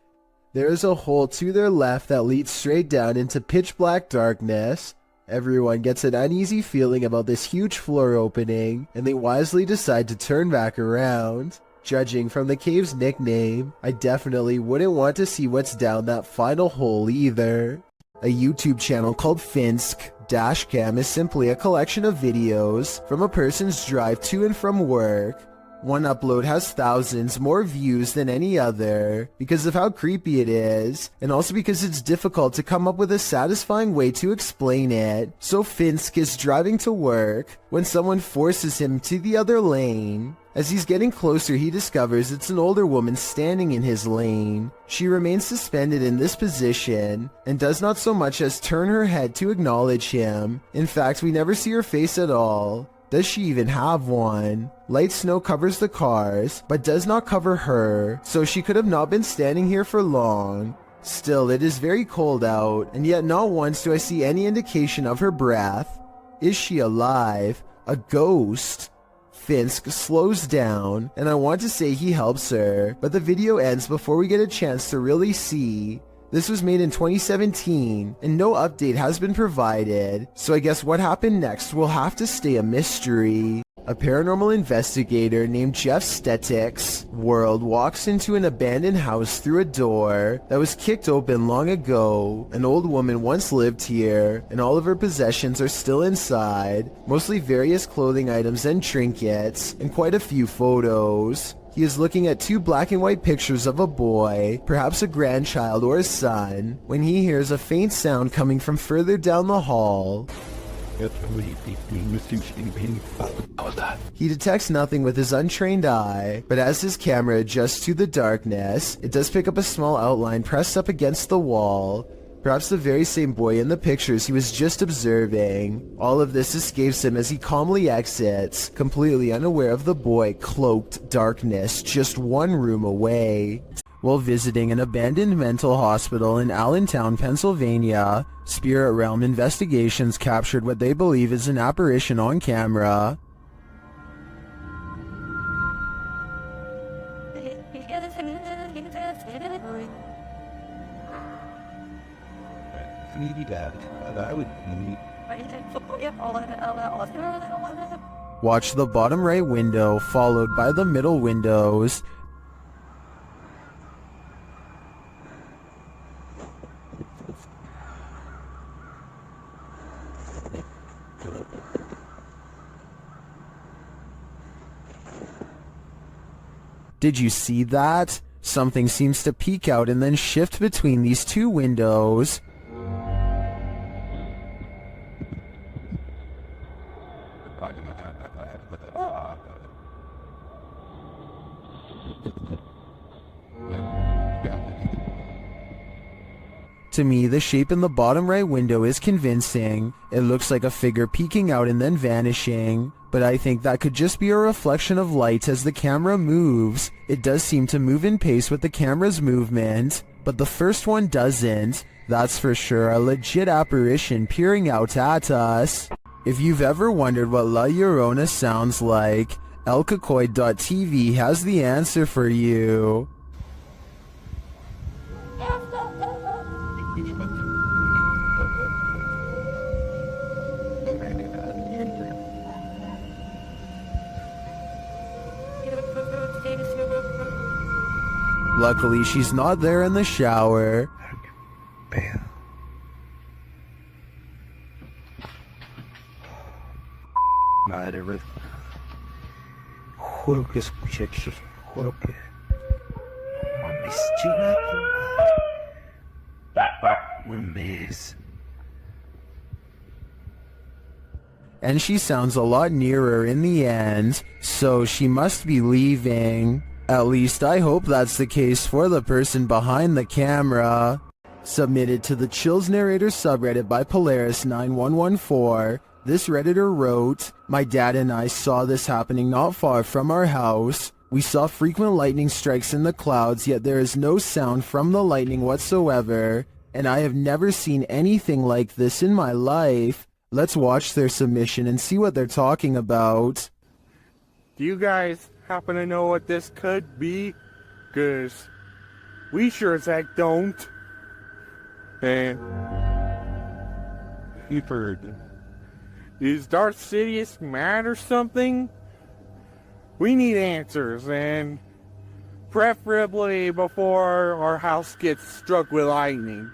Speaker 1: There is a hole to their left that leads straight down into pitch black darkness. Everyone gets an uneasy feeling about this huge floor opening, and they wisely decide to turn back around. Judging from the cave's nickname, I definitely wouldn't want to see what's down that final hole either. A YouTube channel called Finsk Dashcam is simply a collection of videos from a person's drive to and from work. One upload has thousands more views than any other because of how creepy it is, and also because it's difficult to come up with a satisfying way to explain it. So Finsk is driving to work when someone forces him to the other lane. As he's getting closer, he discovers it's an older woman standing in his lane. She remains suspended in this position and does not so much as turn her head to acknowledge him. In fact, we never see her face at all. Does she even have one? Light snow covers the cars, but does not cover her, so she could have not been standing here for long. Still, it is very cold out, and yet not once do I see any indication of her breath. Is she alive? A ghost? Finsk slows down, and I want to say he helps her, but the video ends before we get a chance to really see. This was made in 2017, and no update has been provided, so I guess what happened next will have to stay a mystery. A paranormal investigator named Jeff Stetik's world walks into an abandoned house through a door that was kicked open long ago. An old woman once lived here, and all of her possessions are still inside, mostly various clothing items and trinkets, and quite a few photos. He is looking at two black and white pictures of a boy, perhaps a grandchild or a son, when he hears a faint sound coming from further down the hall. He detects nothing with his untrained eye, but as his camera adjusts to the darkness, it does pick up a small outline pressed up against the wall. Perhaps the very same boy in the pictures he was just observing. All of this escapes him as he calmly exits, completely unaware of the boy cloaked darkness just one room away. While visiting an abandoned mental hospital in Allentown, Pennsylvania, Spirit Realm Investigations captured what they believe is an apparition on camera. Watch the bottom right window followed by the middle windows. Did you see that? Something seems to peek out and then shift between these two windows. To me, the shape in the bottom right window is convincing. It looks like a figure peeking out and then vanishing, but I think that could just be a reflection of light as the camera moves. It does seem to move in pace with the camera's movement, but the first one doesn't. That's for sure a legit apparition peering out at us. If you've ever wondered what La Llorona sounds like, elcacoid.tv has the answer for you. Luckily, she's not there in the shower.
Speaker 10: Madre, Ruth. Juro que escuché eso. Juro que... Mames, chingada. Un mes.
Speaker 1: And she sounds a lot nearer in the end, so she must be leaving. At least I hope that's the case for the person behind the camera. Submitted to the Chills Narrator subreddit by Polaris9114, this Redditor wrote, "My dad and I saw this happening not far from our house. We saw frequent lightning strikes in the clouds, yet there is no sound from the lightning whatsoever, and I have never seen anything like this in my life." Let's watch their submission and see what they're talking about.
Speaker 11: Do you guys happen to know what this could be? 'Cause we sure as heck don't. And you've heard. Is Darth Sidious mad or something? We need answers, and preferably before our house gets struck with lightning.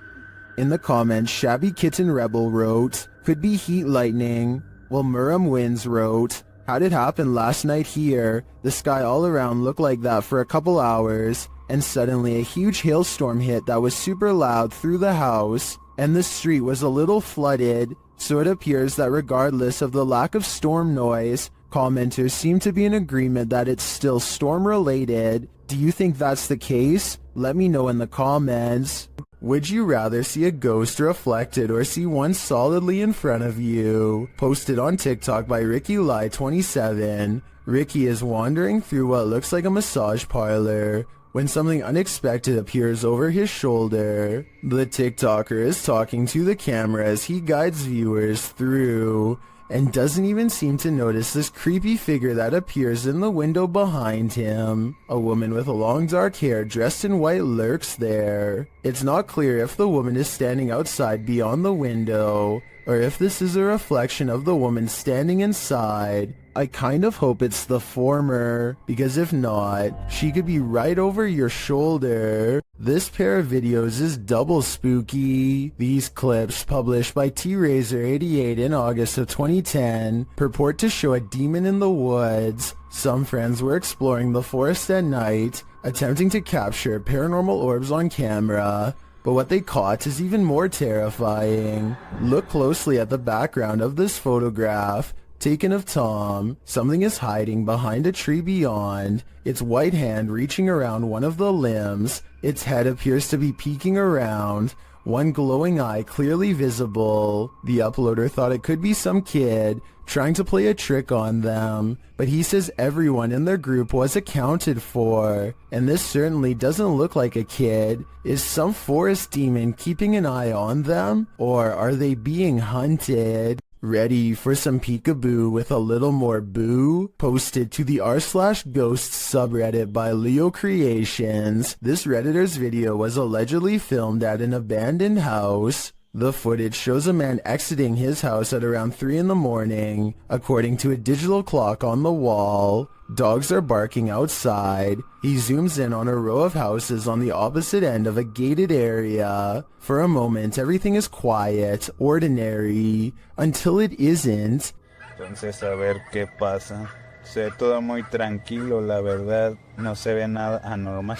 Speaker 1: In the comments, Shabby Kitten Rebel wrote, "Could be heat lightning." While Muram Wins wrote, "How'd it happen last night here? The sky all around looked like that for a couple hours, and suddenly a huge hailstorm hit that was super loud through the house, and the street was a little flooded, so it appears that regardless of the lack of storm noise, commenters seem to be in agreement that it's still storm-related. Do you think that's the case? Let me know in the comments. Would you rather see a ghost reflected or see one solidly in front of you?" Posted on TikTok by RickyLie27. Ricky is wandering through what looks like a massage parlor when something unexpected appears over his shoulder. The TikToker is talking to the camera as he guides viewers through, and doesn't even seem to notice this creepy figure that appears in the window behind him. A woman with long dark hair dressed in white lurks there. It's not clear if the woman is standing outside beyond the window, or if this is a reflection of the woman standing inside. I kind of hope it's the former, because if not, she could be right over your shoulder. This pair of videos is double spooky. These clips, published by TRazor88 in August of 2010, purport to show a demon in the woods. Some friends were exploring the forest at night, attempting to capture paranormal orbs on camera. But what they caught is even more terrifying. Look closely at the background of this photograph, taken of Tom. Something is hiding behind a tree beyond, its white hand reaching around one of the limbs. Its head appears to be peeking around, one glowing eye clearly visible. The uploader thought it could be some kid trying to play a trick on them, but he says everyone in their group was accounted for, and this certainly doesn't look like a kid. Is some forest demon keeping an eye on them, or are they being hunted? Ready for some peekaboo with a little more boo? Posted to the r/ghosts subreddit by Leo Creations. This Redditor's video was allegedly filmed at an abandoned house. The footage shows a man exiting his house at around 3 in the morning, according to a digital clock on the wall. Dogs are barking outside. He zooms in on a row of houses on the opposite end of a gated area. For a moment, everything is quiet, ordinary, until it isn't.
Speaker 22: Entonces, a ver qué pasa. Se ve todo muy tranquilo, la verdad. No se ve nada anormal.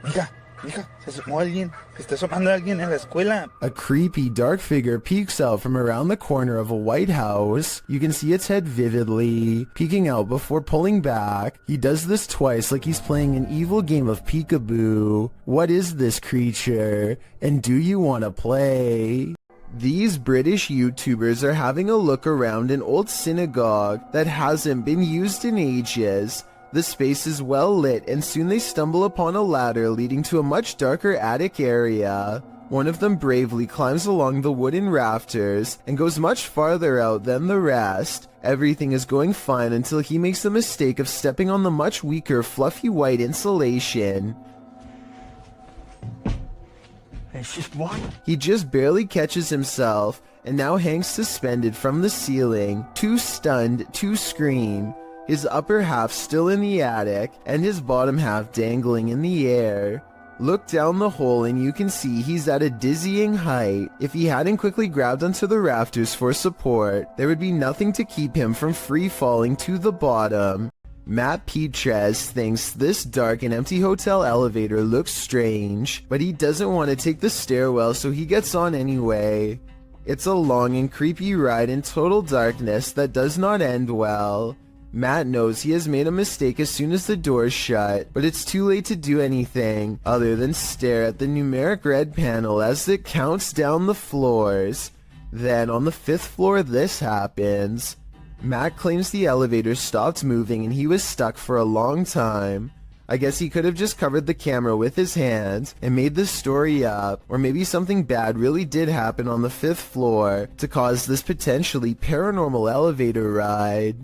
Speaker 22: Mija, se asomó alguien. Se está asomando alguien en la escuela.
Speaker 1: A creepy dark figure peeks out from around the corner of a white house. You can see its head vividly, peeking out before pulling back. He does this twice like he's playing an evil game of peekaboo. What is this creature? And do you want to play? These British YouTubers are having a look around an old synagogue that hasn't been used in ages. The space is well lit, and soon they stumble upon a ladder leading to a much darker attic area. One of them bravely climbs along the wooden rafters and goes much farther out than the rest. Everything is going fine until he makes the mistake of stepping on the much weaker fluffy white insulation.
Speaker 22: It's just what?
Speaker 1: He just barely catches himself and now hangs suspended from the ceiling, too stunned to scream. his upper half still in the attic and his bottom half dangling in the air. Look down the hole and you can see he's at a dizzying height. If he hadn't quickly grabbed onto the rafters for support, there would be nothing to keep him from free falling to the bottom. Matt Petrez thinks this dark and empty hotel elevator looks strange, but he doesn't want to take the stairwell, so he gets on anyway. It's a long and creepy ride in total darkness that does not end well. Matt knows he has made a mistake as soon as the doors shut, but it's too late to do anything other than stare at the numeric red panel as it counts down the floors. Then on the 5th floor this happens. Matt claims the elevator stopped moving and he was stuck for a long time. I guess he could have just covered the camera with his hand and made the story up, or maybe something bad really did happen on the 5th floor to cause this potentially paranormal elevator ride.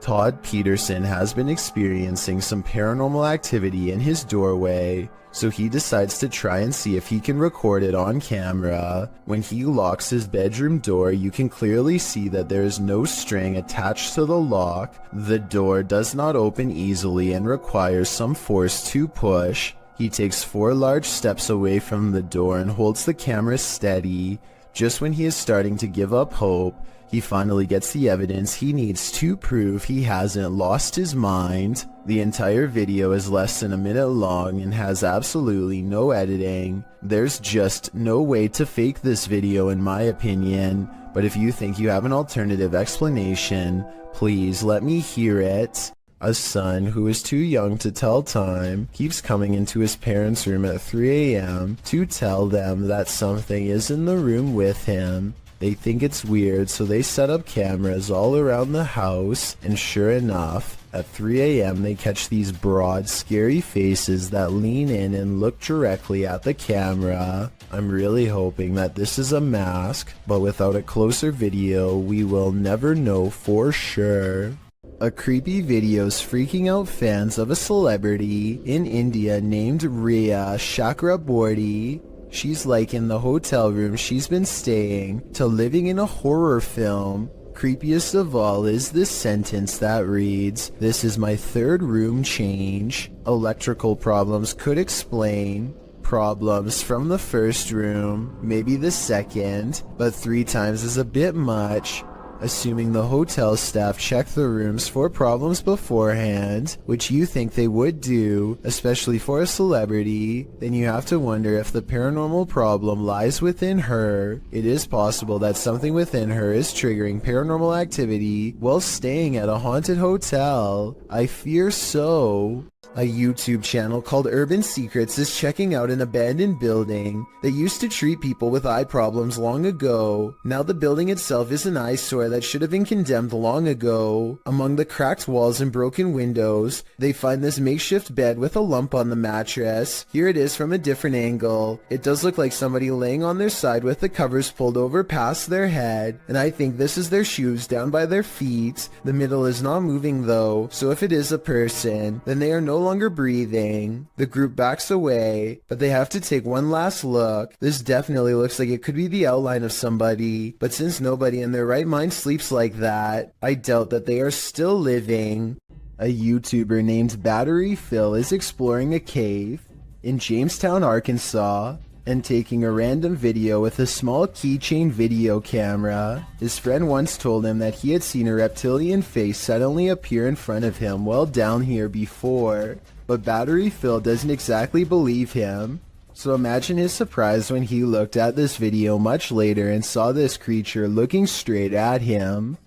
Speaker 1: Todd Peterson has been experiencing some paranormal activity in his doorway, so he decides to try and see if he can record it on camera. When he locks his bedroom door, you can clearly see that there is no string attached to the lock. The door does not open easily and requires some force to push. He takes 4 large steps away from the door and holds the camera steady. Just when he is starting to give up hope, he finally gets the evidence he needs to prove he hasn't lost his mind. The entire video is less than a minute long and has absolutely no editing. There's just no way to fake this video in my opinion, but if you think you have an alternative explanation, please let me hear it. A son who is too young to tell time keeps coming into his parents' room at 3 a.m. to tell them that something is in the room with him. They think it's weird, so they set up cameras all around the house, and sure enough, at 3 a.m. they catch these broad, scary faces that lean in and look directly at the camera. I'm really hoping that this is a mask, but without a closer video, we will never know for sure. A creepy video's freaking out fans of a celebrity in India named Riya Chakraborty. She's likened the hotel room she's been staying to living in a horror film. Creepiest of all is this sentence that reads, "This is my 3rd room change. Electrical problems could explain. Problems from the 1st room, maybe the 2nd, but 3 times is a bit much." Assuming the hotel staff checked the rooms for problems beforehand, which you think they would do, especially for a celebrity, then you have to wonder if the paranormal problem lies within her. It is possible that something within her is triggering paranormal activity while staying at a haunted hotel. I fear so. A YouTube channel called Urban Secrets is checking out an abandoned building that used to treat people with eye problems long ago. Now the building itself is an eyesore that should have been condemned long ago. Among the cracked walls and broken windows, they find this makeshift bed with a lump on the mattress. Here it is from a different angle. It does look like somebody laying on their side with the covers pulled over past their head, and I think this is their shoes down by their feet. The middle is not moving though, so if it is a person, then they are no longer breathing. The group backs away, but they have to take one last look. This definitely looks like it could be the outline of somebody, but since nobody in their right mind sleeps like that, I doubt that they are still living. A YouTuber named Battery Phil is exploring a cave in Jamestown, Arkansas, and taking a random video with a small keychain video camera. His friend once told him that he had seen a reptilian face suddenly appear in front of him while down here before, but Battery Phil doesn't exactly believe him. So imagine his surprise when he looked at this video much later and saw this creature looking straight at him.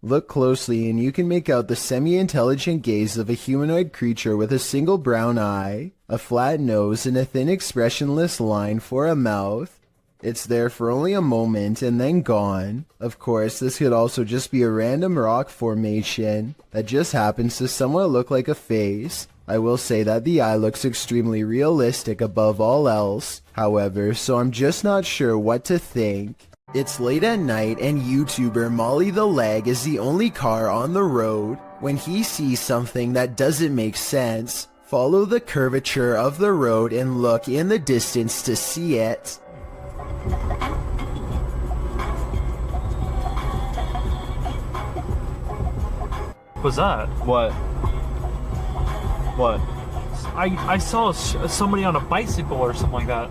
Speaker 1: Look closely and you can make out the semi-intelligent gaze of a humanoid creature with a single brown eye, a flat nose, and a thin expressionless line for a mouth. It's there for only a moment and then gone. Of course, this could also just be a random rock formation that just happens to somewhat look like a face. I will say that the eye looks extremely realistic above all else, however, so I'm just not sure what to think. It's late at night and YouTuber Molly the Leg is the only car on the road. When he sees something that doesn't make sense, follow the curvature of the road and look in the distance to see it.
Speaker 6: was that?
Speaker 10: What? What?
Speaker 6: I saw somebody on a bicycle or something like that.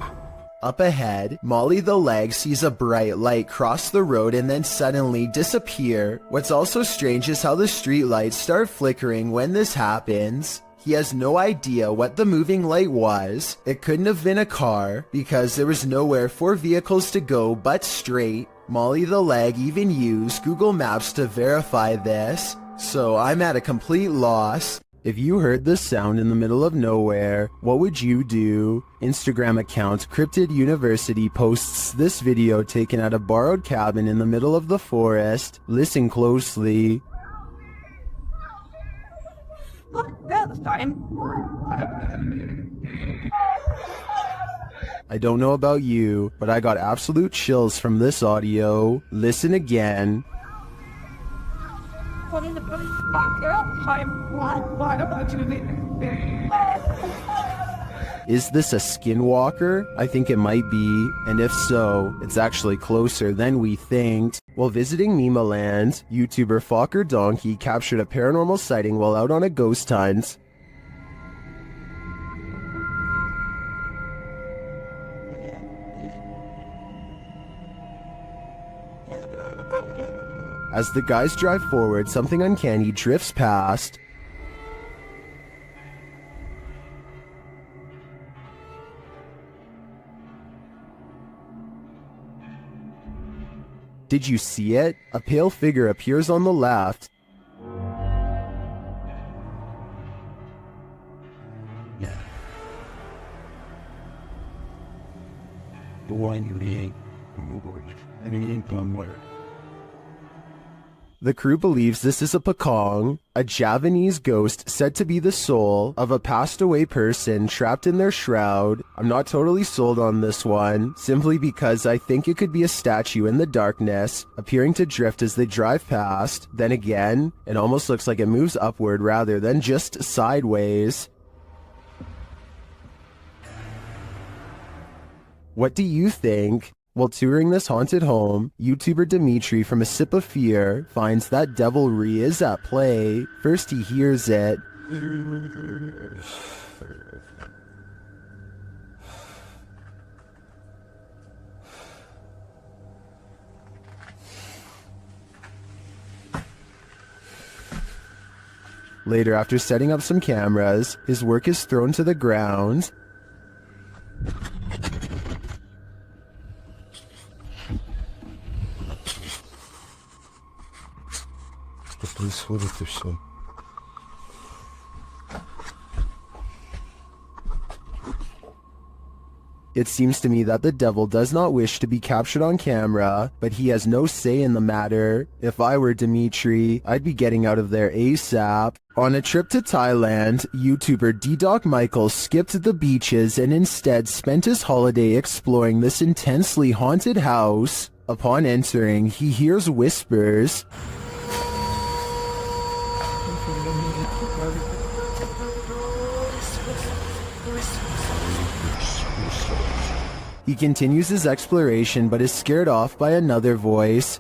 Speaker 1: Up ahead, Molly the leg sees a bright light cross the road and then suddenly disappear. What's also strange is how the street lights start flickering when this happens. He has no idea what the moving light was. It couldn't have been a car because there was nowhere for vehicles to go but straight. Molly the leg even used Google Maps to verify this, so I'm at a complete loss. If you heard this sound in the middle of nowhere, what would you do? Instagram account Cryptid University posts this video taken at a borrowed cabin in the middle of the forest. Listen closely.
Speaker 9: This time.
Speaker 1: I don't know about you, but I got absolute chills from this audio. Listen again.
Speaker 9: What is the time? Why don't you
Speaker 1: Is this a skinwalker? I think it might be, and if so, it's actually closer than we think. While visiting Memeland, YouTuber Fokker Donkey captured a paranormal sighting while out on a ghost hunt. As the guys drive forward, something uncanny drifts past. Did you see it? A pale figure appears on the left. The crew believes this is a Pakong, a Javanese ghost said to be the soul of a passed away person trapped in their shroud. I'm not totally sold on this one, simply because I think it could be a statue in the darkness, appearing to drift as they drive past. Then again, it almost looks like it moves upward rather than just sideways. What do you think? While touring this haunted home, YouTuber Dimitri from A Sip of Fear finds that devilry is at play. First he hears it. Later, after setting up some cameras, his work is thrown to the ground. Происходит и все. It seems to me that the devil does not wish to be captured on camera, but he has no say in the matter. If I were Dimitri, I'd be getting out of there ASAP. On a trip to Thailand, YouTuber D-Doc Michael skipped the beaches and instead spent his holiday exploring this intensely haunted house. Upon entering, he hears whispers. He continues his exploration but is scared off by another voice.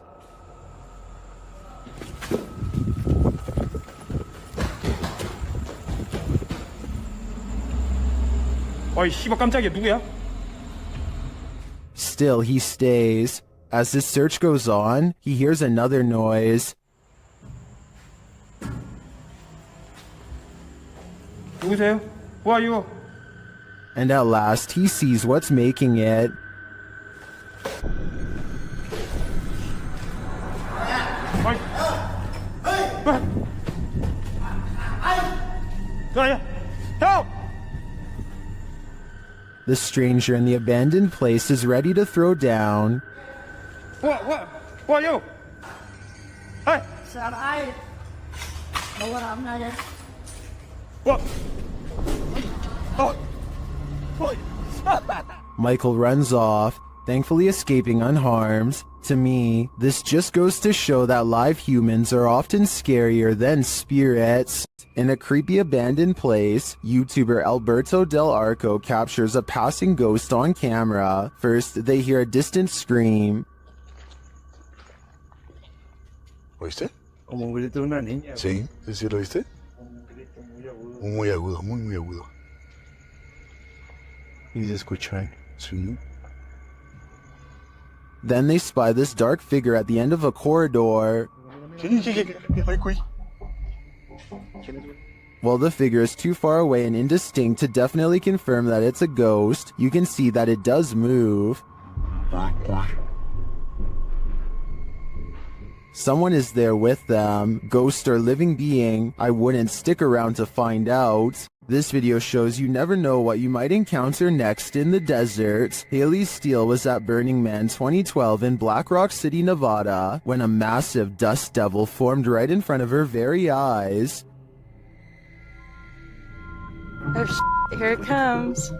Speaker 6: 어이 씨발 깜짝이야 누구야?
Speaker 1: Still, he stays. As his search goes on, he hears another noise.
Speaker 6: 누구세요? Who are you?
Speaker 1: And at last, he sees what's making it.
Speaker 6: Help!
Speaker 1: The stranger in the abandoned place is ready to throw down.
Speaker 6: Who are you? Hey!
Speaker 9: Sir, I know what I'm not.
Speaker 6: What?
Speaker 1: Michael runs off, thankfully escaping unharmed. To me, this just goes to show that live humans are often scarier than spirits. In a creepy abandoned place, YouTuber Alberto Del Arco captures a passing ghost on camera. First, they hear a distant scream.
Speaker 13: ¿Oíste?
Speaker 17: Como un grito de una niña.
Speaker 13: Sí, sí, ¿lo viste? Muy agudo, muy agudo.
Speaker 17: Y se escucha, ¿eh?
Speaker 13: Sí.
Speaker 1: Then they spy this dark figure at the end of a corridor. While the figure is too far away and indistinct to definitely confirm that it's a ghost, you can see that it does move. Someone is there with them, ghost or living being. I wouldn't stick around to find out. This video shows you never know what you might encounter next in the desert. Haley Steele was at Burning Man 2012 in Black Rock City, Nevada, when a massive dust devil formed right in front of her very eyes.
Speaker 4: Oh, here it comes.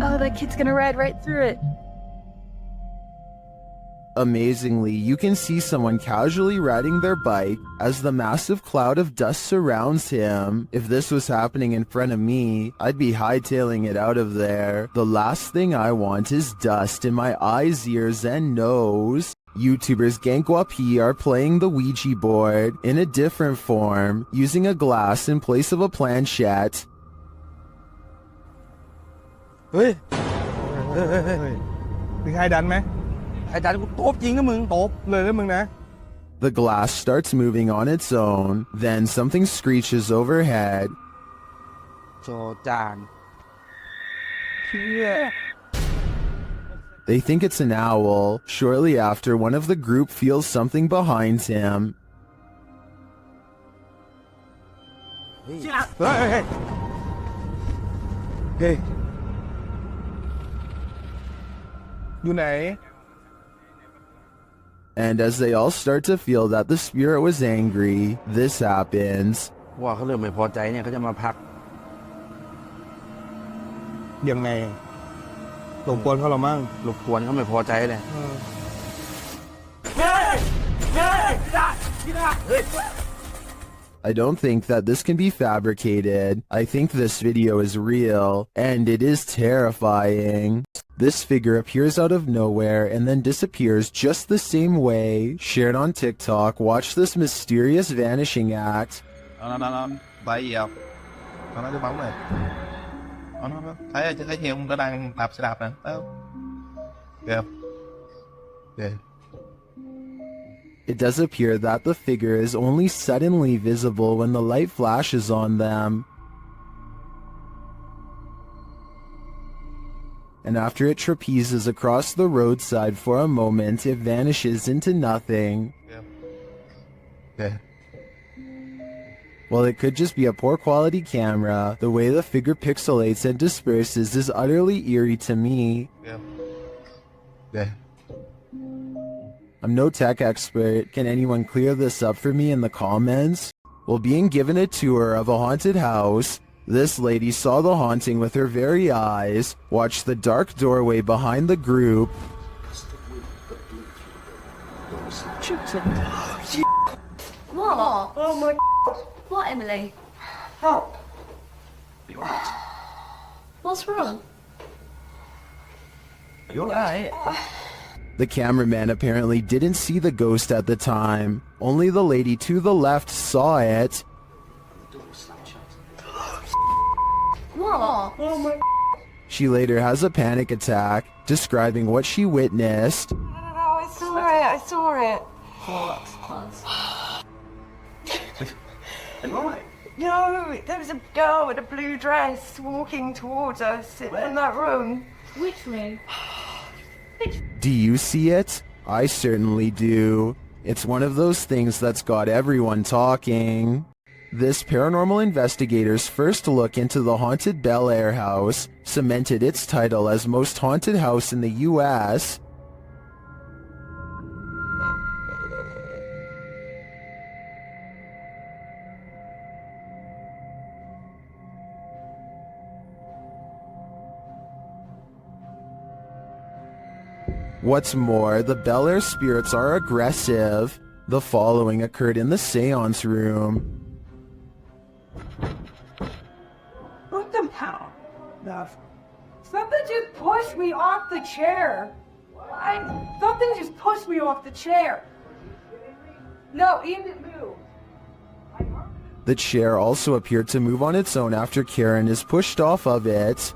Speaker 4: Oh, that kid's gonna ride right through it.
Speaker 1: Amazingly, you can see someone casually riding their bike as the massive cloud of dust surrounds him. If this was happening in front of me, I'd be hightailing it out of there. The last thing I want is dust in my eyes, ears, and nose. YouTubers Gankwa P are playing the Ouija board in a different form, using a glass in place of a planchette.
Speaker 15: เฮ้ยมีใครดันไหมไอ้ดันกูตบจริงนะมึงตบเลยนะมึงนะ
Speaker 1: The glass starts moving on its own, then something screeches overhead.
Speaker 15: โจจานเชี่ย
Speaker 1: They think it's an owl. Shortly after, one of the group feels something behind him.
Speaker 15: Hey. อยู่ไหน
Speaker 1: And as they all start to feel that the spirit was angry, this happens.
Speaker 15: ว่าเขาเริ่มไม่พอใจเนี่ยเขาจะมาพักยังไงรบกวนเขาหรอมั่งรบกวนเขาไม่พอใจเลย
Speaker 1: I don't think that this can be fabricated. I think this video is real, and it is terrifying. This figure appears out of nowhere and then disappears just the same way. Shared on TikTok, watch this mysterious vanishing act.
Speaker 22: Tại vì nó đưa bóng này. Nó thấy nhiều ông nó đang đạp xe đạp nè. Kìa. Kìa.
Speaker 1: It does appear that the figure is only suddenly visible when the light flashes on them. And after it trapezes across the roadside for a moment, it vanishes into nothing.
Speaker 22: Yeah.
Speaker 1: While it could just be a poor quality camera, the way the figure pixelates and disperses is utterly eerie to me.
Speaker 22: Yeah.
Speaker 1: I'm no tech expert. Can anyone clear this up for me in the comments? While being given a tour of a haunted house, this lady saw the haunting with her very eyes, watched the dark doorway behind the group.
Speaker 9: What? Oh my God. What, Emily? Help. What's wrong?
Speaker 15: You're right.
Speaker 1: The cameraman apparently didn't see the ghost at the time. Only the lady to the left saw it.
Speaker 9: What? Oh my.
Speaker 1: She later has a panic attack, describing what she witnessed.
Speaker 9: I saw it. I saw it. No, there was a girl in a blue dress walking towards us in that room.
Speaker 4: Which room?
Speaker 1: Do you see it? I certainly do. It's one of those things that's got everyone talking. This paranormal investigator's first look into the haunted Bel Air house cemented its title as most haunted house in the US. What's more, the Bel Air spirits are aggressive. The following occurred in the seance room.
Speaker 9: What the hell? Somebody pushed me off the chair. Something just pushed me off the chair. No, Ian didn't move.
Speaker 1: The chair also appeared to move on its own after Karen is pushed off of it.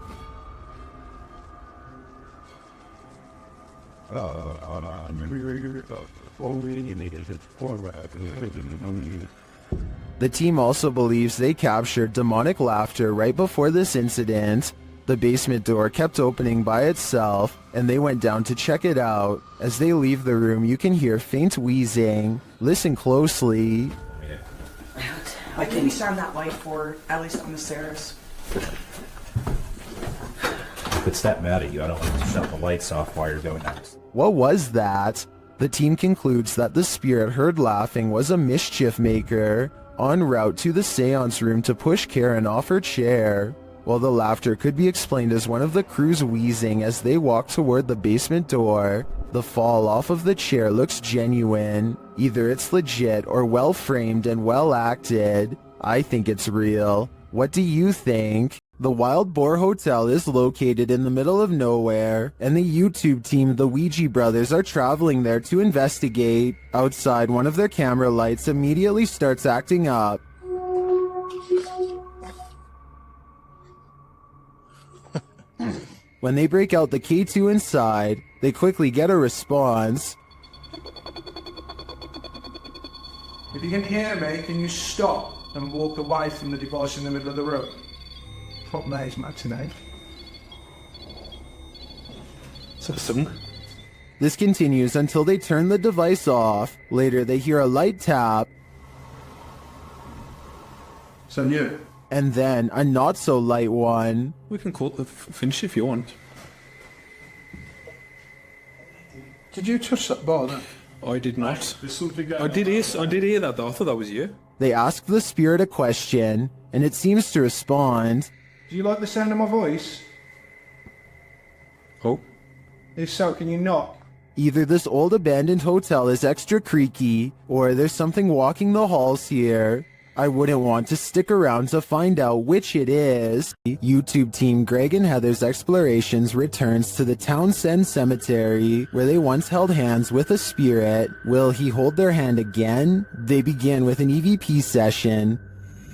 Speaker 1: The team also believes they captured demonic laughter right before this incident. The basement door kept opening by itself, and they went down to check it out. As they leave the room, you can hear faint wheezing. Listen closely.
Speaker 14: Why can't you stand that light for at least on the stairs?
Speaker 5: If it's that mad at you, I don't want to shut the lights off while you're doing that.
Speaker 1: What was that? The team concludes that the spirit heard laughing was a mischief maker en route to the seance room to push Karen off her chair. While the laughter could be explained as one of the crew's wheezing as they walk toward the basement door, the fall off of the chair looks genuine. Either it's legit or well framed and well acted. I think it's real. What do you think? The Wild Boar Hotel is located in the middle of nowhere, and the YouTube team, the Ouija brothers, are traveling there to investigate. Outside, one of their camera lights immediately starts acting up. When they break out the K2 inside, they quickly get a response.
Speaker 8: If you can hear me, can you stop and walk away from the device in the middle of the room? What name, matinee? This continues until they turn the device off. Later, they hear a light tap. So new. And then a not-so-light one.
Speaker 19: We can call it the finish if you want.
Speaker 8: Did you touch that bar then?
Speaker 19: I did not. I did hear that though. I thought that was you.
Speaker 1: They ask the spirit a question, and it seems to respond.
Speaker 8: Do you like the sound of my voice?
Speaker 19: Oh.
Speaker 8: If so, can you knock?
Speaker 1: Either this old abandoned hotel is extra creaky, or there's something walking the halls here. I wouldn't want to stick around to find out which it is. YouTube team Greg and Heather's Explorations returns to the Townsend Cemetery, where they once held hands with a spirit. Will he hold their hand again? They begin with an EVP session.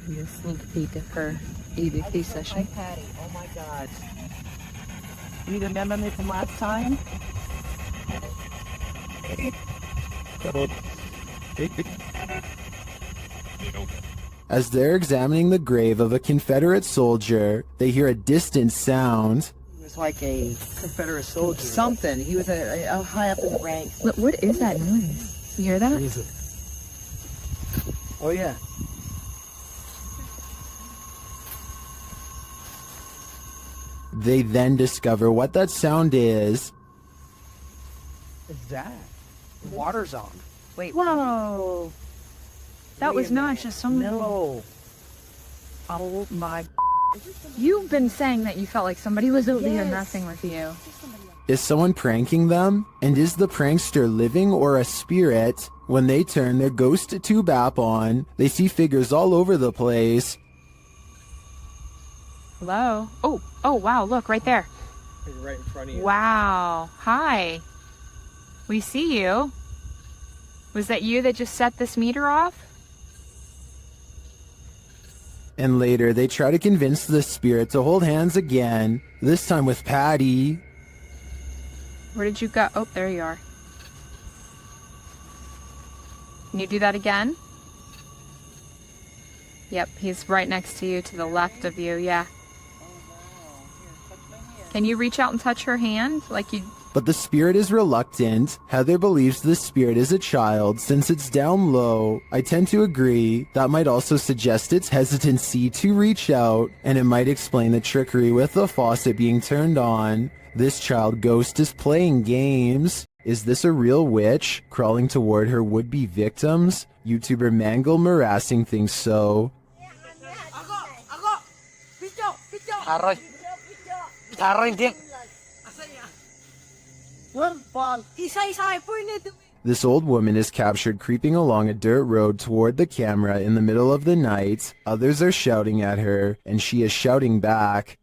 Speaker 16: A sneak peek of her EVP session.
Speaker 14: Hi, Patty. Oh my God. You remember me from last time?
Speaker 1: As they're examining the grave of a Confederate soldier, they hear a distant sound.
Speaker 14: He was like a Confederate soldier. Something. He was a high up in the ranks.
Speaker 16: What is that noise? You hear that?
Speaker 14: Oh yeah.
Speaker 1: They then discover what that sound is.
Speaker 14: What's that? The water's on.
Speaker 16: Wait. Whoa. That was not just some...
Speaker 14: No. Oh my...
Speaker 16: You've been saying that you felt like somebody was over here messing with you.
Speaker 1: Is someone pranking them? And is the prankster living or a spirit? When they turn their ghost tube app on, they see figures all over the place.
Speaker 16: Hello? Oh, wow, look, right there.
Speaker 14: Right in front of you.
Speaker 16: Wow. Hi. We see you. Was that you that just set this meter off?
Speaker 1: And later, they try to convince the spirit to hold hands again, this time with Patty.
Speaker 16: Where did you go? Oh, there you are. Can you do that again? Yep, he's right next to you, to the left of you, yeah. Can you reach out and touch her hand? Like you...
Speaker 1: But the spirit is reluctant. Heather believes the spirit is a child since it's down low. I tend to agree. That might also suggest its hesitancy to reach out, and it might explain the trickery with the faucet being turned on. This child ghost is playing games. Is this a real witch crawling toward her would-be victims? YouTuber Mangle Morassing thinks so. This old woman is captured creeping along a dirt road toward the camera in the middle of the night. Others are shouting at her, and she is shouting back.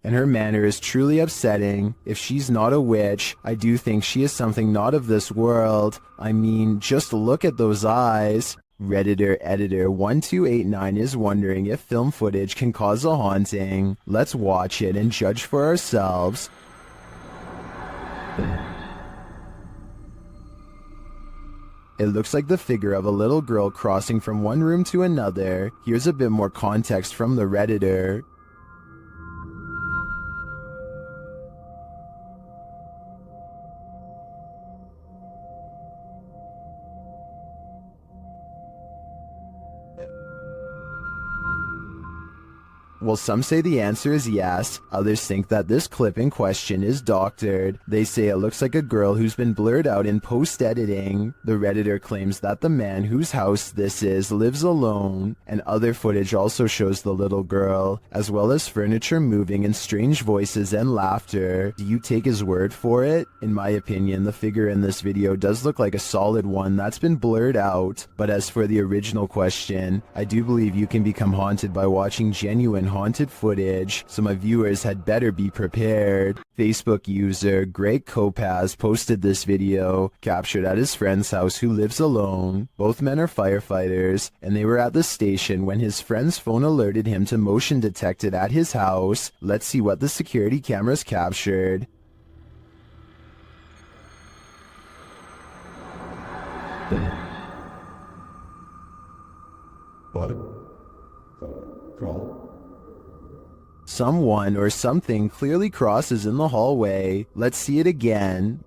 Speaker 1: And her manner is truly upsetting. If she's not a witch, I do think she is something not of this world. I mean, just look at those eyes. Redditor editor 1289 is wondering if film footage can cause a haunting. Let's watch it and judge for ourselves. It looks like the figure of a little girl crossing from one room to another. Here's a bit more context from the Redditor. Well, some say the answer is yes, others think that this clip in question is doctored. They say it looks like a girl who's been blurred out in post-editing. The Redditor claims that the man whose house this is lives alone, and other footage also shows the little girl, as well as furniture moving and strange voices and laughter. Do you take his word for it? In my opinion, the figure in this video does look like a solid one that's been blurred out. But as for the original question, I do believe you can become haunted by watching genuine haunted footage, so my viewers had better be prepared. Facebook user Greg Kopaz posted this video, captured at his friend's house who lives alone. Both men are firefighters, and they were at the station when his friend's phone alerted him to motion detected at his house. Let's see what the security cameras captured. Someone or something clearly crosses in the hallway. Let's see it again.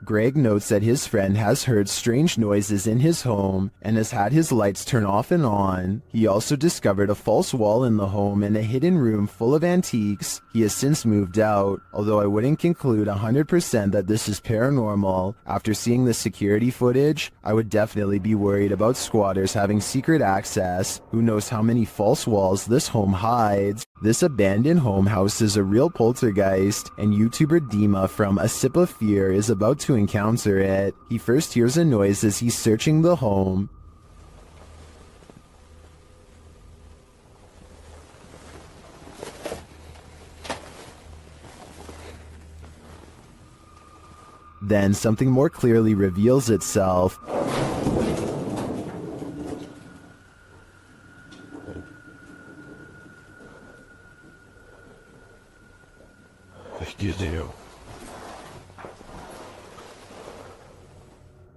Speaker 1: Greg notes that his friend has heard strange noises in his home and has had his lights turn off and on. He also discovered a false wall in the home and a hidden room full of antiques. He has since moved out, although I wouldn't conclude 100% that this is paranormal. After seeing the security footage, I would definitely be worried about squatters having secret access. Who knows how many false walls this home hides. This abandoned home house is a real poltergeist, and YouTuber Dima from A Sip of Fear is about to encounter it. He first hears a noise as he's searching the home. Then something more clearly reveals itself.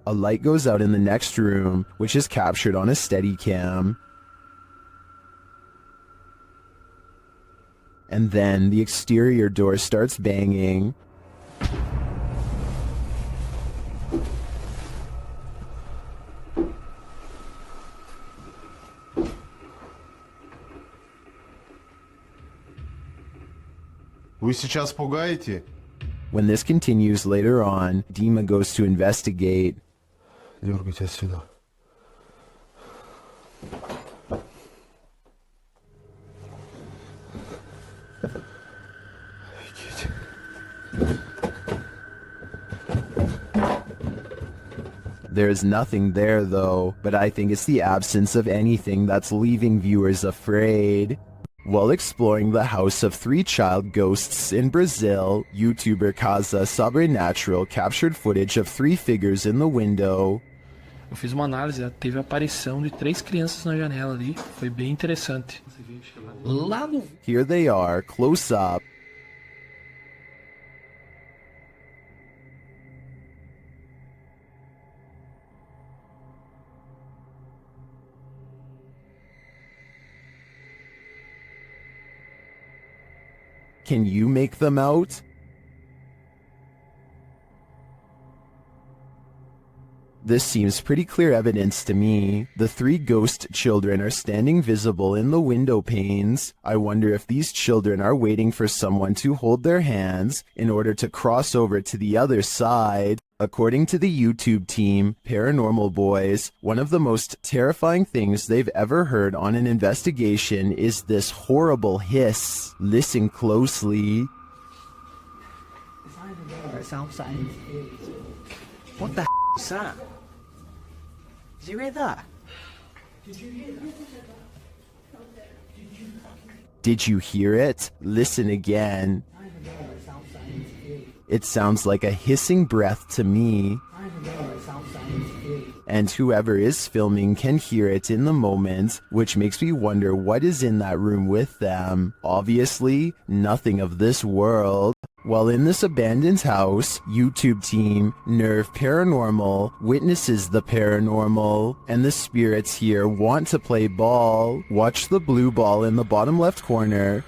Speaker 1: A light goes out in the next room, which is captured on a Steadicam. And then the exterior door starts banging.
Speaker 13: Вы сейчас пугаете?
Speaker 1: When this continues later on, Dima goes to investigate.
Speaker 13: Дергайте отсюда.
Speaker 1: There is nothing there though, but I think it's the absence of anything that's leaving viewers afraid. While exploring the house of 3 child ghosts in Brazil, YouTuber Casa Sobrenatural captured footage of 3 figures in the window.
Speaker 12: Eu fiz uma análise, teve a aparição de 3 crianças na janela ali, foi bem interessante. Lá no...
Speaker 1: Here they are, close up. Can you make them out? This seems pretty clear evidence to me. The 3 ghost children are standing visible in the window panes. I wonder if these children are waiting for someone to hold their hands in order to cross over to the other side. According to the YouTube team, Paranormal Boys, one of the most terrifying things they've ever heard on an investigation is this horrible hiss. Listen closely.
Speaker 14: What the is that? Did you hear that?
Speaker 1: Did you hear it? Listen again. It sounds like a hissing breath to me. And whoever is filming can hear it in the moment, which makes me wonder what is in that room with them. Obviously, nothing of this world. While in this abandoned house, YouTube team, Nerve Paranormal, witnesses the paranormal, and the spirits here want to play ball. Watch the blue ball in the bottom left corner.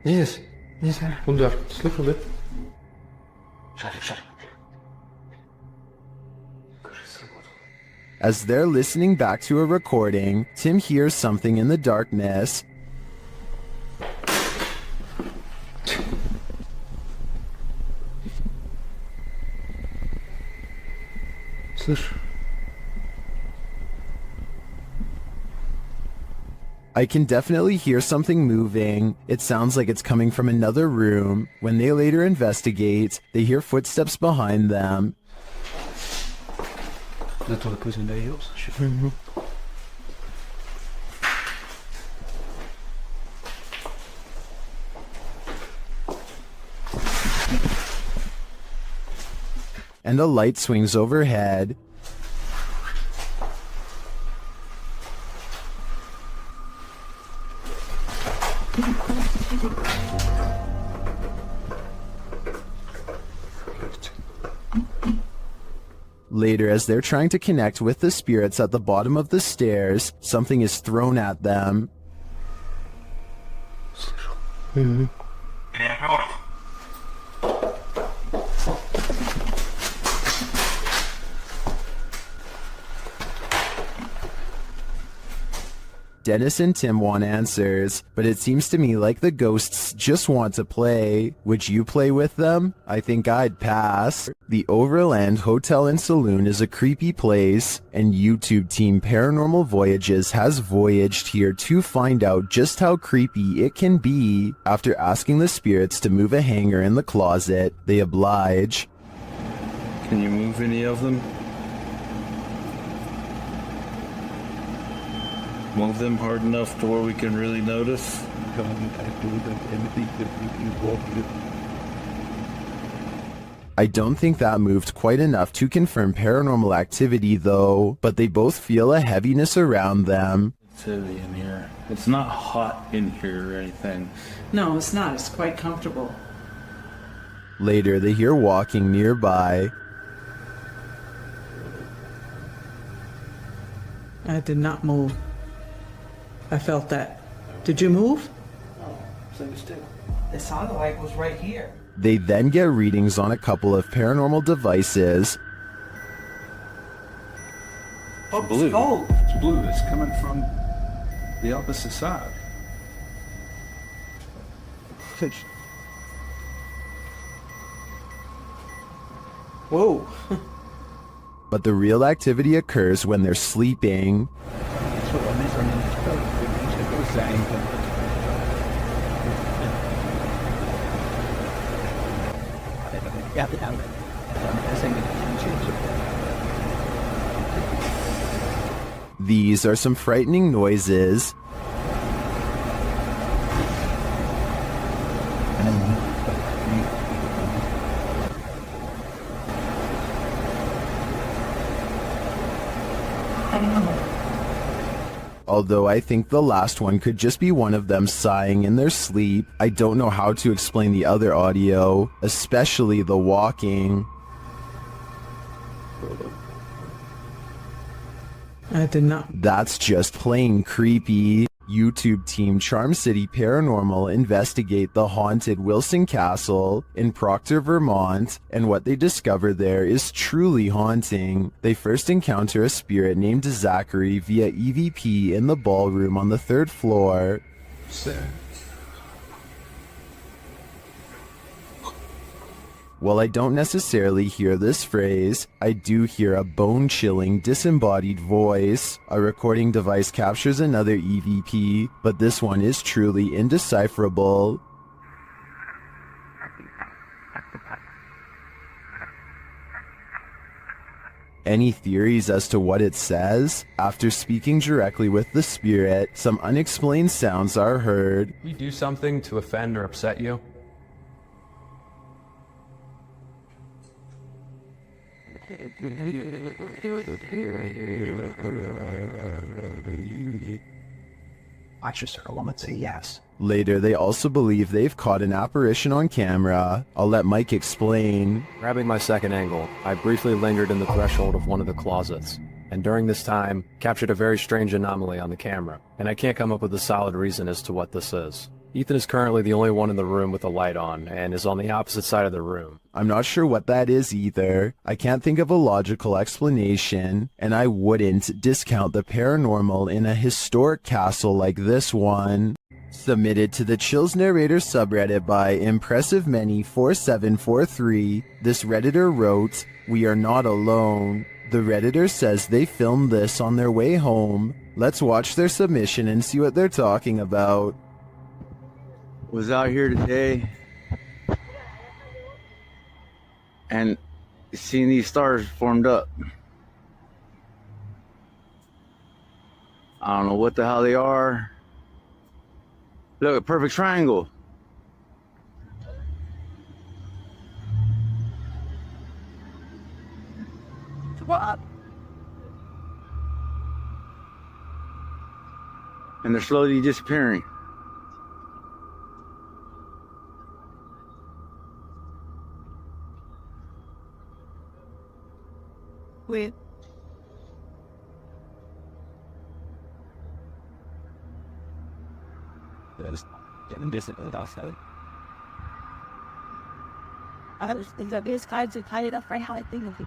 Speaker 15: Yes, hold up, slip a bit.
Speaker 14: Shut it.
Speaker 1: As they're listening back to a recording, Tim hears something in the darkness. I can definitely hear something moving. It sounds like it's coming from another room. When they later investigate, they hear footsteps behind them.
Speaker 12: Attends de poser une oreille ours.
Speaker 1: And a light swings overhead. Later, as they're trying to connect with the spirits at the bottom of the stairs, something is thrown at them. Dennis and Tim want answers, but it seems to me like the ghosts just want to play. Would you play with them? I think I'd pass. The Overland Hotel and Saloon is a creepy place, and YouTube team Paranormal Voyages has voyaged here to find out just how creepy it can be. After asking the spirits to move a hanger in the closet, they oblige.
Speaker 7: Can you move any of them? Move them hard enough to where we can really notice?
Speaker 1: I don't think that moved quite enough to confirm paranormal activity though, but they both feel a heaviness around them.
Speaker 7: It's heavy in here. It's not hot in here or anything.
Speaker 18: No, it's not. It's quite comfortable.
Speaker 1: Later, they hear walking nearby.
Speaker 18: I did not move. I felt that. Did you move?
Speaker 14: No, same still. It sounded like it was right here.
Speaker 1: They then get readings on a couple of paranormal devices.
Speaker 14: Oh,
Speaker 12: blue.
Speaker 14: it's gold.
Speaker 12: It's blue. It's coming from the opposite side.
Speaker 18: Whoa.
Speaker 1: But the real activity occurs when they're sleeping. These are some frightening noises. Although I think the last one could just be one of them sighing in their sleep, I don't know how to explain the other audio, especially the walking.
Speaker 18: I did not.
Speaker 1: That's just plain creepy. YouTube team Charm City Paranormal investigate the haunted Wilson Castle in Proctor, Vermont, and what they discover there is truly haunting. They first encounter a spirit named Zachary via EVP in the ballroom on the 3rd floor. While I don't necessarily hear this phrase, I do hear a bone-chilling, disembodied voice. A recording device captures another EVP, but this one is truly indecipherable. Any theories as to what it says? After speaking directly with the spirit, some unexplained sounds are heard.
Speaker 2: We do something to offend or upset you?
Speaker 17: I just heard a woman say yes.
Speaker 1: Later, they also believe they've caught an apparition on camera. I'll let Mike explain.
Speaker 2: Grabbing my second angle, I briefly lingered in the threshold of one of the closets, and during this time, captured a very strange anomaly on the camera, and I can't come up with a solid reason as to what this is. Ethan is currently the only one in the room with a light on, and is on the opposite side of the room.
Speaker 1: I'm not sure what that is either. I can't think of a logical explanation, and I wouldn't discount the paranormal in a historic castle like this one. Submitted to the Chills Narrator subreddit by ImpressiveMany4743, this Redditor wrote, "We are not alone." The Redditor says they filmed this on their way home. Let's watch their submission and see what they're talking about.
Speaker 15: Was out here today and seeing these stars formed up. I don't know what the hell they are. Look, a perfect triangle.
Speaker 9: What?
Speaker 15: And they're slowly disappearing.
Speaker 9: Weird. I just think that these kinds of tied it up right how I think of it.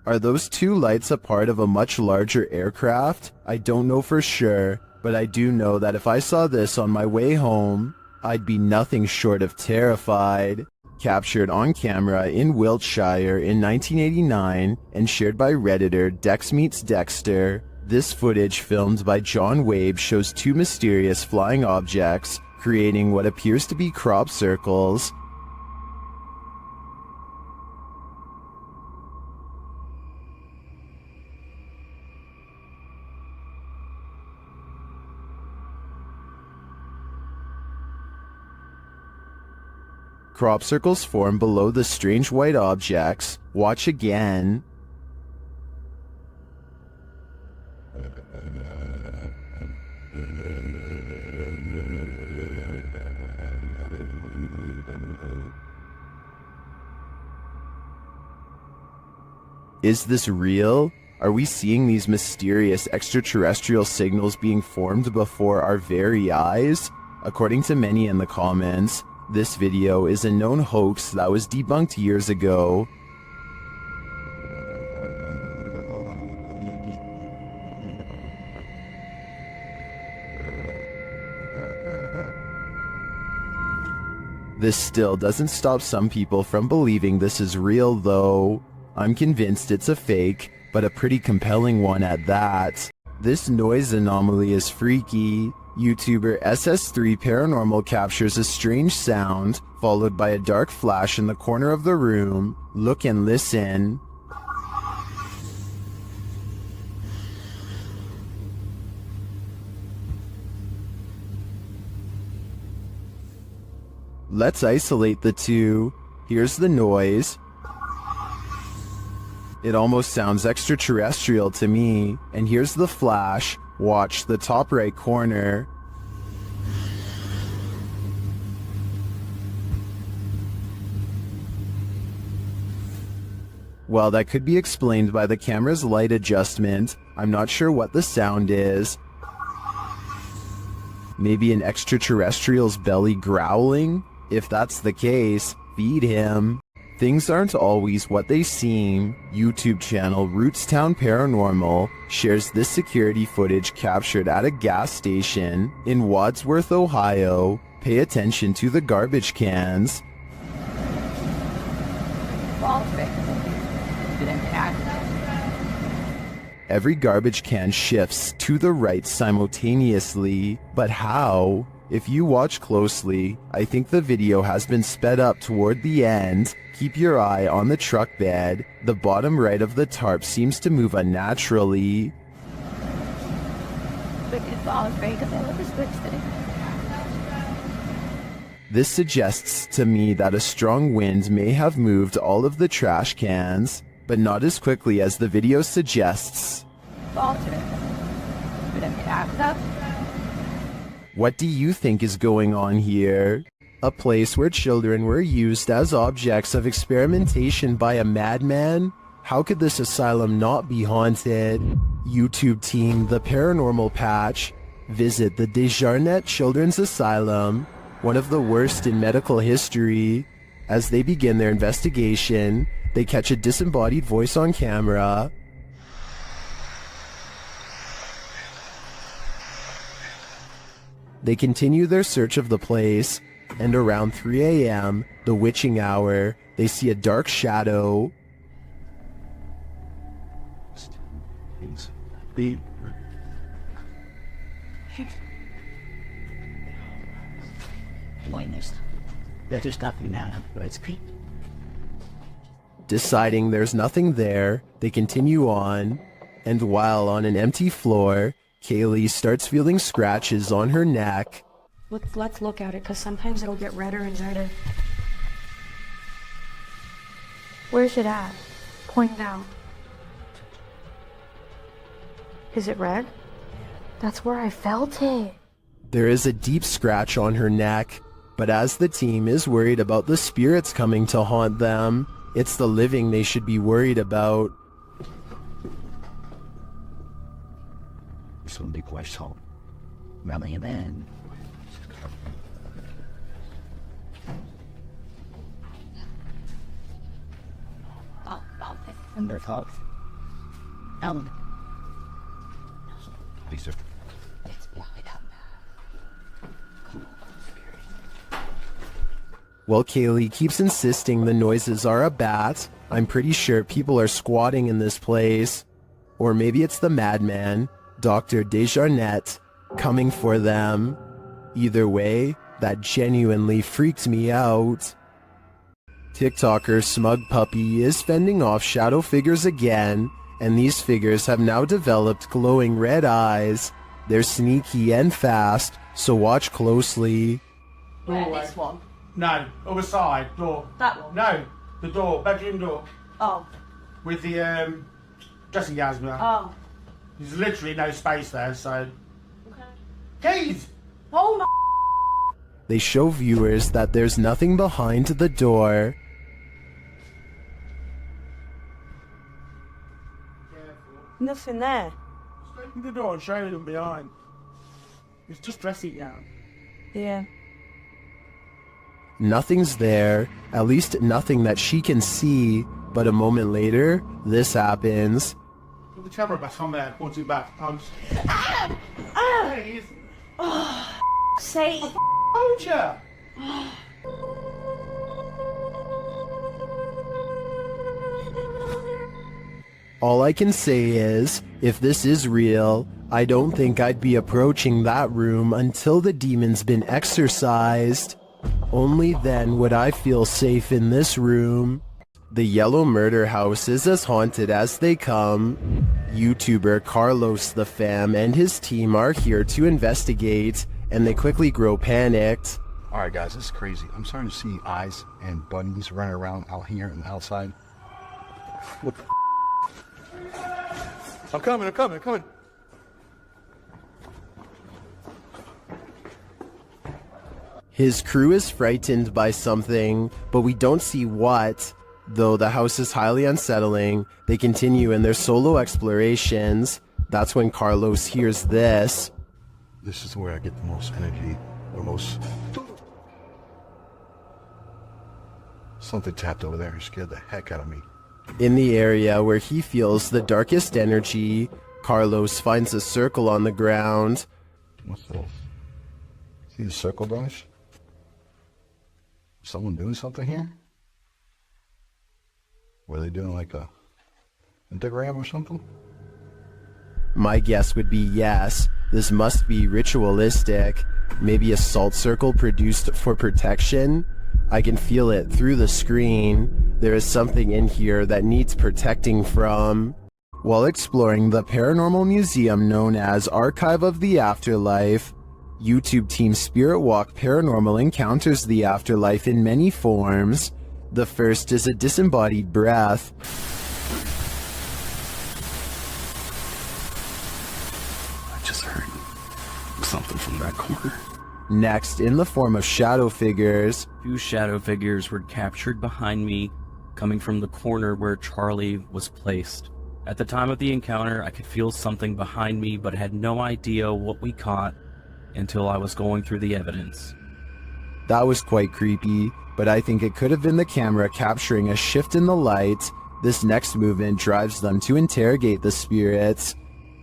Speaker 1: Are those two lights a part of a much larger aircraft? I don't know for sure, but I do know that if I saw this on my way home, I'd be nothing short of terrified. Captured on camera in Wiltshire in 1989 and shared by Redditor Dex Meets Dexter, this footage filmed by John Wabe shows two mysterious flying objects creating what appears to be crop circles. Crop circles form below the strange white objects. Watch again. Is this real? Are we seeing these mysterious extraterrestrial signals being formed before our very eyes? According to many in the comments, this video is a known hoax that was debunked years ago. This still doesn't stop some people from believing this is real though. I'm convinced it's a fake, but a pretty compelling one at that. This noise anomaly is freaky. YouTuber SS3 Paranormal captures a strange sound, followed by a dark flash in the corner of the room. Look and listen. Let's isolate the two. Here's the noise. It almost sounds extraterrestrial to me. And here's the flash. Watch the top right corner. Well, that could be explained by the camera's light adjustment. I'm not sure what the sound is. Maybe an extraterrestrial's belly growling? If that's the case, feed him. Things aren't always what they seem. YouTube channel Rootstown Paranormal shares this security footage captured at a gas station in Wadsworth, Ohio. Pay attention to the garbage cans. Every garbage can shifts to the right simultaneously, but how? If you watch closely, I think the video has been sped up toward the end. Keep your eye on the truck bed. The bottom right of the tarp seems to move unnaturally. This suggests to me that a strong wind may have moved all of the trash cans, but not as quickly as the video suggests. What do you think is going on here? A place where children were used as objects of experimentation by a madman? How could this asylum not be haunted? YouTube team The Paranormal Patch visit the Desjardins Children's Asylum, one of the worst in medical history. As they begin their investigation, they catch a disembodied voice on camera. They continue their search of the place, and around 3 a.m., the witching hour, they see a dark shadow. Deciding there's nothing there, they continue on, and while on an empty floor, Kaylee starts feeling scratches on her neck.
Speaker 4: Let's look at it, because sometimes it'll get redder and redder. Where's it at? Point down. Is it red? That's where I felt it.
Speaker 1: There is a deep scratch on her neck, but as the team is worried about the spirits coming to haunt them, it's the living they should be worried about. Well, Kaylee keeps insisting the noises are a bat. I'm pretty sure people are squatting in this place. Or maybe it's the madman, Dr. Desjardins, coming for them. Either way, that genuinely freaked me out. TikToker Smug Puppy is fending off shadow figures again, and these figures have now developed glowing red eyes. They're sneaky and fast, so watch closely.
Speaker 14: This one.
Speaker 17: No, other side, door.
Speaker 14: That one?
Speaker 17: No, the door, bedroom door.
Speaker 14: Oh.
Speaker 17: With the dressing gowns behind.
Speaker 14: Oh.
Speaker 17: There's literally no space there, so...
Speaker 14: Okay.
Speaker 17: Keys!
Speaker 14: Oh my...
Speaker 1: They show viewers that there's nothing behind the door.
Speaker 14: Nothing there.
Speaker 17: Just open the door and show them behind. It's just dressing gown.
Speaker 14: Yeah.
Speaker 1: Nothing's there, at least nothing that she can see, but a moment later, this happens.
Speaker 17: Put the camera back on there, point it back.
Speaker 14: Ah!
Speaker 17: Please.
Speaker 14: Oh, say.
Speaker 17: Told ya.
Speaker 1: All I can say is, if this is real, I don't think I'd be approaching that room until the demon's been exorcised. Only then would I feel safe in this room. The Yellow Murder House is as haunted as they come. YouTuber Carlos the Fam and his team are here to investigate, and they quickly grow panicked.
Speaker 13: Alright guys, this is crazy. I'm starting to see eyes and bunnies running around out here and outside. What the
Speaker 11: I'm coming.
Speaker 1: His crew is frightened by something, but we don't see what. Though the house is highly unsettling, they continue in their solo explorations. That's when Carlos hears this.
Speaker 13: This is where I get the most energy, the most... Something tapped over there and scared the heck out of me.
Speaker 1: In the area where he feels the darkest energy, Carlos finds a circle on the ground.
Speaker 13: What's this? See the circle, guys? Someone doing something here? Were they doing like a pentagram or something?
Speaker 1: My guess would be yes. This must be ritualistic. Maybe a salt circle produced for protection? I can feel it through the screen. There is something in here that needs protecting from. While exploring the paranormal museum known as Archive of the Afterlife, YouTube team Spirit Walk Paranormal encounters the afterlife in many forms. The first is a disembodied breath.
Speaker 12: I just heard something from that corner.
Speaker 1: Next, in the form of shadow figures.
Speaker 3: 2 shadow figures were captured behind me, coming from the corner where Charlie was placed. At the time of the encounter, I could feel something behind me, but had no idea what we caught until I was going through the evidence.
Speaker 1: That was quite creepy, but I think it could have been the camera capturing a shift in the light. This next movement drives them to interrogate the spirits.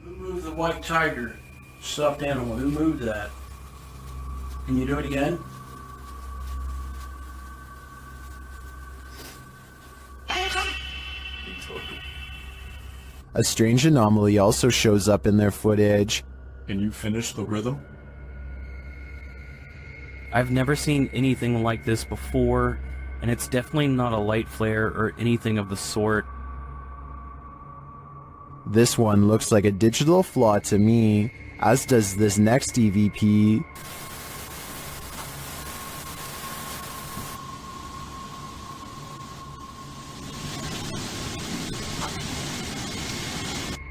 Speaker 12: Who moved the white tiger? Stuffed animal, who moved that? Can you do it again?
Speaker 1: A strange anomaly also shows up in their footage.
Speaker 19: Can you finish the rhythm?
Speaker 3: I've never seen anything like this before, and it's definitely not a light flare or anything of the sort.
Speaker 1: This one looks like a digital flaw to me, as does this next EVP.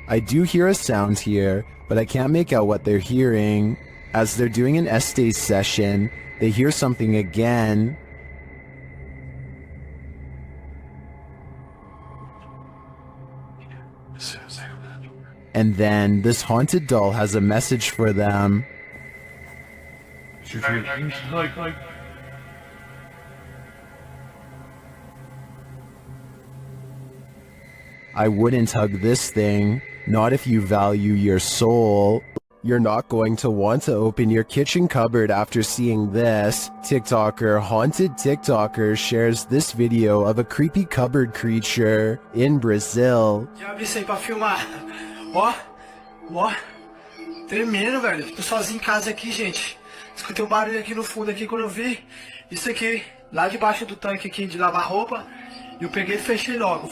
Speaker 1: I do hear a sound here, but I can't make out what they're hearing. As they're doing an Estes session, they hear something again. And then this haunted doll has a message for them. I wouldn't hug this thing, not if you value your soul. You're not going to want to open your kitchen cupboard after seeing this. TikToker Haunted TikToker shares this video of a creepy cupboard creature in Brazil.
Speaker 14: Já abri isso aí pra filmar. Ó, ó. Tremendo, velho. Tô sozinho em casa aqui, gente. Escutei um barulho aqui no fundo aqui quando eu vi. Isso aqui, lá debaixo do tanque aqui de lavar roupa. Eu peguei e fechei logo,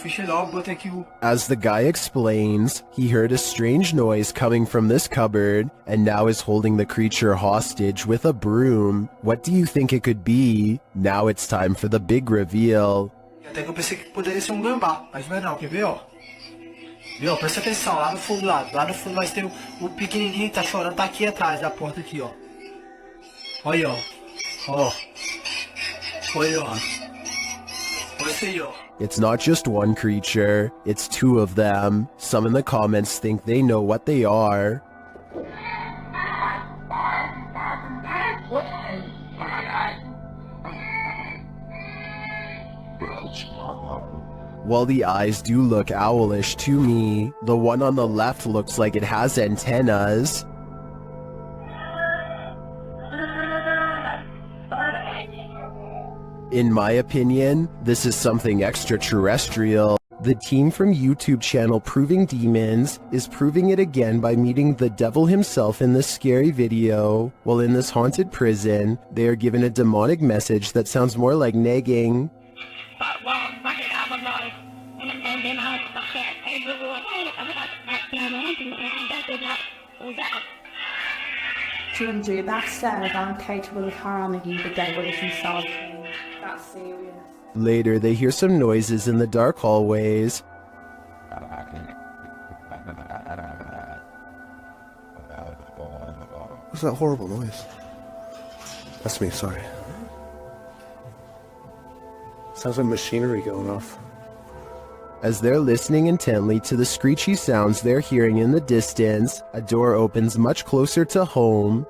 Speaker 14: botei aqui o...
Speaker 1: As the guy explains, he heard a strange noise coming from this cupboard and now is holding the creature hostage with a broom. What do you think it could be? Now it's time for the big reveal.
Speaker 14: Até que eu pensei que poderia ser um gambá, mas não é não, quer ver, ó? Viu, presta atenção, lá no fundo, lá no fundo nós tem o pequenininho que tá chorando, tá aqui atrás da porta aqui, ó. Olha aí, ó. Ó. Olha, ó.
Speaker 1: It's not just one creature, it's 2 of them. Some in the comments think they know what they are. While the eyes do look owlish to me, the one on the left looks like it has antennas. In my opinion, this is something extraterrestrial. The team from YouTube channel Proving Demons is proving it again by meeting the devil himself in this scary video. While in this haunted prison, they are given a demonic message that sounds more like nagging.
Speaker 4: Ginger, that said, I'm capable of harming the devil himself. That's serious.
Speaker 1: Later, they hear some noises in the dark hallways.
Speaker 21: What's that horrible noise? That's me, sorry. Sounds like machinery going off.
Speaker 1: As they're listening intently to the screechy sounds they're hearing in the distance, a door opens much closer to home.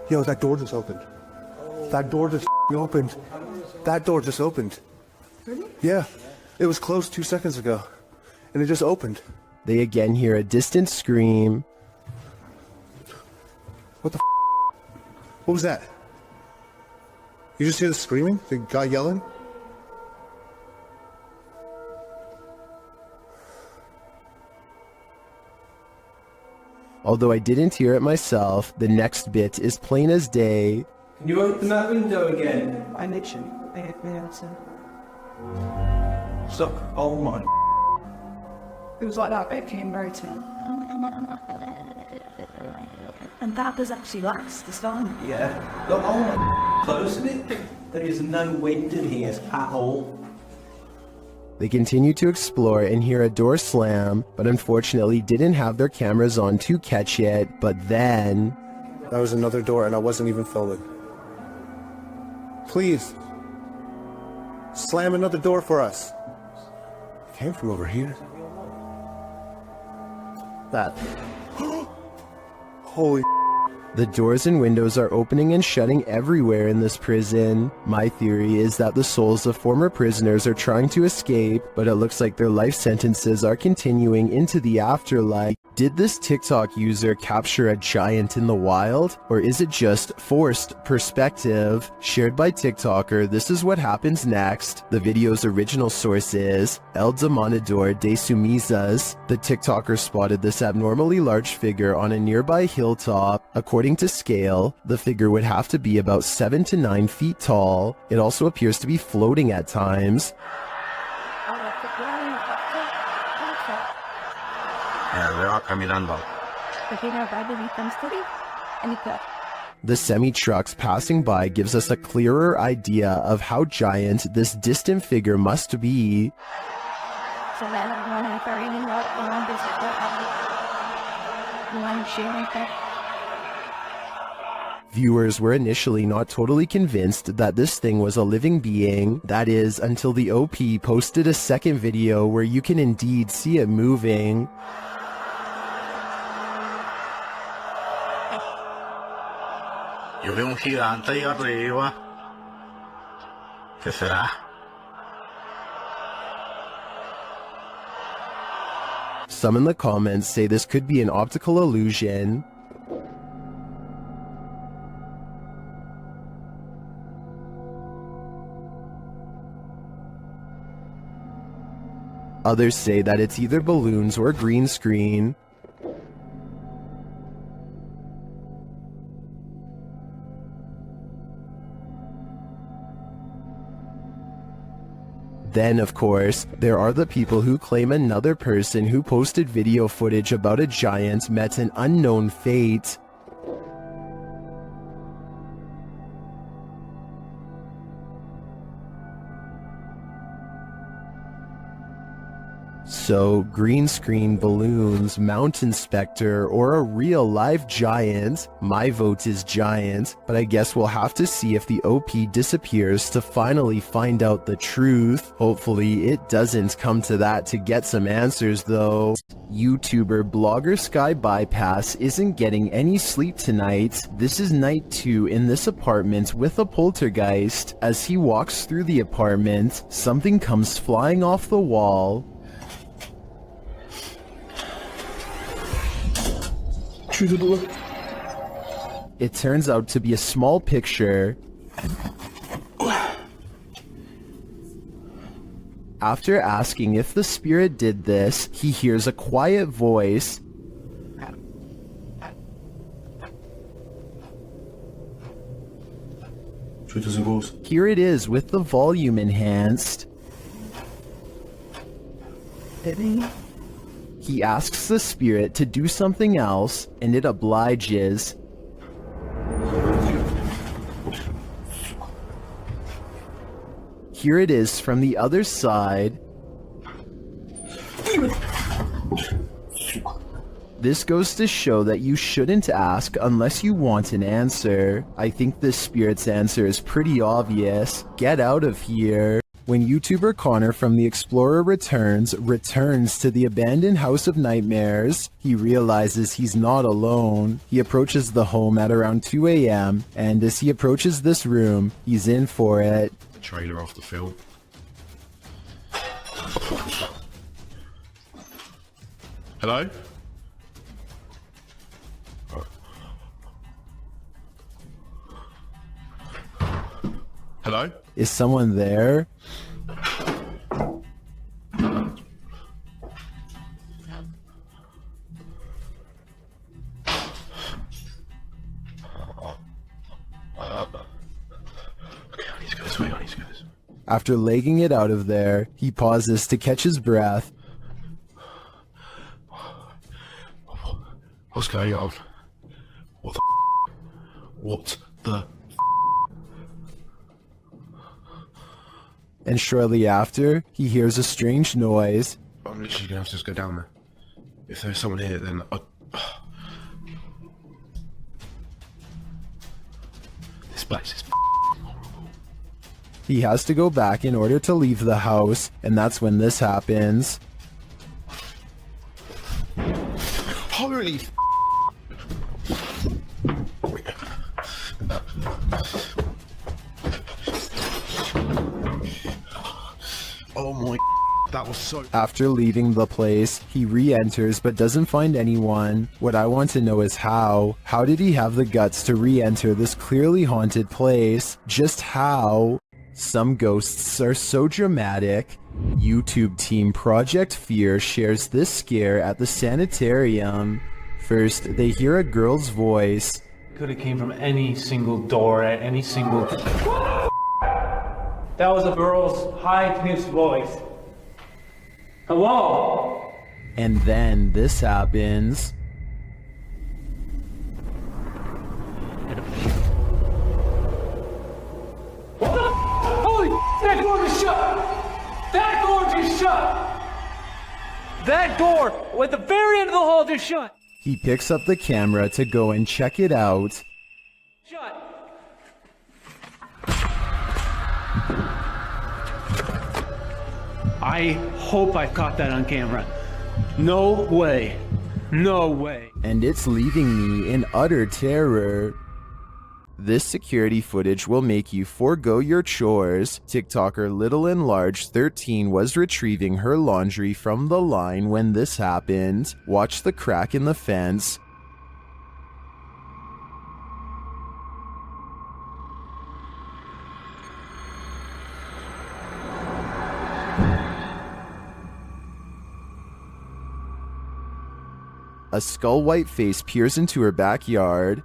Speaker 20: Yo, that door just opened. That door just opened. That door just opened. Yeah, it was closed 2 seconds ago, and it just opened.
Speaker 1: They again hear a distant scream.
Speaker 20: What the What was that? You just hear the screaming? The guy yelling?
Speaker 1: Although I didn't hear it myself, the next bit is plain as day.
Speaker 17: Can you open that window again?
Speaker 18: I literally, I have no answer.
Speaker 17: Suck. Oh my.
Speaker 4: It was like that bit came very to me. And that does actually last this time.
Speaker 17: Yeah. Look, oh my. Closing it. There is no wind in here at all.
Speaker 1: They continue to explore and hear a door slam, but unfortunately didn't have their cameras on to catch it. But then...
Speaker 20: That was another door and I wasn't even filming. Please. Slam another door for us. It came from over here. That. Holy.
Speaker 1: The doors and windows are opening and shutting everywhere in this prison. My theory is that the souls of former prisoners are trying to escape, but it looks like their life sentences are continuing into the afterlife. Did this TikTok user capture a giant in the wild? Or is it just forced perspective? Shared by TikToker, this is what happens next. The video's original source is El Demonador de Sumizas. The TikToker spotted this abnormally large figure on a nearby hilltop. According to scale, the figure would have to be about 7 to 9 feet tall. It also appears to be floating at times. The semi-trucks passing by gives us a clearer idea of how giant this distant figure must be. Viewers were initially not totally convinced that this thing was a living being. That is, until the OP posted a second video where you can indeed see it moving.
Speaker 22: Yo veo un gigante ahí arriba. ¿Qué será?
Speaker 1: Some in the comments say this could be an optical illusion. Others say that it's either balloons or green screen. Then, of course, there are the people who claim another person who posted video footage about a giant met an unknown fate. So, green screen, balloons, mountain specter, or a real live giant? My vote is giant, but I guess we'll have to see if the OP disappears to finally find out the truth. Hopefully it doesn't come to that to get some answers though. YouTuber blogger Sky Bypass isn't getting any sleep tonight. This is night 2 in this apartment with a poltergeist. As he walks through the apartment, something comes flying off the wall. It turns out to be a small picture. After asking if the spirit did this, he hears a quiet voice. Here it is with the volume enhanced. He asks the spirit to do something else, and it obliges. Here it is from the other side. This goes to show that you shouldn't ask unless you want an answer. I think this spirit's answer is pretty obvious. Get out of here. When YouTuber Connor from The Explorer returns to the abandoned House of Nightmares, he realizes he's not alone. He approaches the home at around 2 a.m. and as he approaches this room, he's in for it.
Speaker 10: Trailer off the film. Hello? Hello?
Speaker 1: Is someone there? After legging it out of there, he pauses to catch his breath.
Speaker 10: What's going on? What the What the
Speaker 1: And shortly after, he hears a strange noise.
Speaker 10: I'm literally gonna have to just go down there. If there's someone here, then this place is
Speaker 1: He has to go back in order to leave the house, and that's when this happens.
Speaker 10: Holy Oh my, that was so...
Speaker 1: After leaving the place, he re-enters but doesn't find anyone. What I want to know is how. How did he have the guts to re-enter this clearly haunted place? Just how? Some ghosts are so dramatic. YouTube team Project Fear shares this scare at the sanitarium. First, they hear a girl's voice.
Speaker 6: Could have came from any single door at any single... That was a girl's high-pitched voice. Hello?
Speaker 1: And then this happens.
Speaker 6: What the Holy... That door just shut! That door just shut! That door at the very end of the hall just shut!
Speaker 1: He picks up the camera to go and check it out.
Speaker 6: Shut! I hope I caught that on camera. No way. No way.
Speaker 1: And it's leaving me in utter terror. This security footage will make you forego your chores. TikToker Little and Large 13 was retrieving her laundry from the line when this happened. Watch the crack in the fence. A skull-white face peers into her backyard.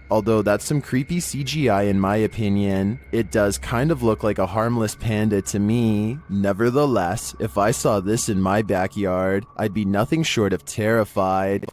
Speaker 1: Although that's some creepy CGI in my opinion, it does kind of look like a harmless panda to me. Nevertheless, if I saw this in my backyard, I'd be nothing short of terrified.